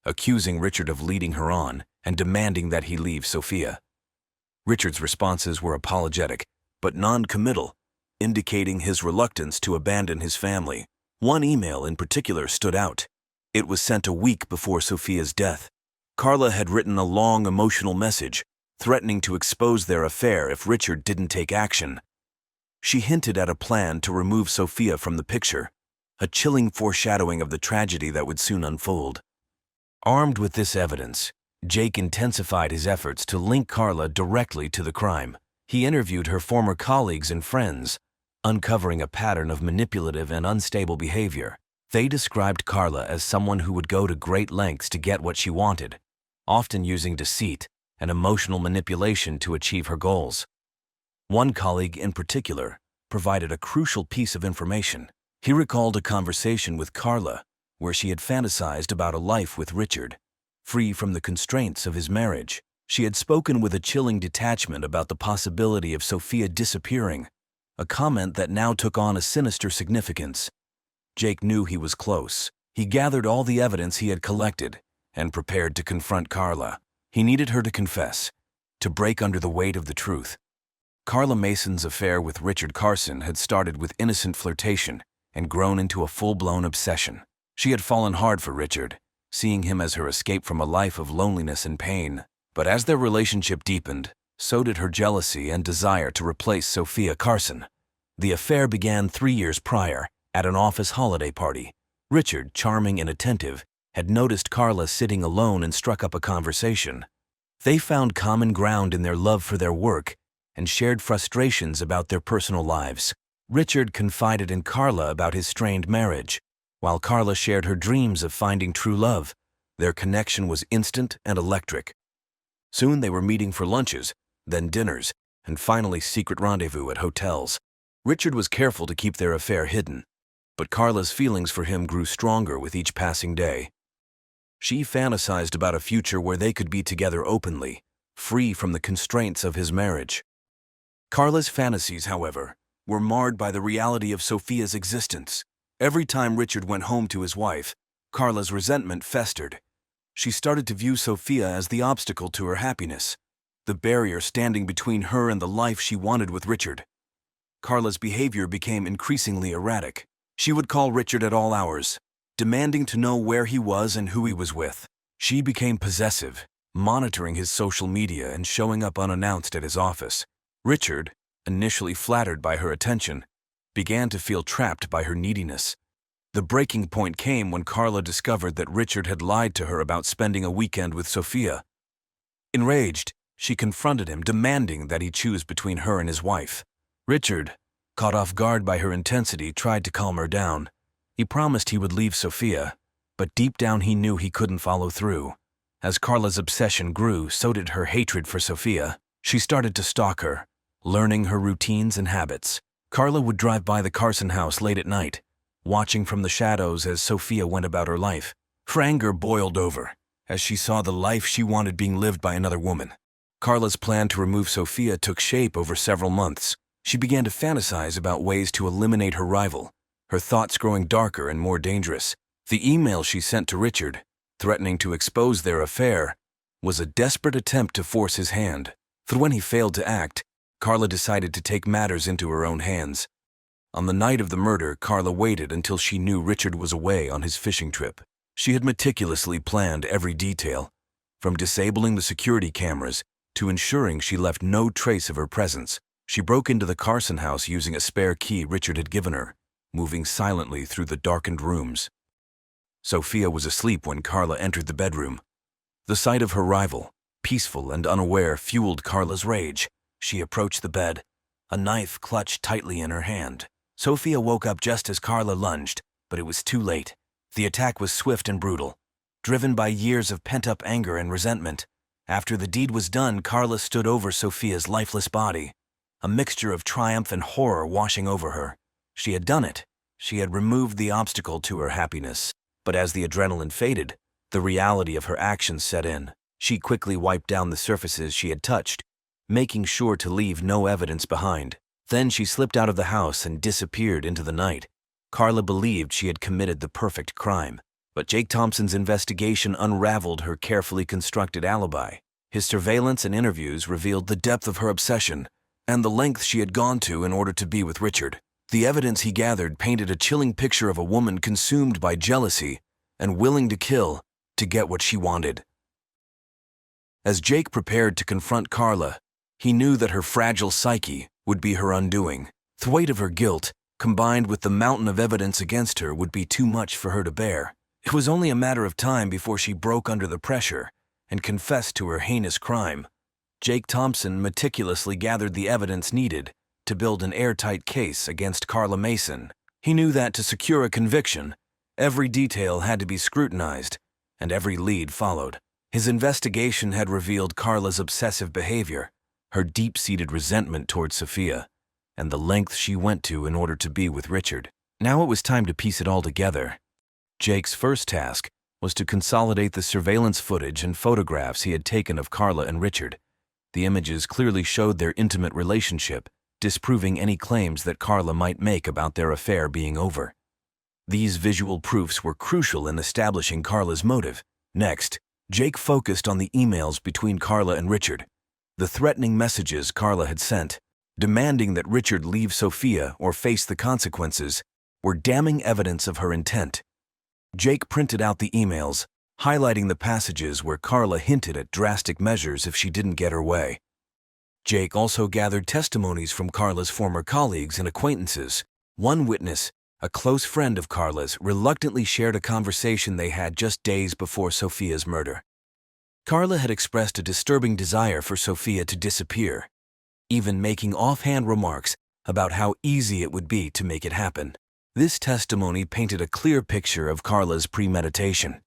accusing Richard of leading her on and demanding that he leave Sophia. Richard's responses were apologetic, but non-committal, indicating his reluctance to abandon his family. One email in particular stood out. It was sent a week before Sophia's death. Carla had written a long emotional message, threatening to expose their affair if Richard didn't take action. She hinted at a plan to remove Sophia from the picture, a chilling foreshadowing of the tragedy that would soon unfold. Armed with this evidence, Jake intensified his efforts to link Carla directly to the crime. He interviewed her former colleagues and friends, uncovering a pattern of manipulative and unstable behavior. They described Carla as someone who would go to great lengths to get what she wanted, often using deceit and emotional manipulation to achieve her goals. One colleague in particular provided a crucial piece of information. He recalled a conversation with Carla where she had fantasized about a life with Richard, free from the constraints of his marriage. She had spoken with a chilling detachment about the possibility of Sophia disappearing, a comment that now took on a sinister significance. Jake knew he was close. He gathered all the evidence he had collected and prepared to confront Carla. He needed her to confess, to break under the weight of the truth. Carla Mason's affair with Richard Carson had started with innocent flirtation and grown into a full-blown obsession. She had fallen hard for Richard, seeing him as her escape from a life of loneliness and pain. But as their relationship deepened, so did her jealousy and desire to replace Sophia Carson. The affair began 3 years prior, at an office holiday party. Richard, charming and attentive, had noticed Carla sitting alone and struck up a conversation. They found common ground in their love for their work and shared frustrations about their personal lives. Richard confided in Carla about his strained marriage, while Carla shared her dreams of finding true love. Their connection was instant and electric. Soon they were meeting for lunches, then dinners, and finally secret rendezvous at hotels. Richard was careful to keep their affair hidden, but Carla's feelings for him grew stronger with each passing day. She fantasized about a future where they could be together openly, free from the constraints of his marriage. Carla's fantasies, however, were marred by the reality of Sophia's existence. Every time Richard went home to his wife, Carla's resentment festered. She started to view Sophia as the obstacle to her happiness, the barrier standing between her and the life she wanted with Richard. Carla's behavior became increasingly erratic. She would call Richard at all hours, demanding to know where he was and who he was with. She became possessive, monitoring his social media and showing up unannounced at his office. Richard, initially flattered by her attention, began to feel trapped by her neediness. The breaking point came when Carla discovered that Richard had lied to her about spending a weekend with Sophia. Enraged, she confronted him, demanding that he choose between her and his wife. Richard, caught off guard by her intensity, tried to calm her down. He promised he would leave Sophia, but deep down he knew he couldn't follow through. As Carla's obsession grew, so did her hatred for Sophia. She started to stalk her, learning her routines and habits. Carla would drive by the Carson house late at night, watching from the shadows as Sophia went about her life. Her anger boiled over as she saw the life she wanted being lived by another woman. Carla's plan to remove Sophia took shape over several months. She began to fantasize about ways to eliminate her rival, her thoughts growing darker and more dangerous. The email she sent to Richard, threatening to expose their affair, was a desperate attempt to force his hand. But when he failed to act, Carla decided to take matters into her own hands. On the night of the murder, Carla waited until she knew Richard was away on his fishing trip. She had meticulously planned every detail, from disabling the security cameras to ensuring she left no trace of her presence. She broke into the Carson house using a spare key Richard had given her, moving silently through the darkened rooms. Sophia was asleep when Carla entered the bedroom. The sight of her rival, peaceful and unaware, fueled Carla's rage. She approached the bed, a knife clutched tightly in her hand. Sophia woke up just as Carla lunged, but it was too late. The attack was swift and brutal, driven by years of pent-up anger and resentment. After the deed was done, Carla stood over Sophia's lifeless body, a mixture of triumph and horror washing over her. She had done it. She had removed the obstacle to her happiness. But as the adrenaline faded, the reality of her actions set in. She quickly wiped down the surfaces she had touched, making sure to leave no evidence behind. Then she slipped out of the house and disappeared into the night. Carla believed she had committed the perfect crime, but Jake Thompson's investigation unraveled her carefully constructed alibi. His surveillance and interviews revealed the depth of her obsession and the lengths she had gone to in order to be with Richard. The evidence he gathered painted a chilling picture of a woman consumed by jealousy and willing to kill to get what she wanted. As Jake prepared to confront Carla, he knew that her fragile psyche would be her undoing. The weight of her guilt, combined with the mountain of evidence against her, would be too much for her to bear. It was only a matter of time before she broke under the pressure and confessed to her heinous crime. Jake Thompson meticulously gathered the evidence needed to build an airtight case against Carla Mason. He knew that to secure a conviction, every detail had to be scrutinized and every lead followed. His investigation had revealed Carla's obsessive behavior, her deep-seated resentment towards Sophia, and the lengths she went to in order to be with Richard. Now it was time to piece it all together. Jake's first task was to consolidate the surveillance footage and photographs he had taken of Carla and Richard. The images clearly showed their intimate relationship, disproving any claims that Carla might make about their affair being over. These visual proofs were crucial in establishing Carla's motive. Next, Jake focused on the emails between Carla and Richard. The threatening messages Carla had sent, demanding that Richard leave Sophia or face the consequences, were damning evidence of her intent. Jake printed out the emails, highlighting the passages where Carla hinted at drastic measures if she didn't get her way. Jake also gathered testimonies from Carla's former colleagues and acquaintances. One witness, a close friend of Carla's, reluctantly shared a conversation they had just days before Sophia's murder. Carla had expressed a disturbing desire for Sophia to disappear, even making offhand remarks about how easy it would be to make it happen. This testimony painted a clear picture of Carla's premeditation.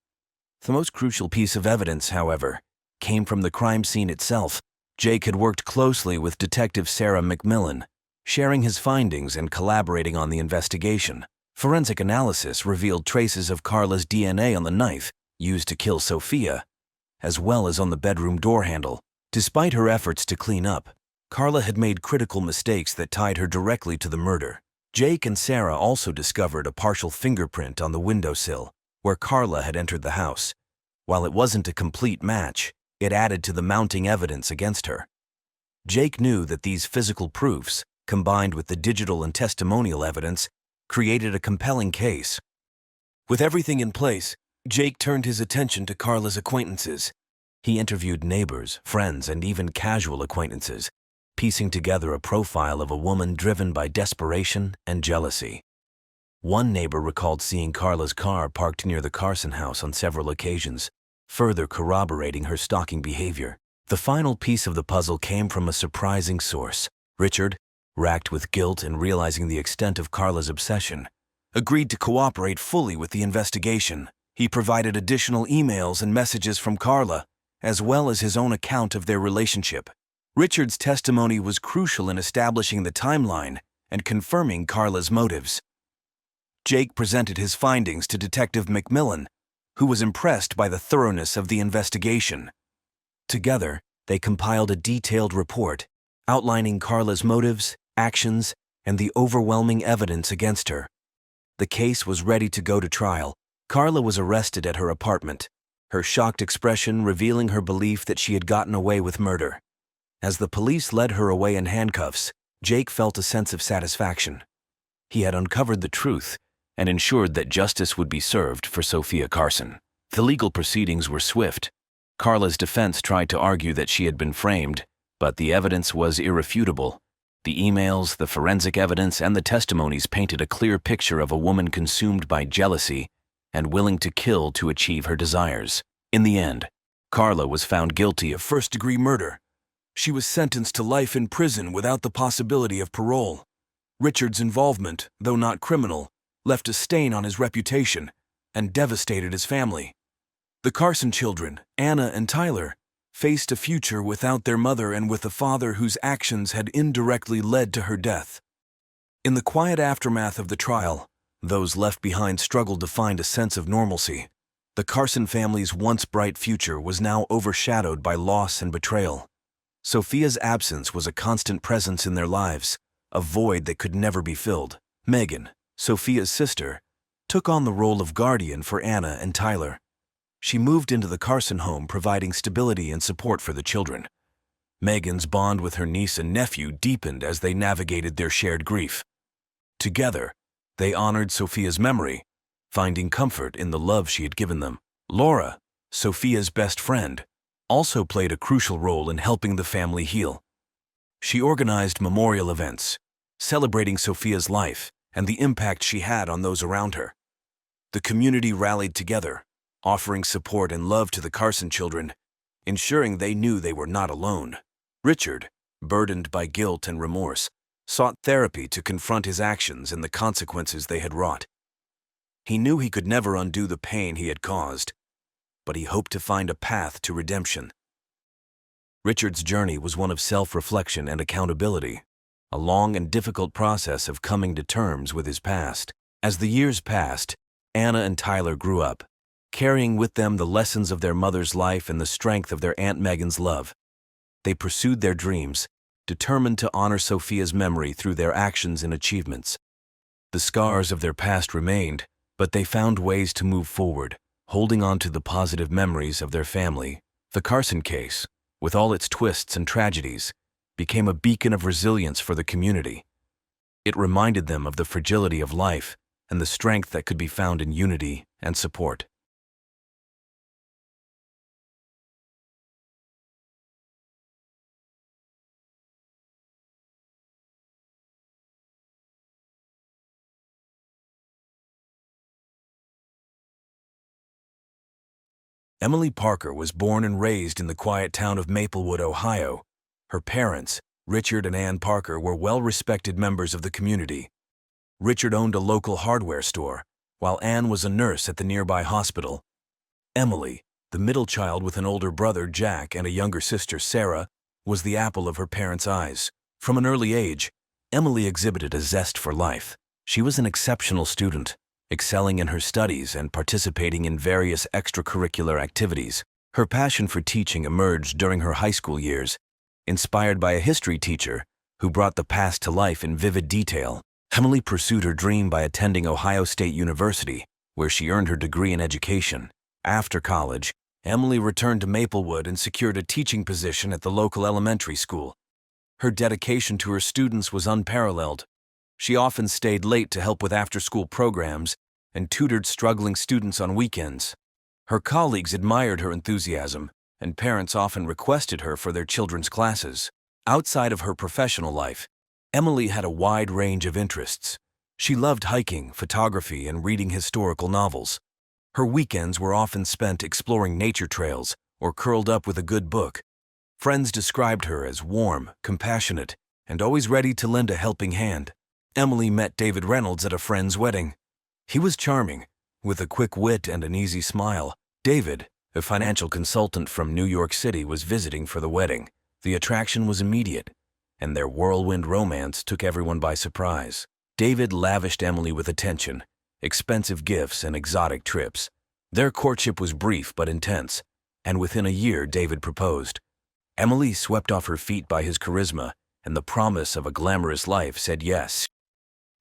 The most crucial piece of evidence, however, came from the crime scene itself. Jake had worked closely with Detective Sarah McMillan, sharing his findings and collaborating on the investigation. Forensic analysis revealed traces of Carla's DNA on the knife used to kill Sophia, as well as on the bedroom door handle. Despite her efforts to clean up, Carla had made critical mistakes that tied her directly to the murder. Jake and Sarah also discovered a partial fingerprint on the windowsill where Carla had entered the house. While it wasn't a complete match, it added to the mounting evidence against her. Jake knew that these physical proofs, combined with the digital and testimonial evidence, created a compelling case. With everything in place, Jake turned his attention to Carla's acquaintances. He interviewed neighbors, friends, and even casual acquaintances, piecing together a profile of a woman driven by desperation and jealousy. One neighbor recalled seeing Carla's car parked near the Carson house on several occasions, further corroborating her stalking behavior. The final piece of the puzzle came from a surprising source. Richard, racked with guilt and realizing the extent of Carla's obsession, agreed to cooperate fully with the investigation. He provided additional emails and messages from Carla, as well as his own account of their relationship. Richard's testimony was crucial in establishing the timeline and confirming Carla's motives. Jake presented his findings to Detective McMillan, who was impressed by the thoroughness of the investigation. Together, they compiled a detailed report outlining Carla's motives, actions, and the overwhelming evidence against her. The case was ready to go to trial. Carla was arrested at her apartment, her shocked expression revealing her belief that she had gotten away with murder. As the police led her away in handcuffs, Jake felt a sense of satisfaction. He had uncovered the truth and ensured that justice would be served for Sophia Carson. The legal proceedings were swift. Carla's defense tried to argue that she had been framed, but the evidence was irrefutable. The emails, the forensic evidence, and the testimonies painted a clear picture of a woman consumed by jealousy and willing to kill to achieve her desires. In the end, Carla was found guilty of first-degree murder. She was sentenced to life in prison without the possibility of parole. Richard's involvement, though not criminal, left a stain on his reputation and devastated his family. The Carson children, Anna and Tyler, faced a future without their mother and with a father whose actions had indirectly led to her death. In the quiet aftermath of the trial, those left behind struggled to find a sense of normalcy. The Carson family's once bright future was now overshadowed by loss and betrayal. Sophia's absence was a constant presence in their lives, a void that could never be filled. Megan, Sophia's sister, took on the role of guardian for Anna and Tyler. She moved into the Carson home, providing stability and support for the children. Megan's bond with her niece and nephew deepened as they navigated their shared grief. Together, they honored Sophia's memory, finding comfort in the love she had given them. Laura, Sophia's best friend, also played a crucial role in helping the family heal. She organized memorial events, celebrating Sophia's life and the impact she had on those around her. The community rallied together, offering support and love to the Carson children, ensuring they knew they were not alone. Richard, burdened by guilt and remorse, sought therapy to confront his actions and the consequences they had wrought. He knew he could never undo the pain he had caused, but he hoped to find a path to redemption. Richard's journey was one of self-reflection and accountability, a long and difficult process of coming to terms with his past. As the years passed, Anna and Tyler grew up, carrying with them the lessons of their mother's life and the strength of their Aunt Megan's love. They pursued their dreams, determined to honor Sophia's memory through their actions and achievements. The scars of their past remained, but they found ways to move forward, holding on to the positive memories of their family. The Carson case, with all its twists and tragedies, became a beacon of resilience for the community. It reminded them of the fragility of life and the strength that could be found in unity and support. Emily Parker was born and raised in the quiet town of Maplewood, Ohio. Her parents, Richard and Ann Parker, were well-respected members of the community. Richard owned a local hardware store, while Ann was a nurse at the nearby hospital. Emily, the middle child with an older brother, Jack, and a younger sister, Sarah, was the apple of her parents' eyes. From an early age, Emily exhibited a zest for life. She was an exceptional student, excelling in her studies and participating in various extracurricular activities. Her passion for teaching emerged during her high school years, inspired by a history teacher who brought the past to life in vivid detail. Emily pursued her dream by attending Ohio State University, where she earned her degree in education. After college, Emily returned to Maplewood and secured a teaching position at the local elementary school. Her dedication to her students was unparalleled. She often stayed late to help with after-school programs and tutored struggling students on weekends. Her colleagues admired her enthusiasm, and parents often requested her for their children's classes. Outside of her professional life, Emily had a wide range of interests. She loved hiking, photography, and reading historical novels. Her weekends were often spent exploring nature trails or curled up with a good book. Friends described her as warm, compassionate, and always ready to lend a helping hand. Emily met David Reynolds at a friend's wedding. He was charming, with a quick wit and an easy smile. David, a financial consultant from New York City, was visiting for the wedding. The attraction was immediate, and their whirlwind romance took everyone by surprise. David lavished Emily with attention, expensive gifts, and exotic trips. Their courtship was brief but intense, and within a year David proposed. Emily, swept off her feet by his charisma and the promise of a glamorous life, said yes.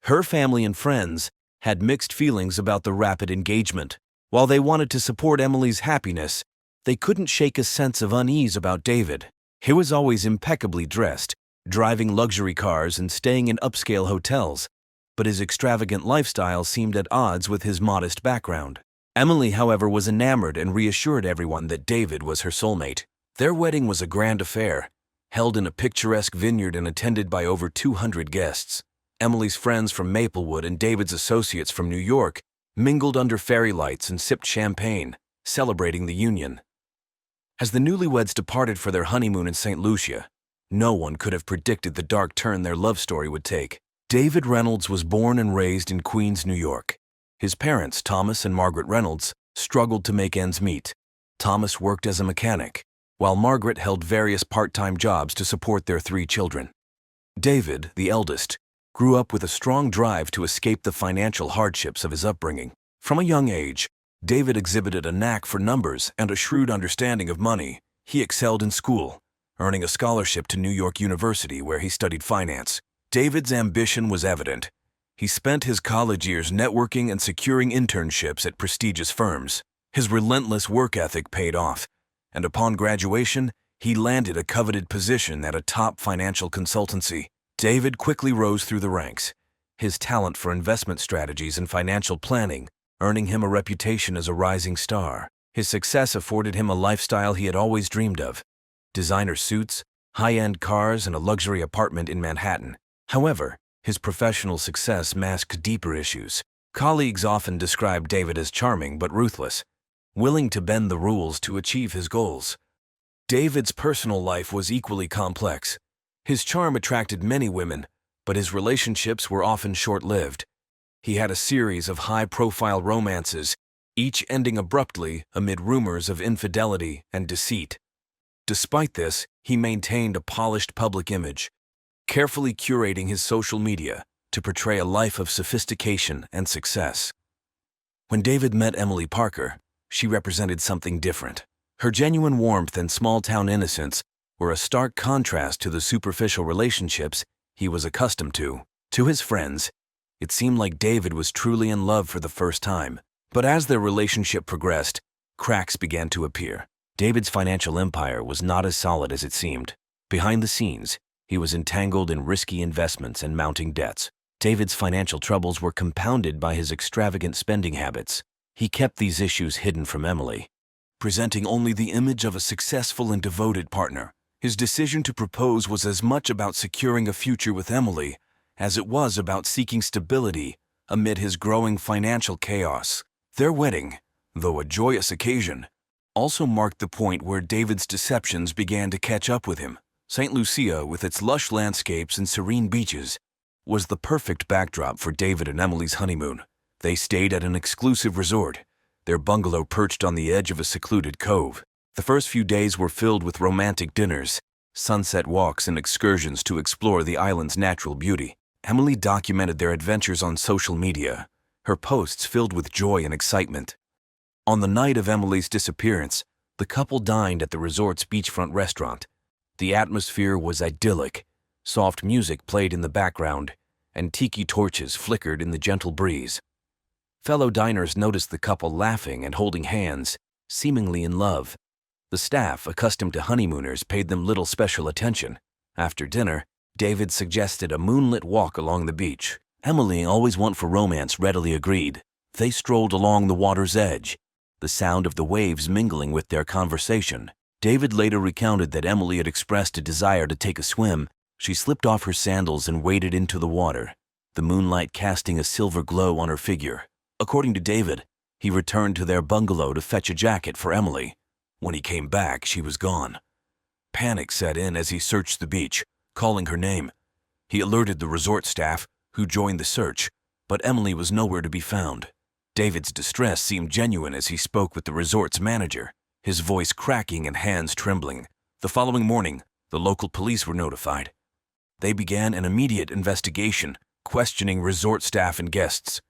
Her family and friends had mixed feelings about the rapid engagement. While they wanted to support Emily's happiness, they couldn't shake a sense of unease about David. He was always impeccably dressed, driving luxury cars and staying in upscale hotels, but his extravagant lifestyle seemed at odds with his modest background. Emily, however, was enamored and reassured everyone that David was her soulmate. Their wedding was a grand affair, held in a picturesque vineyard and attended by over 200 guests. Emily's friends from Maplewood and David's associates from New York mingled under fairy lights and sipped champagne, celebrating the union. As the newlyweds departed for their honeymoon in St. Lucia, no one could have predicted the dark turn their love story would take. David Reynolds was born and raised in Queens, New York. His parents, Thomas and Margaret Reynolds, struggled to make ends meet. Thomas worked as a mechanic, while Margaret held various part-time jobs to support their 3 children. David, the eldest, grew up with a strong drive to escape the financial hardships of his upbringing. From a young age, David exhibited a knack for numbers and a shrewd understanding of money. He excelled in school, earning a scholarship to New York University where he studied finance. David's ambition was evident. He spent his college years networking and securing internships at prestigious firms. His relentless work ethic paid off, and upon graduation, he landed a coveted position at a top financial consultancy. David quickly rose through the ranks, his talent for investment strategies and financial planning earning him a reputation as a rising star. His success afforded him a lifestyle he had always dreamed of: designer suits, high-end cars, and a luxury apartment in Manhattan. However, his professional success masked deeper issues. Colleagues often described David as charming but ruthless, willing to bend the rules to achieve his goals. David's personal life was equally complex. His charm attracted many women, but his relationships were often short-lived. He had a series of high-profile romances, each ending abruptly amid rumors of infidelity and deceit. Despite this, he maintained a polished public image, carefully curating his social media to portray a life of sophistication and success. When David met Emily Parker, she represented something different. Her genuine warmth and small-town innocence were a stark contrast to the superficial relationships he was accustomed to. To his friends, it seemed like David was truly in love for the first time. But as their relationship progressed, cracks began to appear. David's financial empire was not as solid as it seemed. Behind the scenes, he was entangled in risky investments and mounting debts. David's financial troubles were compounded by his extravagant spending habits. He kept these issues hidden from Emily, presenting only the image of a successful and devoted partner. His decision to propose was as much about securing a future with Emily as it was about seeking stability amid his growing financial chaos. Their wedding, though a joyous occasion, also marked the point where David's deceptions began to catch up with him. St. Lucia, with its lush landscapes and serene beaches, was the perfect backdrop for David and Emily's honeymoon. They stayed at an exclusive resort, their bungalow perched on the edge of a secluded cove. The first few days were filled with romantic dinners, sunset walks, and excursions to explore the island's natural beauty. Emily documented their adventures on social media, her posts filled with joy and excitement. On the night of Emily's disappearance, the couple dined at the resort's beachfront restaurant. The atmosphere was idyllic. Soft music played in the background, and tiki torches flickered in the gentle breeze. Fellow diners noticed the couple laughing and holding hands, seemingly in love. The staff, accustomed to honeymooners, paid them little special attention. After dinner, David suggested a moonlit walk along the beach. Emily, always one for romance, readily agreed. They strolled along the water's edge, the sound of the waves mingling with their conversation. David later recounted that Emily had expressed a desire to take a swim. She slipped off her sandals and waded into the water, the moonlight casting a silver glow on her figure. According to David, he returned to their bungalow to fetch a jacket for Emily. When he came back, she was gone. Panic set in as he searched the beach, calling her name. He alerted the resort staff, who joined the search, but Emily was nowhere to be found. David's distress seemed genuine as he spoke with the resort's manager, his voice cracking and hands trembling. The following morning, the local police were notified. They began an immediate investigation, questioning resort staff and guests.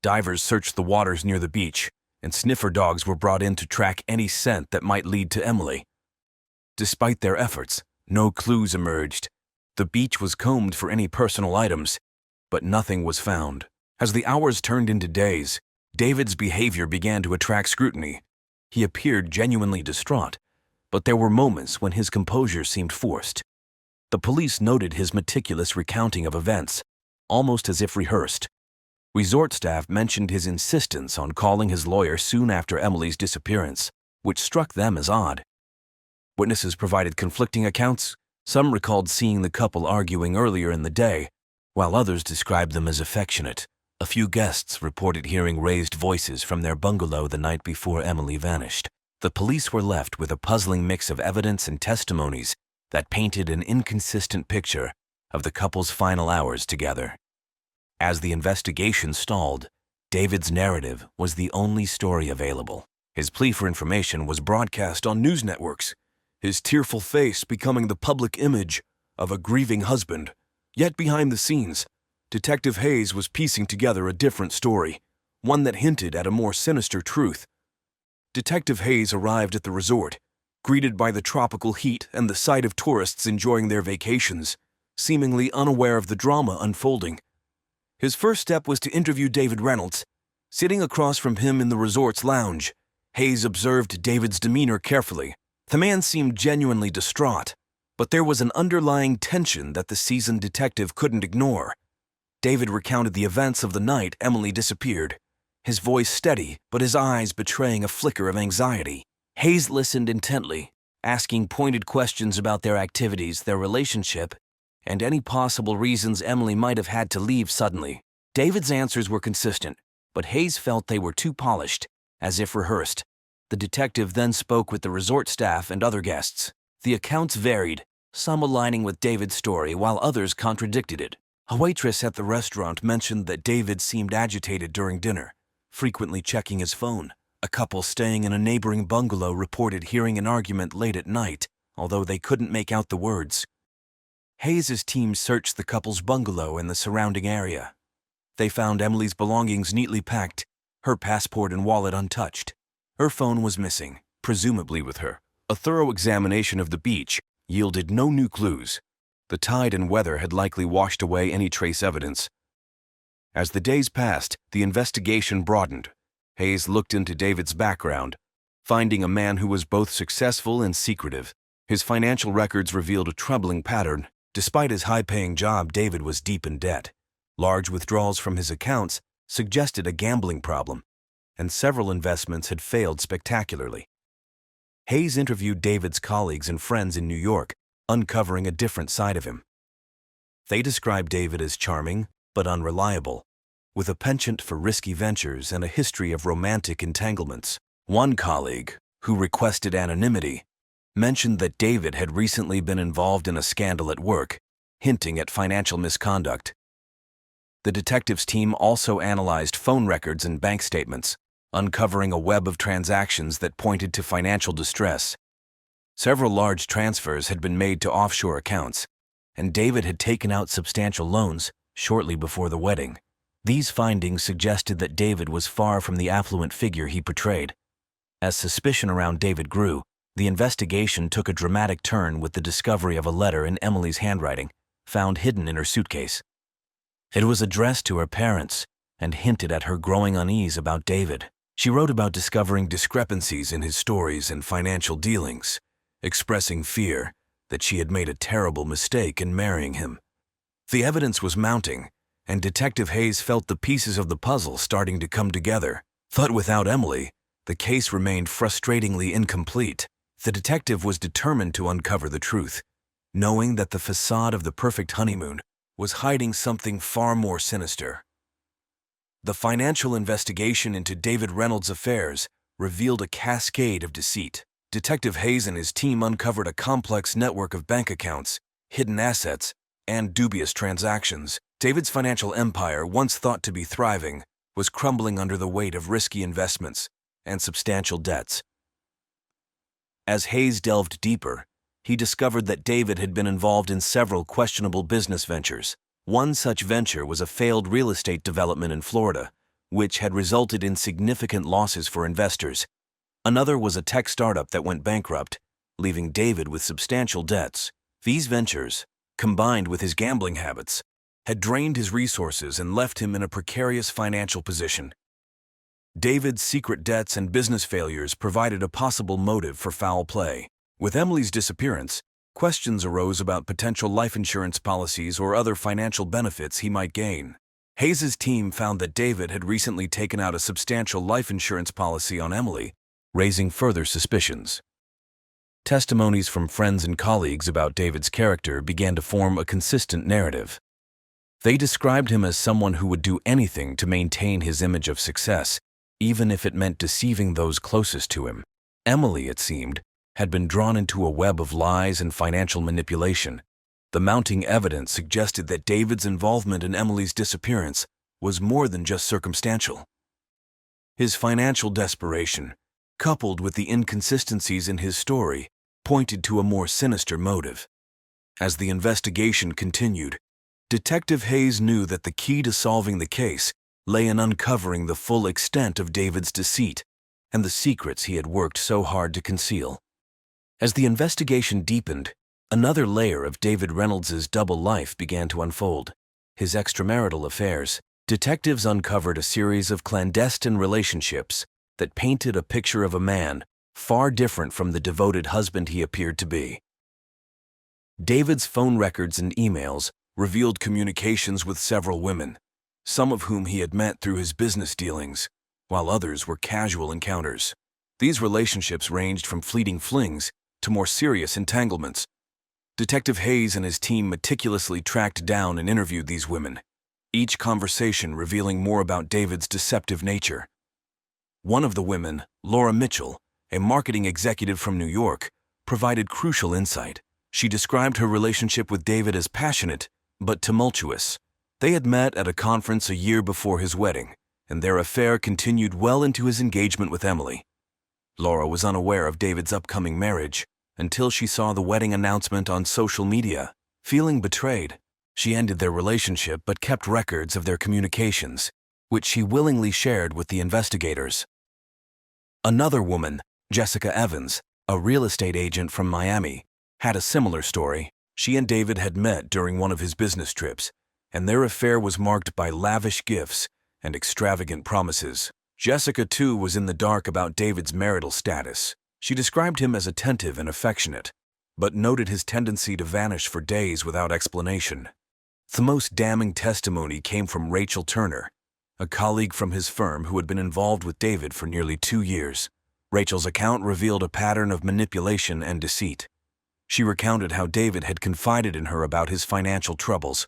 Divers searched the waters near the beach, and sniffer dogs were brought in to track any scent that might lead to Emily. Despite their efforts, no clues emerged. The beach was combed for any personal items, but nothing was found. As the hours turned into days, David's behavior began to attract scrutiny. He appeared genuinely distraught, but there were moments when his composure seemed forced. The police noted his meticulous recounting of events, almost as if rehearsed. Resort staff mentioned his insistence on calling his lawyer soon after Emily's disappearance, which struck them as odd. Witnesses provided conflicting accounts. Some recalled seeing the couple arguing earlier in the day, while others described them as affectionate. A few guests reported hearing raised voices from their bungalow the night before Emily vanished. The police were left with a puzzling mix of evidence and testimonies that painted an inconsistent picture of the couple's final hours together. As the investigation stalled, David's narrative was the only story available. His plea for information was broadcast on news networks, his tearful face becoming the public image of a grieving husband. Yet behind the scenes, Detective Hayes was piecing together a different story, one that hinted at a more sinister truth. Detective Hayes arrived at the resort, greeted by the tropical heat and the sight of tourists enjoying their vacations, seemingly unaware of the drama unfolding. His first step was to interview David Reynolds. Sitting across from him in the resort's lounge, Hayes observed David's demeanor carefully. The man seemed genuinely distraught, but there was an underlying tension that the seasoned detective couldn't ignore. David recounted the events of the night Emily disappeared, his voice steady but his eyes betraying a flicker of anxiety. Hayes listened intently, asking pointed questions about their activities, their relationship, and any possible reasons Emily might have had to leave suddenly. David's answers were consistent, but Hayes felt they were too polished, as if rehearsed. The detective then spoke with the resort staff and other guests. The accounts varied, some aligning with David's story while others contradicted it. A waitress at the restaurant mentioned that David seemed agitated during dinner, frequently checking his phone. A couple staying in a neighboring bungalow reported hearing an argument late at night, although they couldn't make out the words. Hayes' team searched the couple's bungalow and the surrounding area. They found Emily's belongings neatly packed, her passport and wallet untouched. Her phone was missing, presumably with her. A thorough examination of the beach yielded no new clues. The tide and weather had likely washed away any trace evidence. As the days passed, the investigation broadened. Hayes looked into David's background, finding a man who was both successful and secretive. His financial records revealed a troubling pattern. Despite his high-paying job, David was deep in debt. Large withdrawals from his accounts suggested a gambling problem, and several investments had failed spectacularly. Hayes interviewed David's colleagues and friends in New York, uncovering a different side of him. They described David as charming but unreliable, with a penchant for risky ventures and a history of romantic entanglements. One colleague, who requested anonymity, mentioned that David had recently been involved in a scandal at work, hinting at financial misconduct. The detectives' team also analyzed phone records and bank statements, uncovering a web of transactions that pointed to financial distress. Several large transfers had been made to offshore accounts, and David had taken out substantial loans shortly before the wedding. These findings suggested that David was far from the affluent figure he portrayed. As suspicion around David grew, the investigation took a dramatic turn with the discovery of a letter in Emily's handwriting, found hidden in her suitcase. It was addressed to her parents and hinted at her growing unease about David. She wrote about discovering discrepancies in his stories and financial dealings, expressing fear that she had made a terrible mistake in marrying him. The evidence was mounting, and Detective Hayes felt the pieces of the puzzle starting to come together. But without Emily, the case remained frustratingly incomplete. The detective was determined to uncover the truth, knowing that the facade of the perfect honeymoon was hiding something far more sinister. The financial investigation into David Reynolds' affairs revealed a cascade of deceit. Detective Hayes and his team uncovered a complex network of bank accounts, hidden assets, and dubious transactions. David's financial empire, once thought to be thriving, was crumbling under the weight of risky investments and substantial debts. As Hayes delved deeper, he discovered that David had been involved in several questionable business ventures. One such venture was a failed real estate development in Florida, which had resulted in significant losses for investors. Another was a tech startup that went bankrupt, leaving David with substantial debts. These ventures, combined with his gambling habits, had drained his resources and left him in a precarious financial position. David's secret debts and business failures provided a possible motive for foul play. With Emily's disappearance, questions arose about potential life insurance policies or other financial benefits he might gain. Hayes's team found that David had recently taken out a substantial life insurance policy on Emily, raising further suspicions. Testimonies from friends and colleagues about David's character began to form a consistent narrative. They described him as someone who would do anything to maintain his image of success, even if it meant deceiving those closest to him. Emily, it seemed, had been drawn into a web of lies and financial manipulation. The mounting evidence suggested that David's involvement in Emily's disappearance was more than just circumstantial. His financial desperation, coupled with the inconsistencies in his story, pointed to a more sinister motive. As the investigation continued, Detective Hayes knew that the key to solving the case lay in uncovering the full extent of David's deceit and the secrets he had worked so hard to conceal. As the investigation deepened, another layer of David Reynolds's double life began to unfold. His extramarital affairs. Detectives uncovered a series of clandestine relationships that painted a picture of a man far different from the devoted husband he appeared to be. David's phone records and emails revealed communications with several women, some of whom he had met through his business dealings, while others were casual encounters. These relationships ranged from fleeting flings to more serious entanglements. Detective Hayes and his team meticulously tracked down and interviewed these women, each conversation revealing more about David's deceptive nature. One of the women, Laura Mitchell, a marketing executive from New York, provided crucial insight. She described her relationship with David as passionate but tumultuous. They had met at a conference a year before his wedding, and their affair continued well into his engagement with Emily. Laura was unaware of David's upcoming marriage until she saw the wedding announcement on social media. Feeling betrayed, she ended their relationship but kept records of their communications, which she willingly shared with the investigators. Another woman, Jessica Evans, a real estate agent from Miami, had a similar story. She and David had met during one of his business trips, and their affair was marked by lavish gifts and extravagant promises. Jessica, too, was in the dark about David's marital status. She described him as attentive and affectionate, but noted his tendency to vanish for days without explanation. The most damning testimony came from Rachel Turner, a colleague from his firm who had been involved with David for nearly 2 years. Rachel's account revealed a pattern of manipulation and deceit. She recounted how David had confided in her about his financial troubles,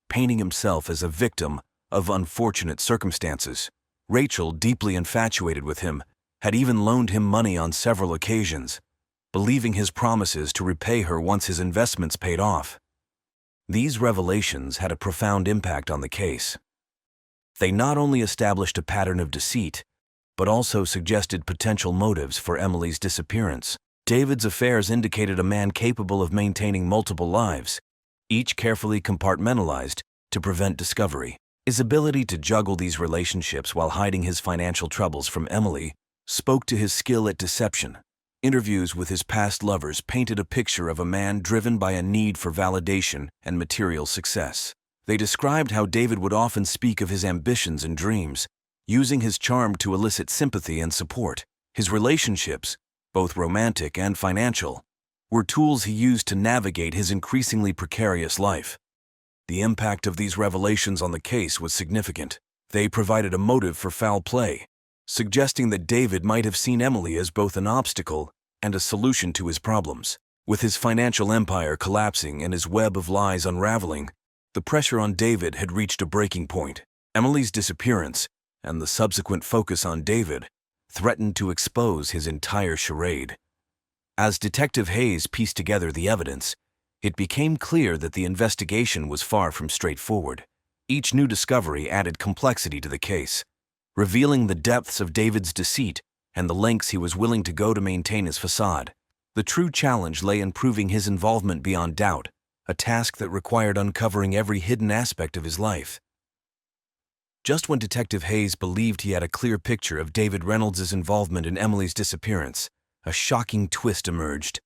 painting himself as a victim of unfortunate circumstances. Rachel, deeply infatuated with him, had even loaned him money on several occasions, believing his promises to repay her once his investments paid off. These revelations had a profound impact on the case. They not only established a pattern of deceit, but also suggested potential motives for Emily's disappearance. David's affairs indicated a man capable of maintaining multiple lives, each carefully compartmentalized to prevent discovery. His ability to juggle these relationships while hiding his financial troubles from Emily spoke to his skill at deception. Interviews with his past lovers painted a picture of a man driven by a need for validation and material success. They described how David would often speak of his ambitions and dreams, using his charm to elicit sympathy and support. His relationships, both romantic and financial, were tools he used to navigate his increasingly precarious life. The impact of these revelations on the case was significant. They provided a motive for foul play, suggesting that David might have seen Emily as both an obstacle and a solution to his problems. With his financial empire collapsing and his web of lies unraveling, the pressure on David had reached a breaking point. Emily's disappearance and the subsequent focus on David threatened to expose his entire charade. As Detective Hayes pieced together the evidence, it became clear that the investigation was far from straightforward. Each new discovery added complexity to the case, revealing the depths of David's deceit and the lengths he was willing to go to maintain his facade. The true challenge lay in proving his involvement beyond doubt, a task that required uncovering every hidden aspect of his life. Just when Detective Hayes believed he had a clear picture of David Reynolds' involvement in Emily's disappearance, a shocking twist emerged.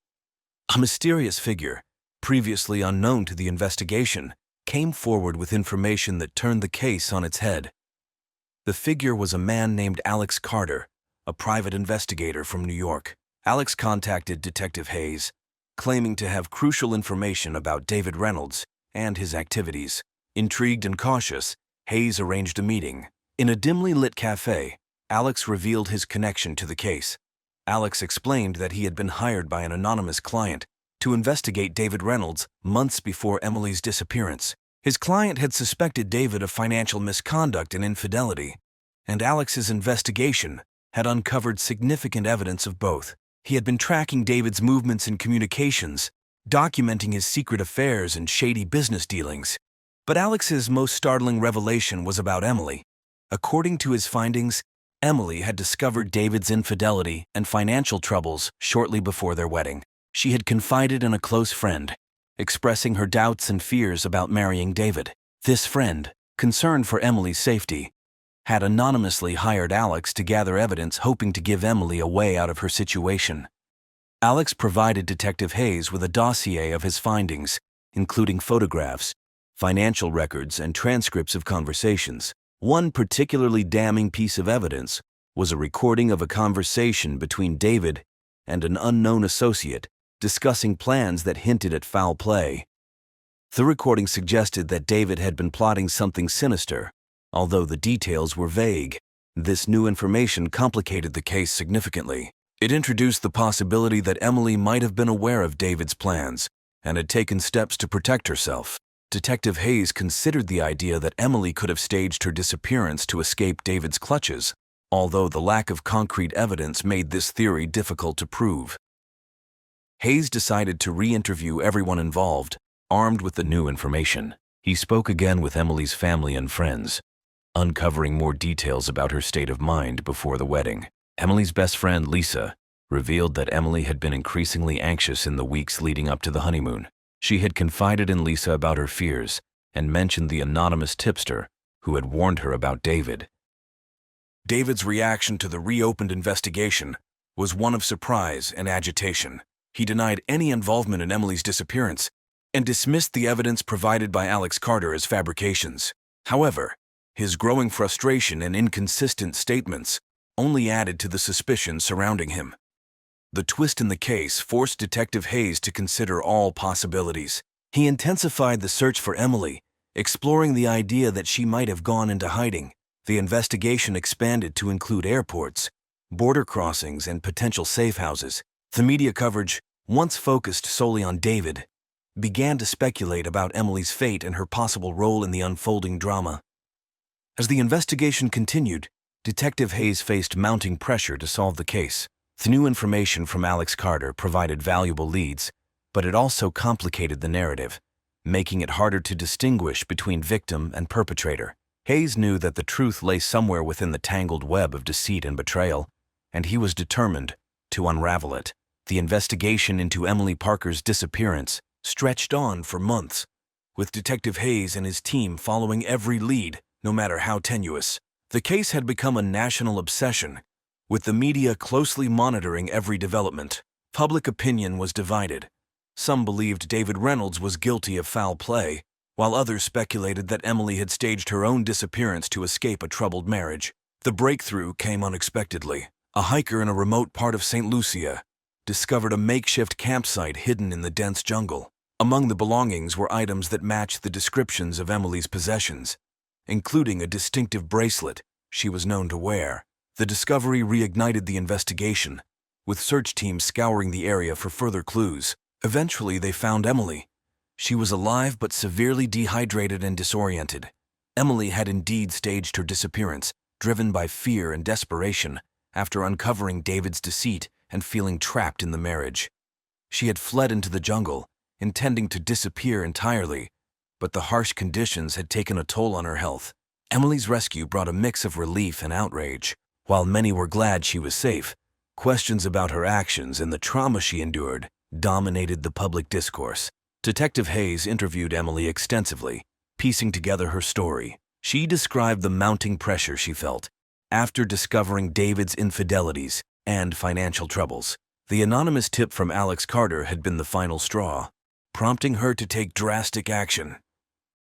A mysterious figure, previously unknown to the investigation, came forward with information that turned the case on its head. The figure was a man named Alex Carter, a private investigator from New York. Alex contacted Detective Hayes, claiming to have crucial information about David Reynolds and his activities. Intrigued and cautious, Hayes arranged a meeting. In a dimly lit cafe, Alex revealed his connection to the case. Alex explained that he had been hired by an anonymous client to investigate David Reynolds months before Emily's disappearance. His client had suspected David of financial misconduct and infidelity, and Alex's investigation had uncovered significant evidence of both. He had been tracking David's movements and communications, documenting his secret affairs and shady business dealings. But Alex's most startling revelation was about Emily. According to his findings, Emily had discovered David's infidelity and financial troubles shortly before their wedding. She had confided in a close friend, expressing her doubts and fears about marrying David. This friend, concerned for Emily's safety, had anonymously hired Alex to gather evidence, hoping to give Emily a way out of her situation. Alex provided Detective Hayes with a dossier of his findings, including photographs, financial records, and transcripts of conversations. One particularly damning piece of evidence was a recording of a conversation between David and an unknown associate discussing plans that hinted at foul play. The recording suggested that David had been plotting something sinister, although the details were vague. This new information complicated the case significantly. It introduced the possibility that Emily might have been aware of David's plans and had taken steps to protect herself. Detective Hayes considered the idea that Emily could have staged her disappearance to escape David's clutches, although the lack of concrete evidence made this theory difficult to prove. Hayes decided to re-interview everyone involved, armed with the new information. He spoke again with Emily's family and friends, uncovering more details about her state of mind before the wedding. Emily's best friend, Lisa, revealed that Emily had been increasingly anxious in the weeks leading up to the honeymoon. She had confided in Lisa about her fears and mentioned the anonymous tipster who had warned her about David. David's reaction to the reopened investigation was one of surprise and agitation. He denied any involvement in Emily's disappearance and dismissed the evidence provided by Alex Carter as fabrications. However, his growing frustration and inconsistent statements only added to the suspicion surrounding him. The twist in the case forced Detective Hayes to consider all possibilities. He intensified the search for Emily, exploring the idea that she might have gone into hiding. The investigation expanded to include airports, border crossings, and potential safe houses. The media coverage, once focused solely on David, began to speculate about Emily's fate and her possible role in the unfolding drama. As the investigation continued, Detective Hayes faced mounting pressure to solve the case. The new information from Alex Carter provided valuable leads, but it also complicated the narrative, making it harder to distinguish between victim and perpetrator. Hayes knew that the truth lay somewhere within the tangled web of deceit and betrayal, and he was determined to unravel it. The investigation into Emily Parker's disappearance stretched on for months, with Detective Hayes and his team following every lead, no matter how tenuous. The case had become a national obsession, with the media closely monitoring every development. Public opinion was divided. Some believed David Reynolds was guilty of foul play, while others speculated that Emily had staged her own disappearance to escape a troubled marriage. The breakthrough came unexpectedly. A hiker in a remote part of St. Lucia discovered a makeshift campsite hidden in the dense jungle. Among the belongings were items that matched the descriptions of Emily's possessions, including a distinctive bracelet she was known to wear. The discovery reignited the investigation, with search teams scouring the area for further clues. Eventually, they found Emily. She was alive but severely dehydrated and disoriented. Emily had indeed staged her disappearance, driven by fear and desperation, after uncovering David's deceit and feeling trapped in the marriage. She had fled into the jungle, intending to disappear entirely, but the harsh conditions had taken a toll on her health. Emily's rescue brought a mix of relief and outrage. While many were glad she was safe, questions about her actions and the trauma she endured dominated the public discourse. Detective Hayes interviewed Emily extensively, piecing together her story. She described the mounting pressure she felt after discovering David's infidelities and financial troubles. The anonymous tip from Alex Carter had been the final straw, prompting her to take drastic action.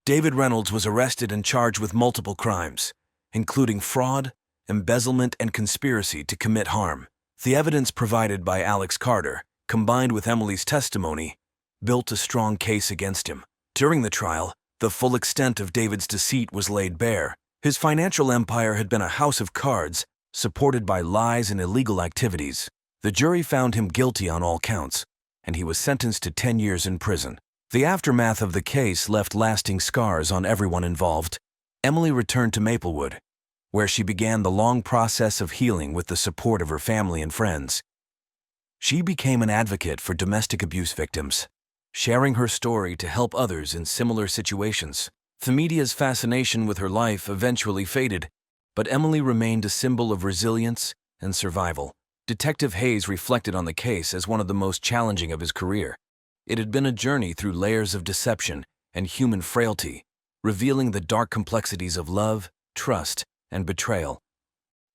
David Reynolds was arrested and charged with multiple crimes, including fraud, embezzlement, and conspiracy to commit harm. The evidence provided by Alex Carter, combined with Emily's testimony, built a strong case against him. During the trial, the full extent of David's deceit was laid bare. His financial empire had been a house of cards, supported by lies and illegal activities. The jury found him guilty on all counts, and he was sentenced to 10 years in prison. The aftermath of the case left lasting scars on everyone involved. Emily returned to Maplewood, where she began the long process of healing with the support of her family and friends. She became an advocate for domestic abuse victims, sharing her story to help others in similar situations. The media's fascination with her life eventually faded, but Emily remained a symbol of resilience and survival. Detective Hayes reflected on the case as one of the most challenging of his career. It had been a journey through layers of deception and human frailty, revealing the dark complexities of love, trust, and betrayal.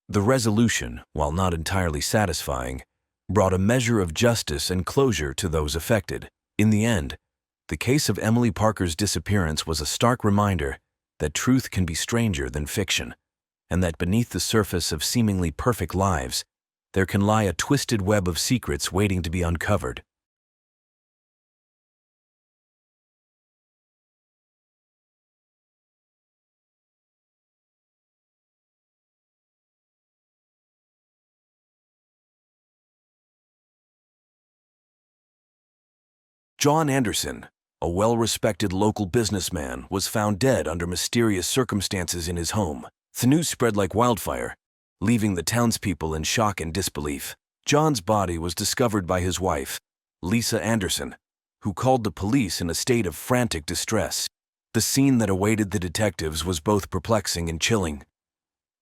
The resolution, while not entirely satisfying, brought a measure of justice and closure to those affected. In the end, the case of Emily Parker's disappearance was a stark reminder that truth can be stranger than fiction, and that beneath the surface of seemingly perfect lives, there can lie a twisted web of secrets waiting to be uncovered. John Anderson, a well-respected local businessman, was found dead under mysterious circumstances in his home. The news spread like wildfire, leaving the townspeople in shock and disbelief. John's body was discovered by his wife, Lisa Anderson, who called the police in a state of frantic distress. The scene that awaited the detectives was both perplexing and chilling.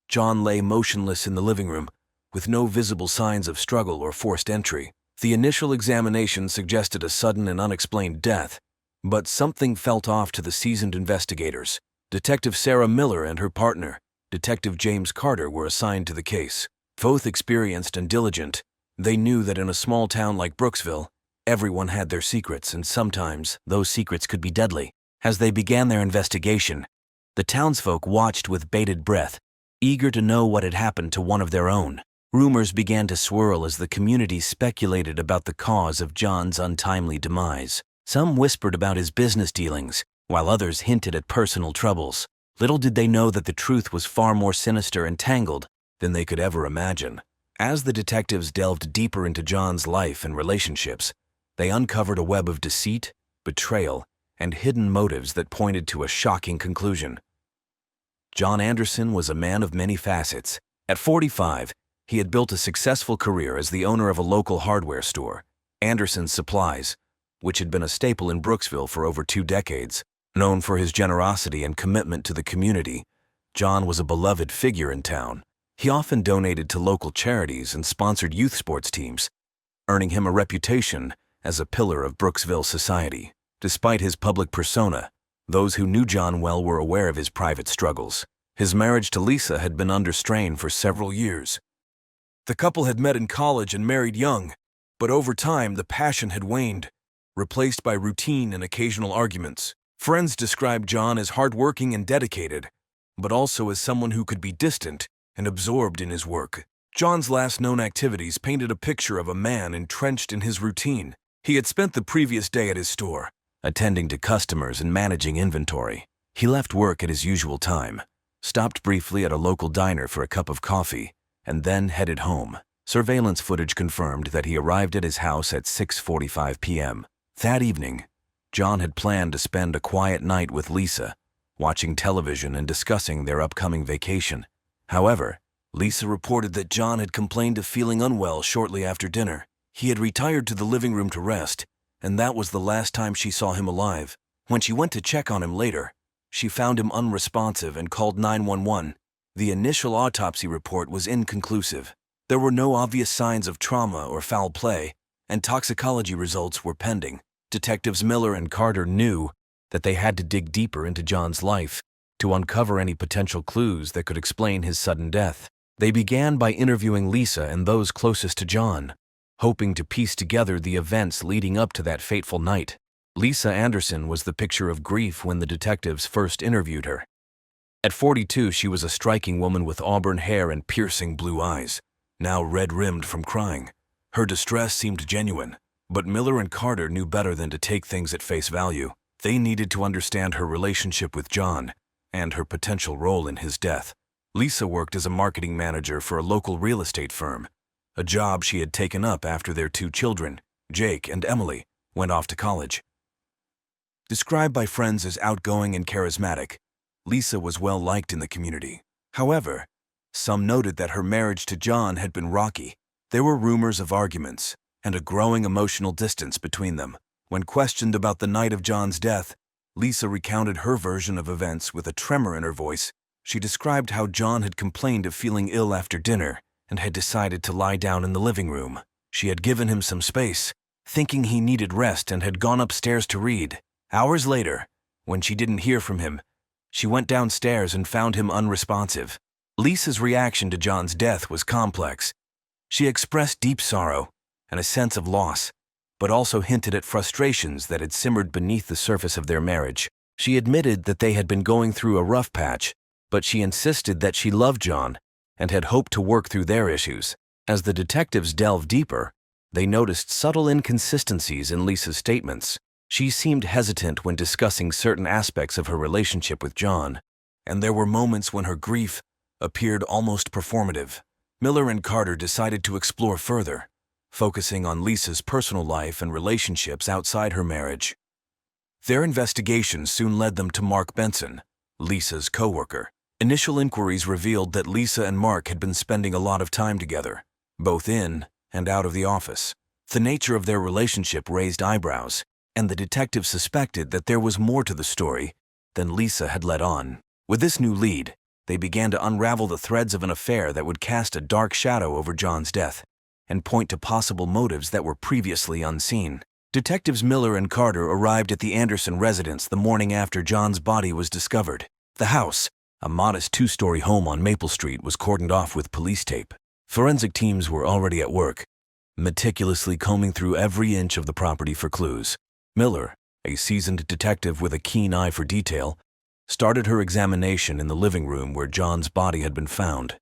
John lay motionless in the living room, with no visible signs of struggle or forced entry. The initial examination suggested a sudden and unexplained death, but something felt off to the seasoned investigators. Detective Sarah Miller and her partner, Detective James Carter, were assigned to the case. Both experienced and diligent, they knew that in a small town like Brooksville, everyone had their secrets, and sometimes those secrets could be deadly. As they began their investigation, the townsfolk watched with bated breath, eager to know what had happened to one of their own. Rumors began to swirl as the community speculated about the cause of John's untimely demise. Some whispered about his business dealings, while others hinted at personal troubles. Little did they know that the truth was far more sinister and tangled than they could ever imagine. As the detectives delved deeper into John's life and relationships, they uncovered a web of deceit, betrayal, and hidden motives that pointed to a shocking conclusion. John Anderson was a man of many facets. At 45, he had built a successful career as the owner of a local hardware store, Anderson's Supplies, which had been a staple in Brooksville for over 2 decades. Known for his generosity and commitment to the community, John was a beloved figure in town. He often donated to local charities and sponsored youth sports teams, earning him a reputation as a pillar of Brooksville society. Despite his public persona, those who knew John well were aware of his private struggles. His marriage to Lisa had been under strain for several years. The couple had met in college and married young, but over time the passion had waned, replaced by routine and occasional arguments. Friends described John as hardworking and dedicated, but also as someone who could be distant and absorbed in his work. John's last known activities painted a picture of a man entrenched in his routine. He had spent the previous day at his store, attending to customers and managing inventory. He left work at his usual time, stopped briefly at a local diner for a cup of coffee, and then headed home. Surveillance footage confirmed that he arrived at his house at 6:45 p.m. That evening, John had planned to spend a quiet night with Lisa, watching television and discussing their upcoming vacation. However, Lisa reported that John had complained of feeling unwell shortly after dinner. He had retired to the living room to rest, and that was the last time she saw him alive. When she went to check on him later, she found him unresponsive and called 911. The initial autopsy report was inconclusive. There were no obvious signs of trauma or foul play, and toxicology results were pending. Detectives Miller and Carter knew that they had to dig deeper into John's life. to uncover any potential clues that could explain his sudden death. They began by interviewing Lisa and those closest to John, hoping to piece together the events leading up to that fateful night. Lisa Anderson was the picture of grief when the detectives first interviewed her. At 42, she was a striking woman with auburn hair and piercing blue eyes, now red-rimmed from crying. Her distress seemed genuine, but Miller and Carter knew better than to take things at face value. They needed to understand her relationship with John and her potential role in his death. Lisa worked as a marketing manager for a local real estate firm, a job she had taken up after their 2 children, Jake and Emily, went off to college. Described by friends as outgoing and charismatic, Lisa was well liked in the community. However, some noted that her marriage to John had been rocky. There were rumors of arguments and a growing emotional distance between them. When questioned about the night of John's death, Lisa recounted her version of events with a tremor in her voice. She described how John had complained of feeling ill after dinner and had decided to lie down in the living room. She had given him some space, thinking he needed rest, and had gone upstairs to read. Hours later, when she didn't hear from him, she went downstairs and found him unresponsive. Lisa's reaction to John's death was complex. She expressed deep sorrow and a sense of loss, but also hinted at frustrations that had simmered beneath the surface of their marriage. She admitted that they had been going through a rough patch, but she insisted that she loved John and had hoped to work through their issues. As the detectives delved deeper, they noticed subtle inconsistencies in Lisa's statements. She seemed hesitant when discussing certain aspects of her relationship with John, and there were moments when her grief appeared almost performative. Miller and Carter decided to explore further, focusing on Lisa's personal life and relationships outside her marriage. Their investigation soon led them to Mark Benson, Lisa's co-worker. Initial inquiries revealed that Lisa and Mark had been spending a lot of time together, both in and out of the office. The nature of their relationship raised eyebrows, and the detective suspected that there was more to the story than Lisa had let on. With this new lead, they began to unravel the threads of an affair that would cast a dark shadow over John's death and point to possible motives that were previously unseen. Detectives Miller and Carter arrived at the Anderson residence the morning after John's body was discovered. The house, a modest 2-story home on Maple Street, was cordoned off with police tape. Forensic teams were already at work, meticulously combing through every inch of the property for clues. Miller, a seasoned detective with a keen eye for detail, started her examination in the living room where John's body had been found.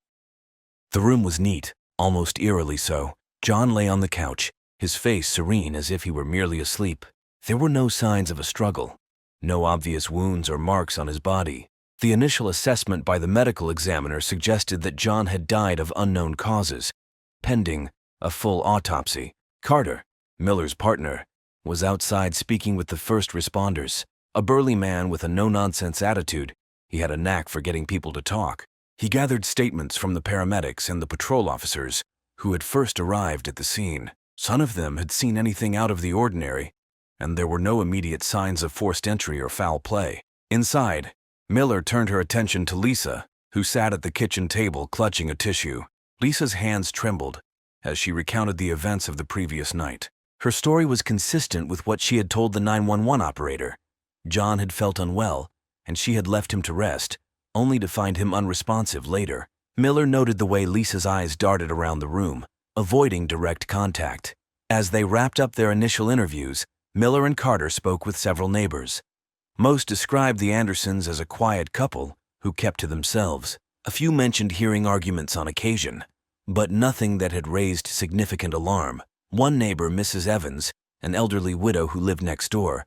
The room was neat, almost eerily so. John lay on the couch, his face serene as if he were merely asleep. There were no signs of a struggle, no obvious wounds or marks on his body. The initial assessment by the medical examiner suggested that John had died of unknown causes, pending a full autopsy. Carter, Miller's partner, was outside speaking with the first responders. A burly man with a no-nonsense attitude, he had a knack for getting people to talk. He gathered statements from the paramedics and the patrol officers who had first arrived at the scene. None of them had seen anything out of the ordinary, and there were no immediate signs of forced entry or foul play. Inside, Miller turned her attention to Lisa, who sat at the kitchen table clutching a tissue. Lisa's hands trembled as she recounted the events of the previous night. Her story was consistent with what she had told the 911 operator. John had felt unwell, and she had left him to rest, only to find him unresponsive later. Miller noted the way Lisa's eyes darted around the room, avoiding direct contact. As they wrapped up their initial interviews, Miller and Carter spoke with several neighbors. Most described the Andersons as a quiet couple who kept to themselves. A few mentioned hearing arguments on occasion, but nothing that had raised significant alarm. One neighbor, Mrs. Evans, an elderly widow who lived next door,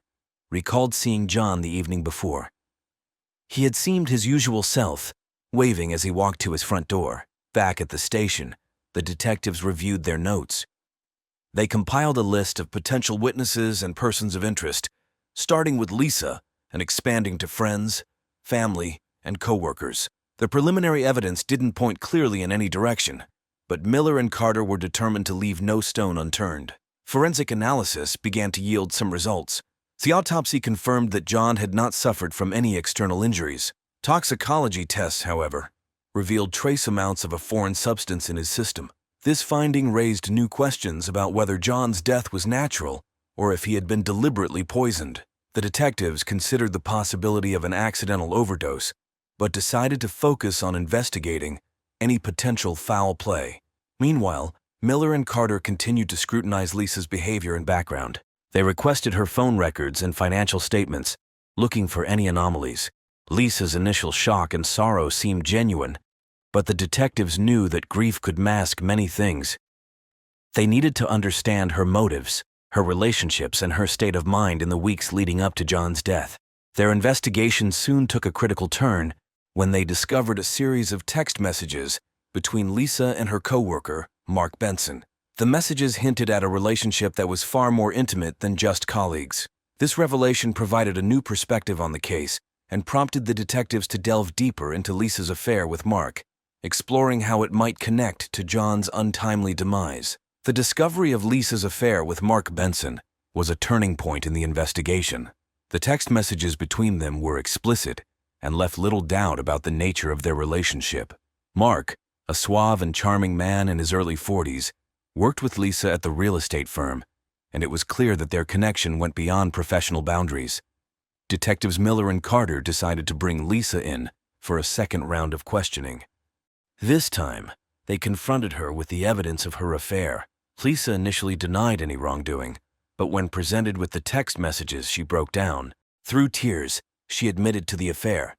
recalled seeing John the evening before. He had seemed his usual self, waving as he walked to his front door. Back at the station, the detectives reviewed their notes. They compiled a list of potential witnesses and persons of interest, starting with Lisa and expanding to friends, family, and co-workers. The preliminary evidence didn't point clearly in any direction, but Miller and Carter were determined to leave no stone unturned. Forensic analysis began to yield some results. The autopsy confirmed that John had not suffered from any external injuries. Toxicology tests, however, revealed trace amounts of a foreign substance in his system. This finding raised new questions about whether John's death was natural or if he had been deliberately poisoned. The detectives considered the possibility of an accidental overdose, but decided to focus on investigating any potential foul play. Meanwhile, Miller and Carter continued to scrutinize Lisa's behavior and background. They requested her phone records and financial statements, looking for any anomalies. Lisa's initial shock and sorrow seemed genuine, but the detectives knew that grief could mask many things. They needed to understand her motives, her relationships, and her state of mind in the weeks leading up to John's death. Their investigation soon took a critical turn when they discovered a series of text messages between Lisa and her coworker, Mark Benson. The messages hinted at a relationship that was far more intimate than just colleagues. This revelation provided a new perspective on the case and prompted the detectives to delve deeper into Lisa's affair with Mark, exploring how it might connect to John's untimely demise. The discovery of Lisa's affair with Mark Benson was a turning point in the investigation. The text messages between them were explicit and left little doubt about the nature of their relationship. Mark, a suave and charming man in his early 40s, worked with Lisa at the real estate firm, and it was clear that their connection went beyond professional boundaries. Detectives Miller and Carter decided to bring Lisa in for a second round of questioning. This time, they confronted her with the evidence of her affair. Lisa initially denied any wrongdoing, but when presented with the text messages, she broke down. Through tears, she admitted to the affair,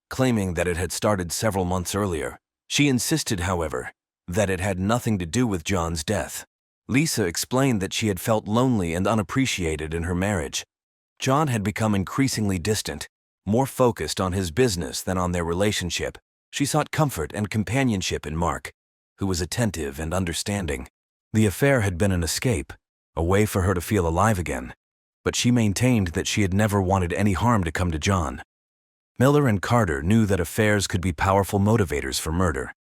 claiming that it had started several months earlier. She insisted, however, that it had nothing to do with John's death. Lisa explained that she had felt lonely and unappreciated in her marriage. John had become increasingly distant, more focused on his business than on their relationship. She sought comfort and companionship in Mark, who was attentive and understanding. The affair had been an escape, a way for her to feel alive again, but she maintained that she had never wanted any harm to come to John. Miller and Carter knew that affairs could be powerful motivators for murder,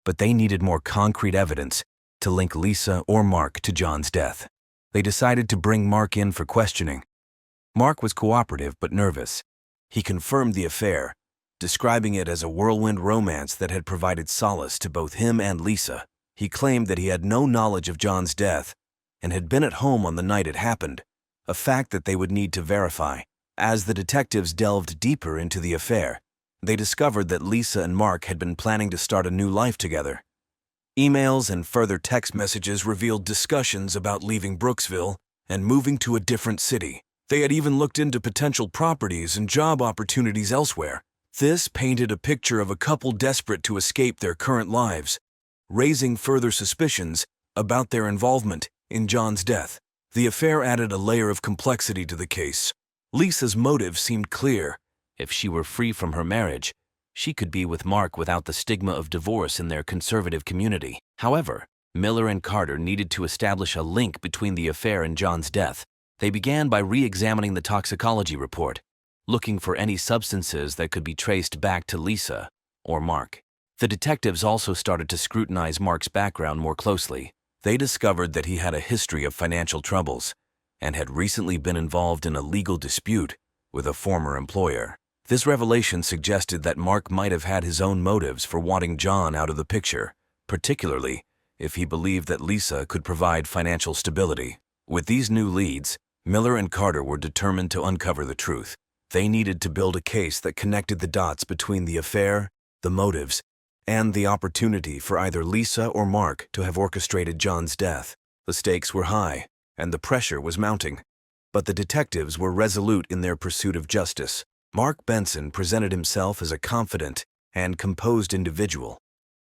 but they needed more concrete evidence to link Lisa or Mark to John's death. They decided to bring Mark in for questioning. Mark was cooperative but nervous. He confirmed the affair, describing it as a whirlwind romance that had provided solace to both him and Lisa. He claimed that he had no knowledge of John's death and had been at home on the night it happened, a fact that they would need to verify. As the detectives delved deeper into the affair, they discovered that Lisa and Mark had been planning to start a new life together. Emails and further text messages revealed discussions about leaving Brooksville and moving to a different city. They had even looked into potential properties and job opportunities elsewhere. This painted a picture of a couple desperate to escape their current lives, raising further suspicions about their involvement in John's death. The affair added a layer of complexity to the case. Lisa's motive seemed clear. If she were free from her marriage, she could be with Mark without the stigma of divorce in their conservative community. However, Miller and Carter needed to establish a link between the affair and John's death. They began by re-examining the toxicology report, looking for any substances that could be traced back to Lisa or Mark. The detectives also started to scrutinize Mark's background more closely. They discovered that he had a history of financial troubles and had recently been involved in a legal dispute with a former employer. This revelation suggested that Mark might have had his own motives for wanting John out of the picture, particularly if he believed that Lisa could provide financial stability. With these new leads, Miller and Carter were determined to uncover the truth. They needed to build a case that connected the dots between the affair, the motives, and the opportunity for either Lisa or Mark to have orchestrated John's death. The stakes were high, and the pressure was mounting. But the detectives were resolute in their pursuit of justice. Mark Benson presented himself as a confident and composed individual,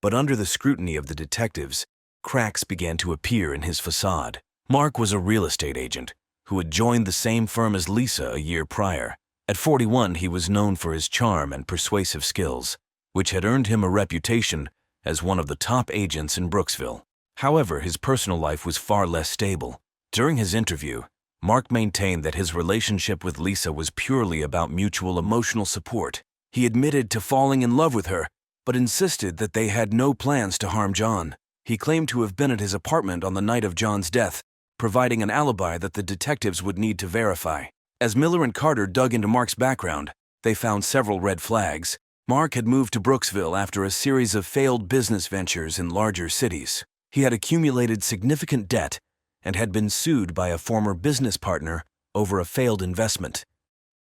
but under the scrutiny of the detectives, cracks began to appear in his facade. Mark was a real estate agent who had joined the same firm as Lisa a year prior. At 41, he was known for his charm and persuasive skills, which had earned him a reputation as one of the top agents in Brooksville. However, his personal life was far less stable. During his interview, Mark maintained that his relationship with Lisa was purely about mutual emotional support. He admitted to falling in love with her, but insisted that they had no plans to harm John. He claimed to have been at his apartment on the night of John's death, providing an alibi that the detectives would need to verify. As Miller and Carter dug into Mark's background, they found several red flags. Mark had moved to Brooksville after a series of failed business ventures in larger cities. He had accumulated significant debt and had been sued by a former business partner over a failed investment.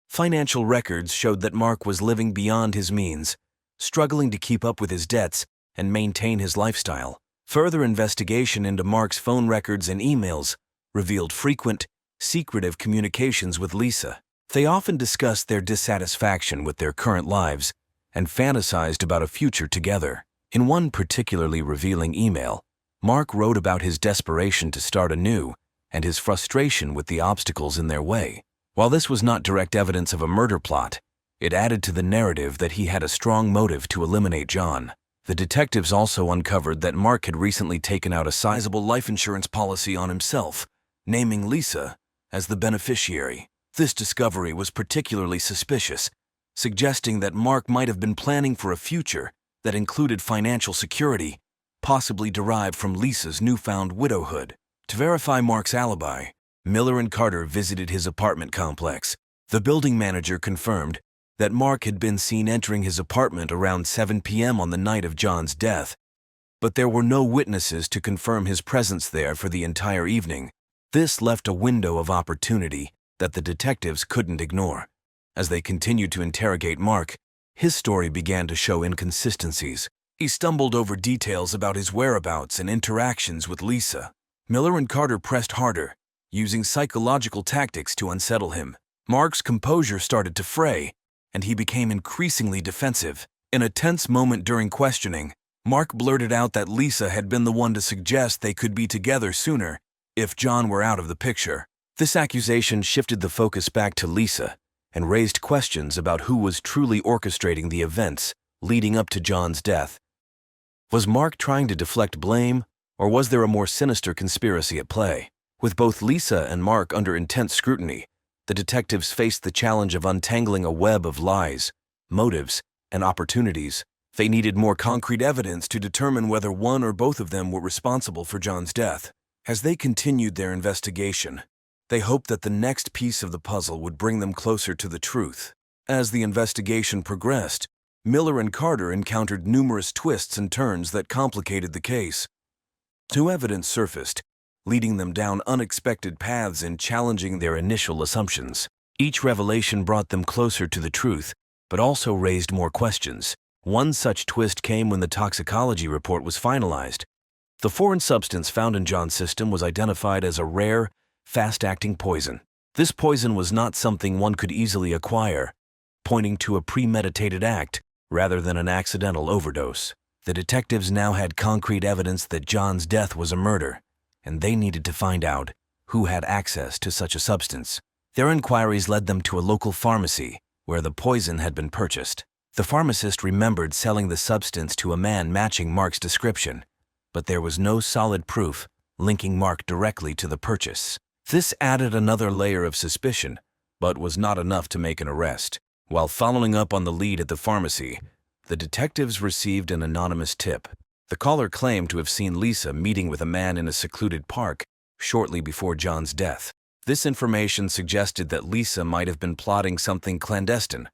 Financial records showed that Mark was living beyond his means, struggling to keep up with his debts and maintain his lifestyle. Further investigation into Mark's phone records and emails revealed frequent, secretive communications with Lisa. They often discussed their dissatisfaction with their current lives and fantasized about a future together. In one particularly revealing email, Mark wrote about his desperation to start anew and his frustration with the obstacles in their way. While this was not direct evidence of a murder plot, it added to the narrative that he had a strong motive to eliminate John. The detectives also uncovered that Mark had recently taken out a sizable life insurance policy on himself, naming Lisa as the beneficiary. This discovery was particularly suspicious, suggesting that Mark might have been planning for a future that included financial security, possibly derived from Lisa's newfound widowhood. To verify Mark's alibi, Miller and Carter visited his apartment complex. The building manager confirmed that Mark had been seen entering his apartment around 7 p.m. on the night of John's death, but there were no witnesses to confirm his presence there for the entire evening. This left a window of opportunity that the detectives couldn't ignore. As they continued to interrogate Mark, his story began to show inconsistencies. He stumbled over details about his whereabouts and interactions with Lisa. Miller and Carter pressed harder, using psychological tactics to unsettle him. Mark's composure started to fray, and he became increasingly defensive. In a tense moment during questioning, Mark blurted out that Lisa had been the one to suggest they could be together sooner if John were out of the picture. This accusation shifted the focus back to Lisa and raised questions about who was truly orchestrating the events leading up to John's death. Was Mark trying to deflect blame, or was there a more sinister conspiracy at play? With both Lisa and Mark under intense scrutiny, the detectives faced the challenge of untangling a web of lies, motives, and opportunities. They needed more concrete evidence to determine whether one or both of them were responsible for John's death. As they continued their investigation, they hoped that the next piece of the puzzle would bring them closer to the truth. As the investigation progressed, Miller and Carter encountered numerous twists and turns that complicated the case. New evidence surfaced, leading them down unexpected paths and challenging their initial assumptions. Each revelation brought them closer to the truth, but also raised more questions. One such twist came when the toxicology report was finalized. The foreign substance found in John's system was identified as a rare, fast-acting poison. This poison was not something one could easily acquire, pointing to a premeditated act rather than an accidental overdose. The detectives now had concrete evidence that John's death was a murder, and they needed to find out who had access to such a substance. Their inquiries led them to a local pharmacy where the poison had been purchased. The pharmacist remembered selling the substance to a man matching Mark's description, but there was no solid proof linking Mark directly to the purchase. This added another layer of suspicion, but was not enough to make an arrest. While following up on the lead at the pharmacy, the detectives received an anonymous tip. The caller claimed to have seen Lisa meeting with a man in a secluded park shortly before John's death. This information suggested that Lisa might have been plotting something clandestine,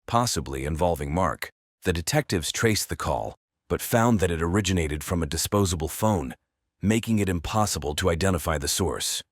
possibly involving Mark. The detectives traced the call, but found that it originated from a disposable phone, making it impossible to identify the source.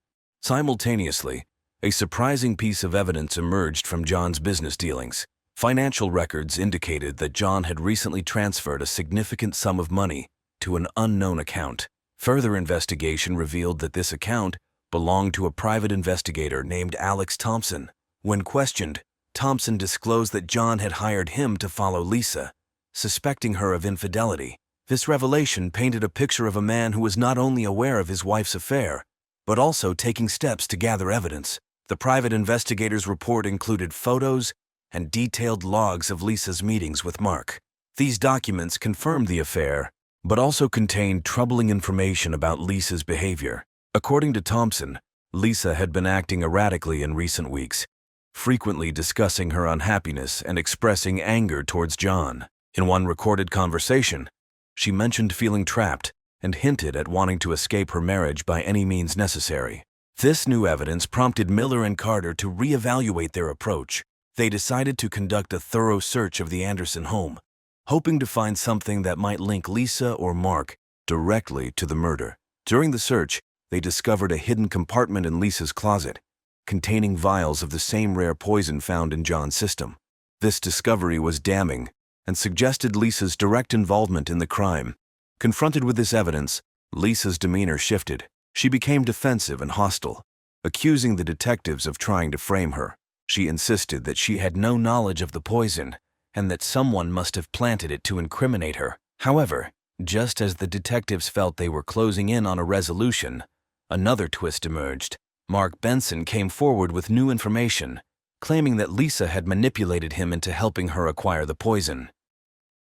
Simultaneously, a surprising piece of evidence emerged from John's business dealings. Financial records indicated that John had recently transferred a significant sum of money to an unknown account. Further investigation revealed that this account belonged to a private investigator named Alex Thompson. When questioned, Thompson disclosed that John had hired him to follow Lisa, suspecting her of infidelity. This revelation painted a picture of a man who was not only aware of his wife's affair, but also taking steps to gather evidence. The private investigator's report included photos and detailed logs of Lisa's meetings with Mark. These documents confirmed the affair, but also contained troubling information about Lisa's behavior. According to Thompson, Lisa had been acting erratically in recent weeks, frequently discussing her unhappiness and expressing anger towards John. In one recorded conversation, she mentioned feeling trapped and hinted at wanting to escape her marriage by any means necessary. This new evidence prompted Miller and Carter to reevaluate their approach. They decided to conduct a thorough search of the Anderson home, hoping to find something that might link Lisa or Mark directly to the murder. During the search, they discovered a hidden compartment in Lisa's closet, containing vials of the same rare poison found in John's system. This discovery was damning, and suggested Lisa's direct involvement in the crime. Confronted with this evidence, Lisa's demeanor shifted. She became defensive and hostile, accusing the detectives of trying to frame her. She insisted that she had no knowledge of the poison and that someone must have planted it to incriminate her. However, just as the detectives felt they were closing in on a resolution, another twist emerged. Mark Benson came forward with new information, claiming that Lisa had manipulated him into helping her acquire the poison.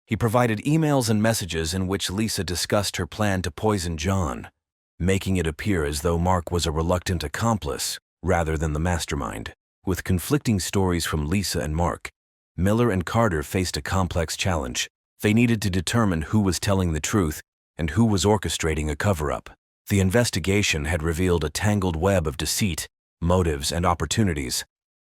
He provided emails and messages in which Lisa discussed her plan to poison John, making it appear as though Mark was a reluctant accomplice rather than the mastermind. With conflicting stories from Lisa and Mark, Miller and Carter faced a complex challenge. They needed to determine who was telling the truth and who was orchestrating a cover-up. The investigation had revealed a tangled web of deceit, motives, and opportunities,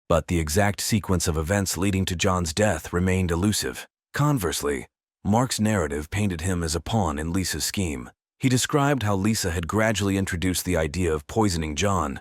but the exact sequence of events leading to John's death remained elusive. Conversely, Mark's narrative painted him as a pawn in Lisa's scheme. He described how Lisa had gradually introduced the idea of poisoning John,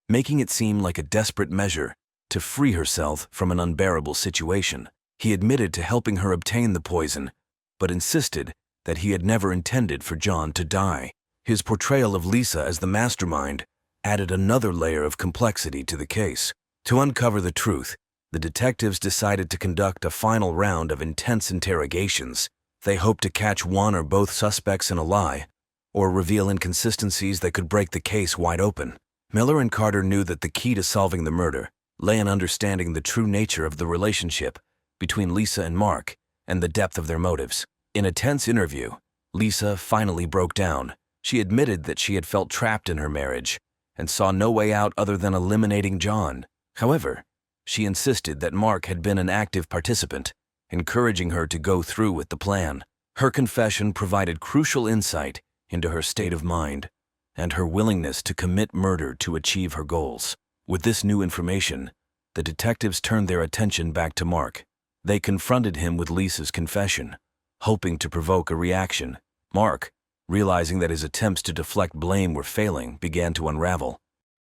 making it seem like a desperate measure to free herself from an unbearable situation. He admitted to helping her obtain the poison, but insisted that he had never intended for John to die. His portrayal of Lisa as the mastermind added another layer of complexity to the case. To uncover the truth, the detectives decided to conduct a final round of intense interrogations. They hoped to catch one or both suspects in a lie, or reveal inconsistencies that could break the case wide open. Miller and Carter knew that the key to solving the murder lay in understanding the true nature of the relationship between Lisa and Mark and the depth of their motives. In a tense interview, Lisa finally broke down. She admitted that she had felt trapped in her marriage and saw no way out other than eliminating John. However, she insisted that Mark had been an active participant, encouraging her to go through with the plan. Her confession provided crucial insight into her state of mind and her willingness to commit murder to achieve her goals. With this new information, the detectives turned their attention back to Mark. They confronted him with Lisa's confession, hoping to provoke a reaction. Mark, realizing that his attempts to deflect blame were failing, began to unravel.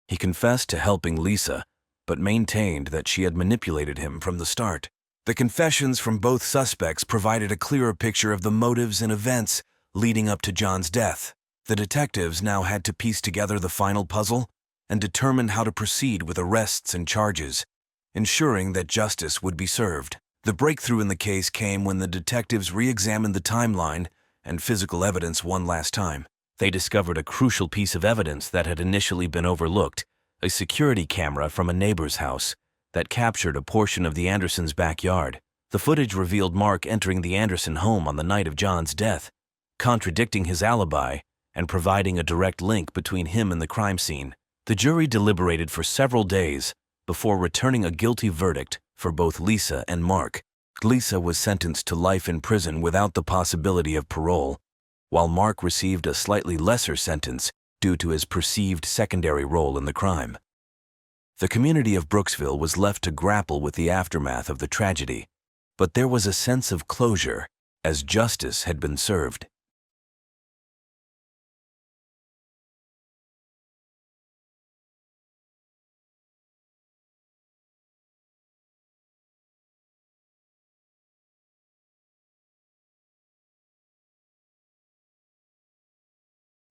He confessed to helping Lisa, but maintained that she had manipulated him from the start. The confessions from both suspects provided a clearer picture of the motives and events leading up to John's death. The detectives now had to piece together the final puzzle and determine how to proceed with arrests and charges, ensuring that justice would be served. The breakthrough in the case came when the detectives re-examined the timeline and physical evidence one last time. They discovered a crucial piece of evidence that had initially been overlooked: a security camera from a neighbor's house that captured a portion of the Andersons' backyard. The footage revealed Mark entering the Anderson home on the night of John's death, contradicting his alibi and providing a direct link between him and the crime scene. The jury deliberated for several days before returning a guilty verdict for both Lisa and Mark. Lisa was sentenced to life in prison without the possibility of parole, while Mark received a slightly lesser sentence due to his perceived secondary role in the crime. The community of Brooksville was left to grapple with the aftermath of the tragedy, but there was a sense of closure as justice had been served.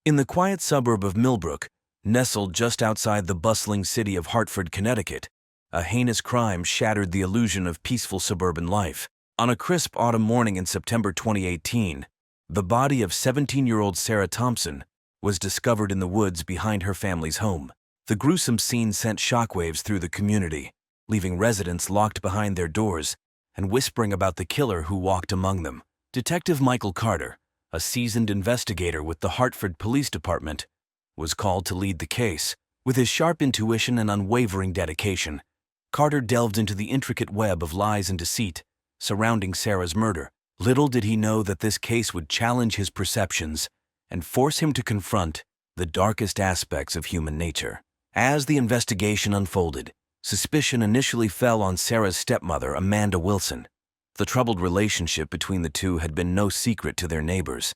In the quiet suburb of Millbrook, nestled just outside the bustling city of Hartford, Connecticut, a heinous crime shattered the illusion of peaceful suburban life. On a crisp autumn morning in September 2018, the body of 17-year-old Sarah Thompson was discovered in the woods behind her family's home. The gruesome scene sent shockwaves through the community, leaving residents locked behind their doors and whispering about the killer who walked among them. Detective Michael Carter, a seasoned investigator with the Hartford Police Department, was called to lead the case. With his sharp intuition and unwavering dedication, Carter delved into the intricate web of lies and deceit surrounding Sarah's murder. Little did he know that this case would challenge his perceptions and force him to confront the darkest aspects of human nature. As the investigation unfolded, suspicion initially fell on Sarah's stepmother, Amanda Wilson. The troubled relationship between the two had been no secret to their neighbors,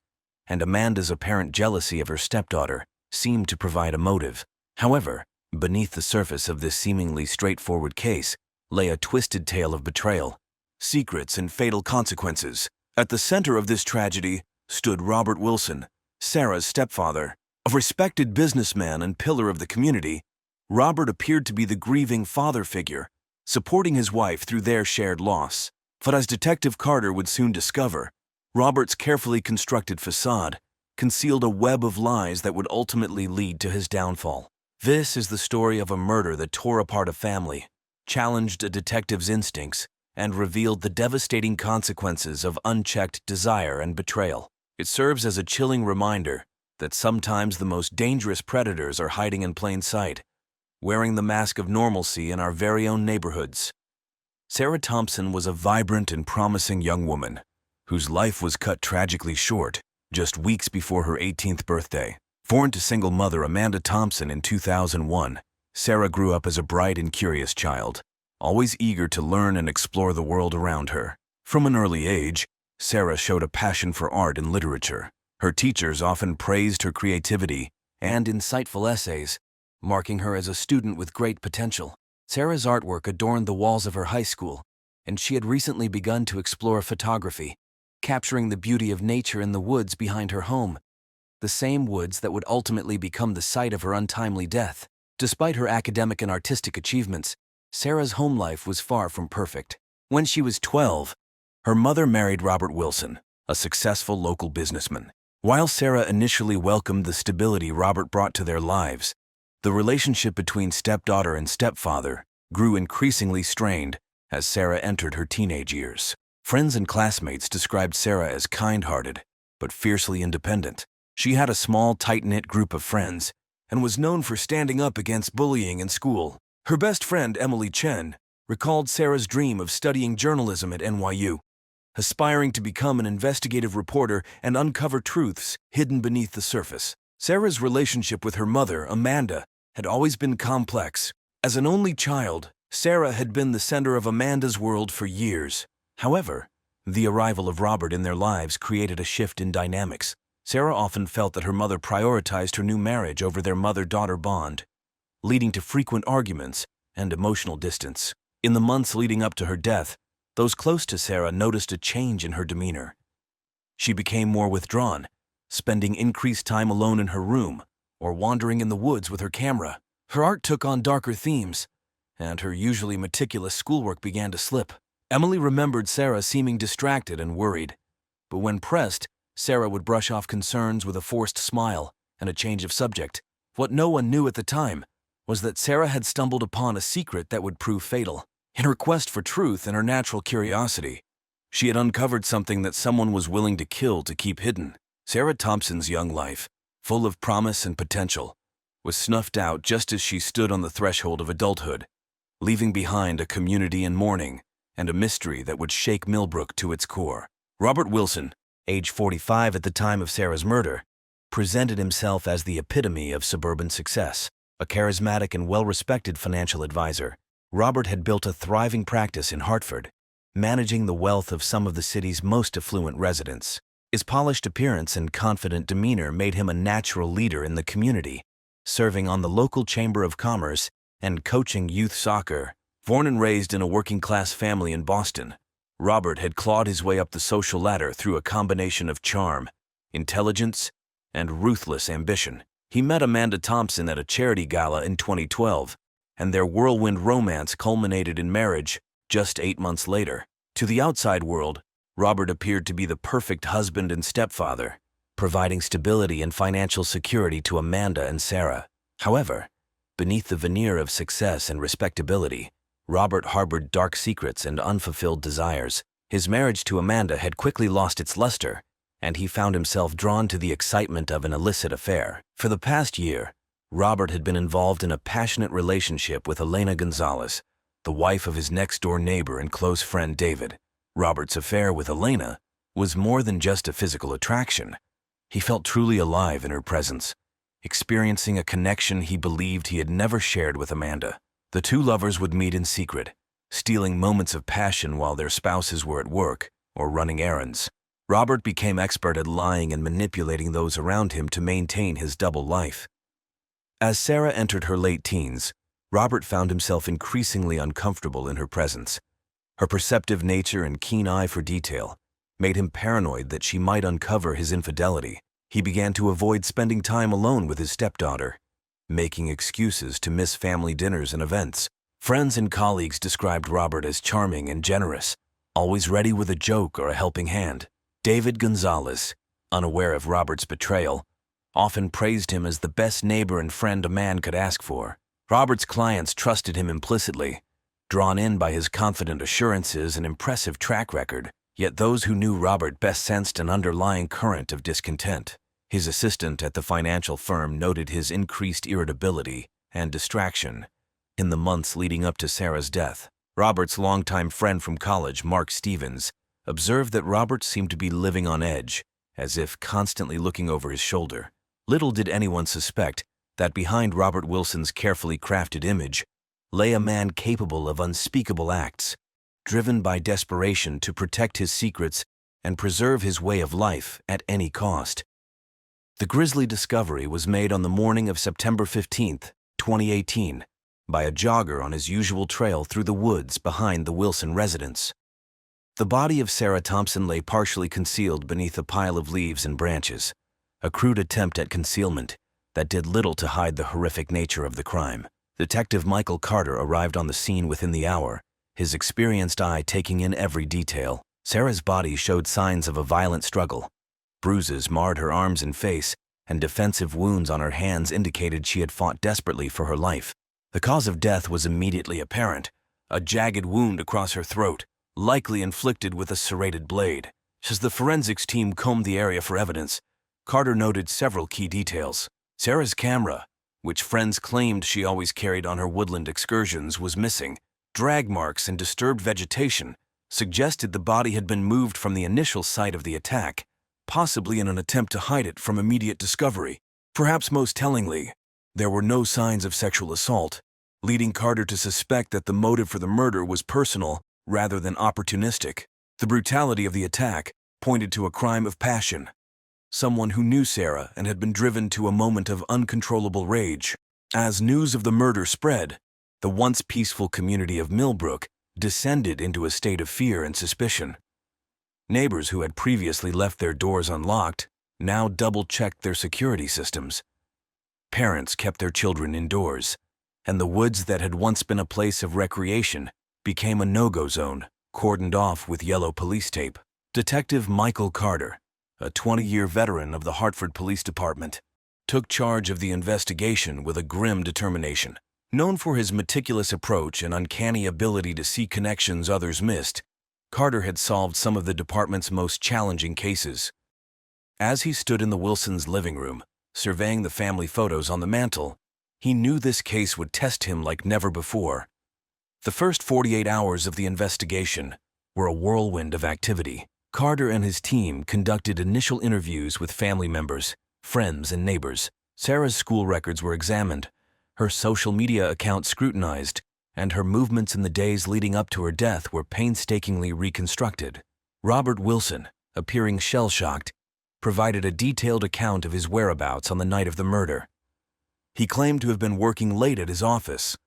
and Amanda's apparent jealousy of her stepdaughter seemed to provide a motive. However, beneath the surface of this seemingly straightforward case lay a twisted tale of betrayal. secrets, and fatal consequences. At the center of this tragedy stood Robert Wilson, Sarah's stepfather. A respected businessman and pillar of the community, Robert appeared to be the grieving father figure, supporting his wife through their shared loss. But as Detective Carter would soon discover, Robert's carefully constructed facade concealed a web of lies that would ultimately lead to his downfall. This is the story of a murder that tore apart a family, challenged a detective's instincts, and revealed the devastating consequences of unchecked desire and betrayal. It serves as a chilling reminder that sometimes the most dangerous predators are hiding in plain sight, wearing the mask of normalcy in our very own neighborhoods. Sarah Thompson was a vibrant and promising young woman whose life was cut tragically short just weeks before her 18th birthday. Born to single mother Amanda Thompson in 2001, Sarah grew up as a bright and curious child, always eager to learn and explore the world around her. From an early age, Sarah showed a passion for art and literature. Her teachers often praised her creativity and insightful essays, marking her as a student with great potential. Sarah's artwork adorned the walls of her high school, and she had recently begun to explore photography, capturing the beauty of nature in the woods behind her home, the same woods that would ultimately become the site of her untimely death. Despite her academic and artistic achievements, Sarah's home life was far from perfect. When she was 12, her mother married Robert Wilson, a successful local businessman. While Sarah initially welcomed the stability Robert brought to their lives, the relationship between stepdaughter and stepfather grew increasingly strained as Sarah entered her teenage years. Friends and classmates described Sarah as kind-hearted, but fiercely independent. She had a small, tight-knit group of friends and was known for standing up against bullying in school. Her best friend, Emily Chen, recalled Sarah's dream of studying journalism at NYU, aspiring to become an investigative reporter and uncover truths hidden beneath the surface. Sarah's relationship with her mother, Amanda, had always been complex. As an only child, Sarah had been the center of Amanda's world for years. However, the arrival of Robert in their lives created a shift in dynamics. Sarah often felt that her mother prioritized her new marriage over their mother-daughter bond, leading to frequent arguments and emotional distance. In the months leading up to her death, those close to Sarah noticed a change in her demeanor. She became more withdrawn, spending increased time alone in her room or wandering in the woods with her camera. Her art took on darker themes, and her usually meticulous schoolwork began to slip. Emily remembered Sarah seeming distracted and worried, but when pressed, Sarah would brush off concerns with a forced smile and a change of subject. What no one knew at the time was that Sarah had stumbled upon a secret that would prove fatal. In her quest for truth and her natural curiosity, she had uncovered something that someone was willing to kill to keep hidden. Sarah Thompson's young life, full of promise and potential, was snuffed out just as she stood on the threshold of adulthood, leaving behind a community in mourning and a mystery that would shake Millbrook to its core. Robert Wilson, age 45 at the time of Sarah's murder, presented himself as the epitome of suburban success. A charismatic and well-respected financial advisor, Robert had built a thriving practice in Hartford, managing the wealth of some of the city's most affluent residents. His polished appearance and confident demeanor made him a natural leader in the community, serving on the local Chamber of Commerce and coaching youth soccer. Born and raised in a working-class family in Boston, Robert had clawed his way up the social ladder through a combination of charm, intelligence, and ruthless ambition. He met Amanda Thompson at a charity gala in 2012, and their whirlwind romance culminated in marriage just 8 months later. To the outside world, Robert appeared to be the perfect husband and stepfather, providing stability and financial security to Amanda and Sarah. However, beneath the veneer of success and respectability, Robert harbored dark secrets and unfulfilled desires. His marriage to Amanda had quickly lost its luster, and he found himself drawn to the excitement of an illicit affair. For the past year, Robert had been involved in a passionate relationship with Elena Gonzalez, the wife of his next-door neighbor and close friend David. Robert's affair with Elena was more than just a physical attraction. He felt truly alive in her presence, experiencing a connection he believed he had never shared with Amanda. The two lovers would meet in secret, stealing moments of passion while their spouses were at work or running errands. Robert became expert at lying and manipulating those around him to maintain his double life. As Sarah entered her late teens, Robert found himself increasingly uncomfortable in her presence. Her perceptive nature and keen eye for detail made him paranoid that she might uncover his infidelity. He began to avoid spending time alone with his stepdaughter, making excuses to miss family dinners and events. Friends and colleagues described Robert as charming and generous, always ready with a joke or a helping hand. David Gonzalez, unaware of Robert's betrayal, often praised him as the best neighbor and friend a man could ask for. Robert's clients trusted him implicitly, drawn in by his confident assurances and impressive track record. Yet those who knew Robert best sensed an underlying current of discontent. His assistant at the financial firm noted his increased irritability and distraction in the months leading up to Sarah's death. Robert's longtime friend from college, Mark Stevens, observed that Robert seemed to be living on edge, as if constantly looking over his shoulder. Little did anyone suspect that behind Robert Wilson's carefully crafted image lay a man capable of unspeakable acts, driven by desperation to protect his secrets and preserve his way of life at any cost. The grisly discovery was made on the morning of September 15, 2018, by a jogger on his usual trail through the woods behind the Wilson residence. The body of Sarah Thompson lay partially concealed beneath a pile of leaves and branches, a crude attempt at concealment that did little to hide the horrific nature of the crime. Detective Michael Carter arrived on the scene within the hour, his experienced eye taking in every detail. Sarah's body showed signs of a violent struggle. Bruises marred her arms and face, and defensive wounds on her hands indicated she had fought desperately for her life. The cause of death was immediately apparent, a jagged wound across her throat, likely inflicted with a serrated blade. As the forensics team combed the area for evidence, Carter noted several key details. Sarah's camera, which friends claimed she always carried on her woodland excursions, was missing. Drag marks and disturbed vegetation suggested the body had been moved from the initial site of the attack, possibly in an attempt to hide it from immediate discovery. Perhaps most tellingly, there were no signs of sexual assault, leading Carter to suspect that the motive for the murder was personal rather than opportunistic. The brutality of the attack pointed to a crime of passion, someone who knew Sarah and had been driven to a moment of uncontrollable rage. As news of the murder spread, the once peaceful community of Millbrook descended into a state of fear and suspicion. Neighbors who had previously left their doors unlocked now double-checked their security systems. Parents kept their children indoors, and the woods that had once been a place of recreation became a no-go zone, cordoned off with yellow police tape. Detective Michael Carter, a 20-year veteran of the Hartford Police Department, took charge of the investigation with a grim determination. Known for his meticulous approach and uncanny ability to see connections others missed, Carter had solved some of the department's most challenging cases. As he stood in the Wilsons' living room, surveying the family photos on the mantel, he knew this case would test him like never before. The first 48 hours of the investigation were a whirlwind of activity. Carter and his team conducted initial interviews with family members, friends, and neighbors. Sarah's school records were examined, her social media account scrutinized, and her movements in the days leading up to her death were painstakingly reconstructed. Robert Wilson, appearing shell-shocked, provided a detailed account of his whereabouts on the night of the murder. He claimed to have been working late at his office,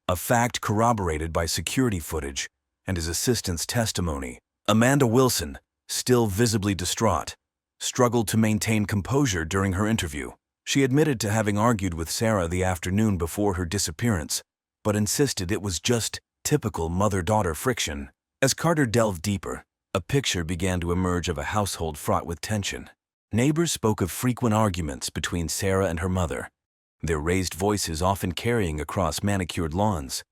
a fact corroborated by security footage and his assistant's testimony. Amanda Wilson, still visibly distraught, struggled to maintain composure during her interview. She admitted to having argued with Sarah the afternoon before her disappearance, but insisted it was just typical mother-daughter friction. As Carter delved deeper, a picture began to emerge of a household fraught with tension. Neighbors spoke of frequent arguments between Sarah and her mother, their raised voices often carrying across manicured lawns.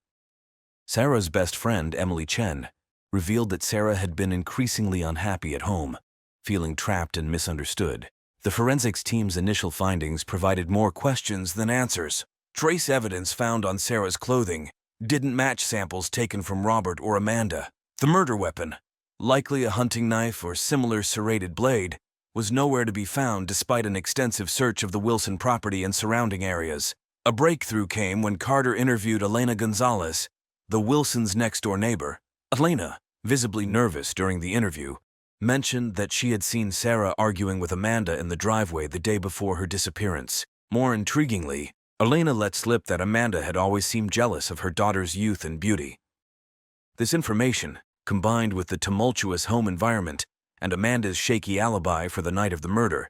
Sarah's best friend, Emily Chen, revealed that Sarah had been increasingly unhappy at home, feeling trapped and misunderstood. The forensics team's initial findings provided more questions than answers. Trace evidence found on Sarah's clothing didn't match samples taken from Robert or Amanda. The murder weapon, likely a hunting knife or similar serrated blade, was nowhere to be found despite an extensive search of the Wilson property and surrounding areas. A breakthrough came when Carter interviewed Elena Gonzalez, the Wilsons' next-door neighbor. Elena, visibly nervous during the interview, mentioned that she had seen Sarah arguing with Amanda in the driveway the day before her disappearance. More intriguingly, Elena let slip that Amanda had always seemed jealous of her daughter's youth and beauty. This information, combined with the tumultuous home environment and Amanda's shaky alibi for the night of the murder,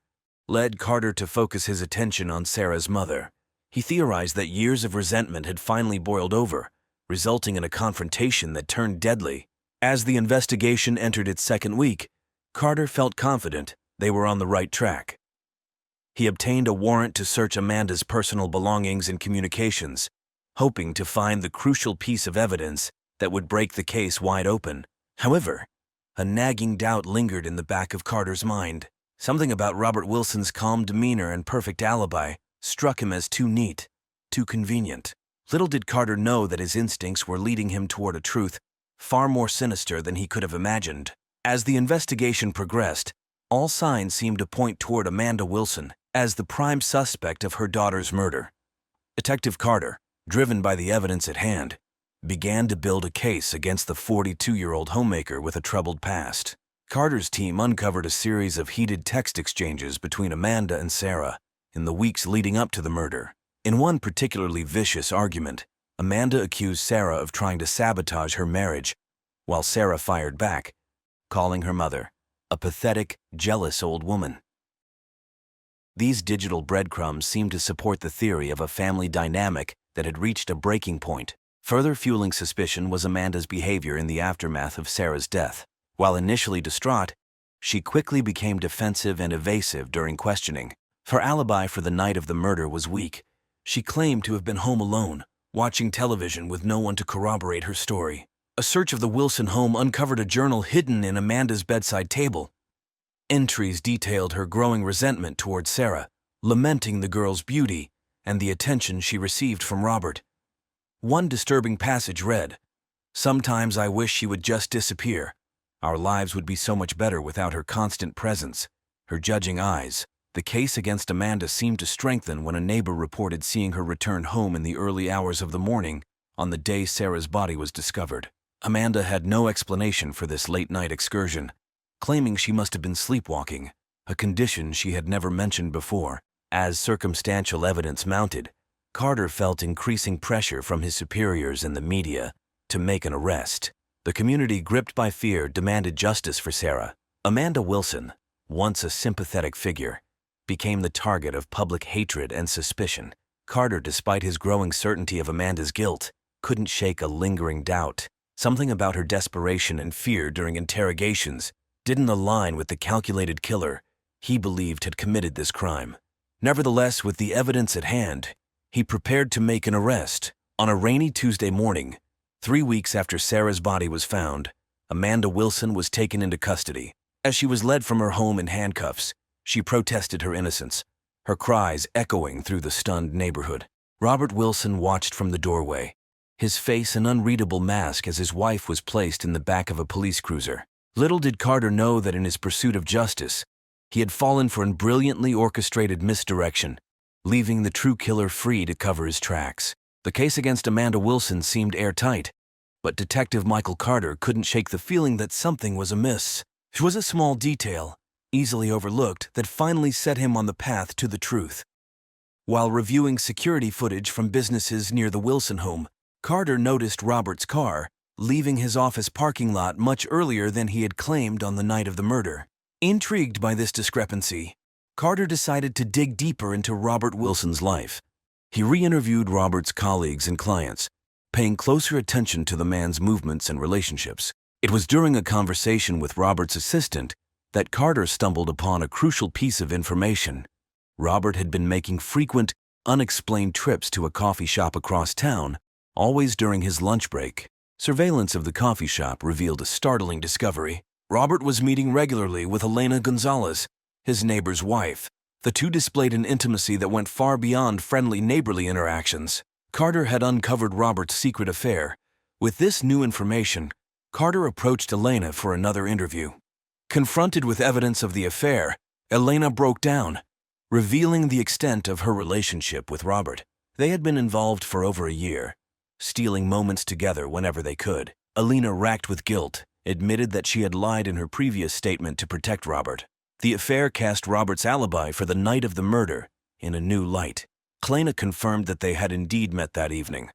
led Carter to focus his attention on Sarah's mother. He theorized that years of resentment had finally boiled over, resulting in a confrontation that turned deadly. As the investigation entered its second week, Carter felt confident they were on the right track. He obtained a warrant to search Amanda's personal belongings and communications, hoping to find the crucial piece of evidence that would break the case wide open. However, a nagging doubt lingered in the back of Carter's mind. Something about Robert Wilson's calm demeanor and perfect alibi struck him as too neat, too convenient. Little did Carter know that his instincts were leading him toward a truth far more sinister than he could have imagined. As the investigation progressed, all signs seemed to point toward Amanda Wilson as the prime suspect of her daughter's murder. Detective Carter, driven by the evidence at hand, began to build a case against the 42-year-old homemaker with a troubled past. Carter's team uncovered a series of heated text exchanges between Amanda and Sarah in the weeks leading up to the murder. In one particularly vicious argument, Amanda accused Sarah of trying to sabotage her marriage, while Sarah fired back, calling her mother a pathetic, jealous old woman. These digital breadcrumbs seemed to support the theory of a family dynamic that had reached a breaking point. Further fueling suspicion was Amanda's behavior in the aftermath of Sarah's death. While initially distraught, she quickly became defensive and evasive during questioning. Her alibi for the night of the murder was weak. She claimed to have been home alone, watching television with no one to corroborate her story. A search of the Wilson home uncovered a journal hidden in Amanda's bedside table. Entries detailed her growing resentment toward Sarah, lamenting the girl's beauty and the attention she received from Robert. One disturbing passage read, "Sometimes I wish she would just disappear. Our lives would be so much better without her constant presence, her judging eyes." The case against Amanda seemed to strengthen when a neighbor reported seeing her return home in the early hours of the morning on the day Sarah's body was discovered. Amanda had no explanation for this late-night excursion, claiming she must have been sleepwalking, a condition she had never mentioned before. As circumstantial evidence mounted, Carter felt increasing pressure from his superiors and the media to make an arrest. The community, gripped by fear, demanded justice for Sarah. Amanda Wilson, once a sympathetic figure, became the target of public hatred and suspicion. Carter, despite his growing certainty of Amanda's guilt, couldn't shake a lingering doubt. Something about her desperation and fear during interrogations didn't align with the calculated killer he believed had committed this crime. Nevertheless, with the evidence at hand, he prepared to make an arrest. On a rainy Tuesday morning, 3 weeks after Sarah's body was found, Amanda Wilson was taken into custody. As she was led from her home in handcuffs, she protested her innocence, her cries echoing through the stunned neighborhood. Robert Wilson watched from the doorway, his face an unreadable mask as his wife was placed in the back of a police cruiser. Little did Carter know that in his pursuit of justice, he had fallen for a brilliantly orchestrated misdirection, leaving the true killer free to cover his tracks. The case against Amanda Wilson seemed airtight, but Detective Michael Carter couldn't shake the feeling that something was amiss. It was a small detail, easily overlooked, that finally set him on the path to the truth. While reviewing security footage from businesses near the Wilson home, Carter noticed Robert's car leaving his office parking lot much earlier than he had claimed on the night of the murder. Intrigued by this discrepancy, Carter decided to dig deeper into Robert Wilson's life. He re-interviewed Robert's colleagues and clients, paying closer attention to the man's movements and relationships. It was during a conversation with Robert's assistant that Carter stumbled upon a crucial piece of information. Robert had been making frequent, unexplained trips to a coffee shop across town, always during his lunch break. Surveillance of the coffee shop revealed a startling discovery. Robert was meeting regularly with Elena Gonzalez, his neighbor's wife. The two displayed an intimacy that went far beyond friendly neighborly interactions. Carter had uncovered Robert's secret affair. With this new information, Carter approached Elena for another interview. Confronted with evidence of the affair, Elena broke down, revealing the extent of her relationship with Robert. They had been involved for over a year, stealing moments together whenever they could. Elena, racked with guilt, admitted that she had lied in her previous statement to protect Robert. The affair cast Robert's alibi for the night of the murder in a new light. Elena confirmed that they had indeed met that evening,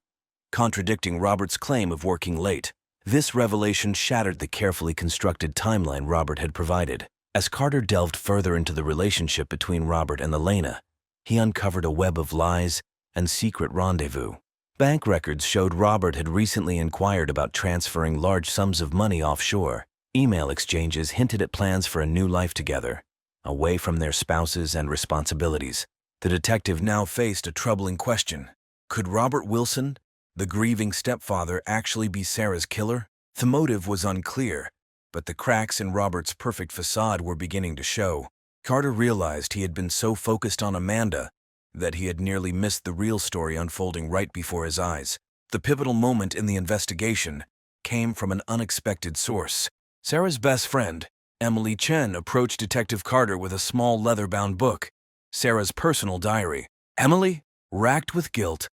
contradicting Robert's claim of working late. This revelation shattered the carefully constructed timeline Robert had provided. As Carter delved further into the relationship between Robert and Elena, he uncovered a web of lies and secret rendezvous. Bank records showed Robert had recently inquired about transferring large sums of money offshore. Email exchanges hinted at plans for a new life together, away from their spouses and responsibilities. The detective now faced a troubling question. Could Robert Wilson, the grieving stepfather, actually be Sarah's killer? The motive was unclear, but the cracks in Robert's perfect facade were beginning to show. Carter realized he had been so focused on Amanda that he had nearly missed the real story unfolding right before his eyes. The pivotal moment in the investigation came from an unexpected source. Sarah's best friend, Emily Chen, approached Detective Carter with a small leather-bound book, Sarah's personal diary. Emily, racked with guilt,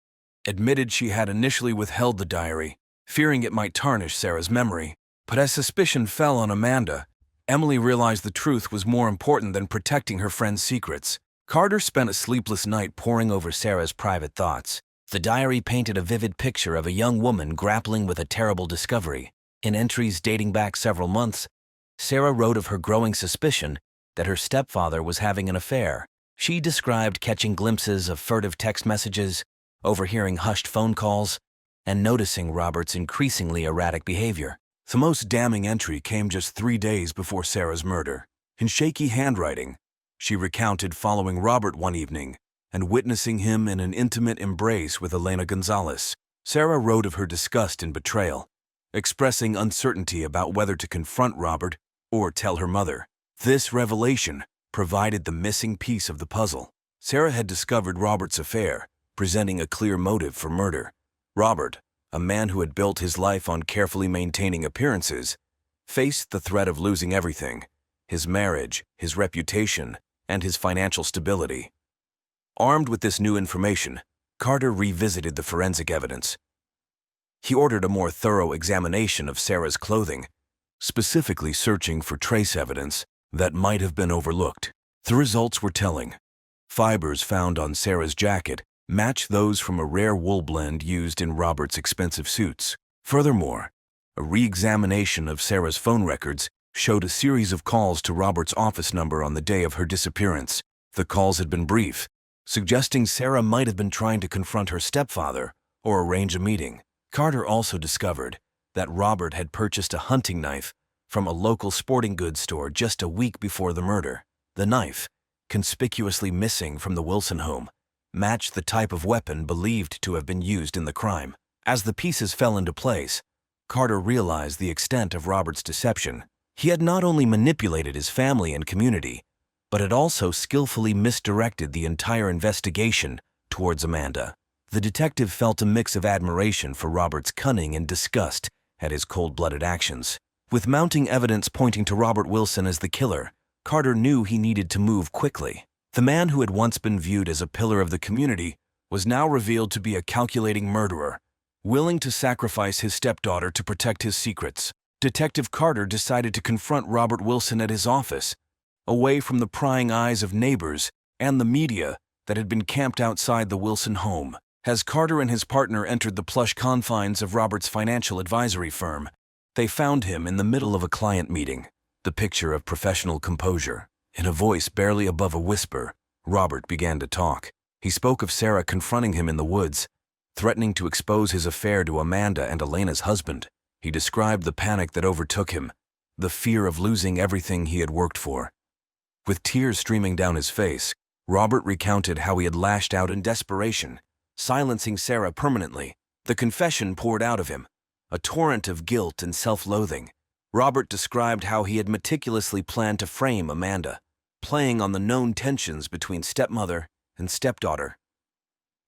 admitted she had initially withheld the diary, fearing it might tarnish Sarah's memory. But as suspicion fell on Amanda, Emily realized the truth was more important than protecting her friend's secrets. Carter spent a sleepless night poring over Sarah's private thoughts. The diary painted a vivid picture of a young woman grappling with a terrible discovery. In entries dating back several months, Sarah wrote of her growing suspicion that her stepfather was having an affair. She described catching glimpses of furtive text messages, overhearing hushed phone calls, and noticing Robert's increasingly erratic behavior. The most damning entry came just 3 days before Sarah's murder. In shaky handwriting, she recounted following Robert one evening and witnessing him in an intimate embrace with Elena Gonzalez. Sarah wrote of her disgust and betrayal, expressing uncertainty about whether to confront Robert or tell her mother. This revelation provided the missing piece of the puzzle. Sarah had discovered Robert's affair, presenting a clear motive for murder. Robert, a man who had built his life on carefully maintaining appearances, faced the threat of losing everything: his marriage, his reputation, and his financial stability. Armed with this new information, Carter revisited the forensic evidence. He ordered a more thorough examination of Sarah's clothing, specifically searching for trace evidence that might have been overlooked. The results were telling. Fibers found on Sarah's jacket matched those from a rare wool blend used in Robert's expensive suits. Furthermore, a re-examination of Sarah's phone records showed a series of calls to Robert's office number on the day of her disappearance. The calls had been brief, suggesting Sarah might have been trying to confront her stepfather or arrange a meeting. Carter also discovered that Robert had purchased a hunting knife from a local sporting goods store just a week before the murder. The knife, conspicuously missing from the Wilson home, matched the type of weapon believed to have been used in the crime. As the pieces fell into place, Carter realized the extent of Robert's deception. He had not only manipulated his family and community, but had also skillfully misdirected the entire investigation towards Amanda. The detective felt a mix of admiration for Robert's cunning and disgust at his cold-blooded actions. With mounting evidence pointing to Robert Wilson as the killer, Carter knew he needed to move quickly. The man who had once been viewed as a pillar of the community was now revealed to be a calculating murderer, willing to sacrifice his stepdaughter to protect his secrets. Detective Carter decided to confront Robert Wilson at his office, away from the prying eyes of neighbors and the media that had been camped outside the Wilson home. As Carter and his partner entered the plush confines of Robert's financial advisory firm, they found him in the middle of a client meeting, the picture of professional composure. In a voice barely above a whisper, Robert began to talk. He spoke of Sarah confronting him in the woods, threatening to expose his affair to Amanda and Elena's husband. He described the panic that overtook him, the fear of losing everything he had worked for. With tears streaming down his face, Robert recounted how he had lashed out in desperation, silencing Sarah permanently. The confession poured out of him, a torrent of guilt and self-loathing. Robert described how he had meticulously planned to frame Amanda, playing on the known tensions between stepmother and stepdaughter.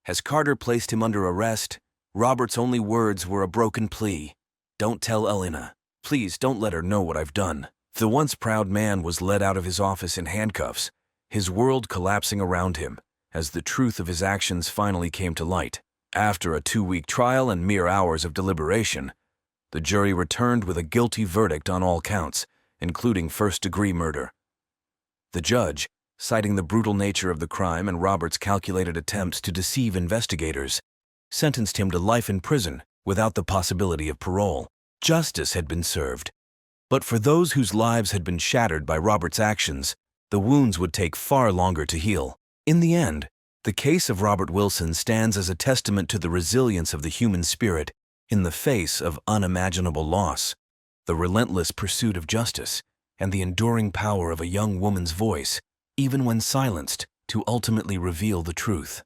As Carter placed him under arrest, Robert's only words were a broken plea. "Don't tell Elena. Please don't let her know what I've done." The once proud man was led out of his office in handcuffs, his world collapsing around him as the truth of his actions finally came to light. After a 2-week trial and mere hours of deliberation, the jury returned with a guilty verdict on all counts, including first-degree murder. The judge, citing the brutal nature of the crime and Robert's calculated attempts to deceive investigators, sentenced him to life in prison without the possibility of parole. Justice had been served. But for those whose lives had been shattered by Robert's actions, the wounds would take far longer to heal. In the end, the case of Robert Wilson stands as a testament to the resilience of the human spirit in the face of unimaginable loss, the relentless pursuit of justice, and the enduring power of a young woman's voice, even when silenced, to ultimately reveal the truth.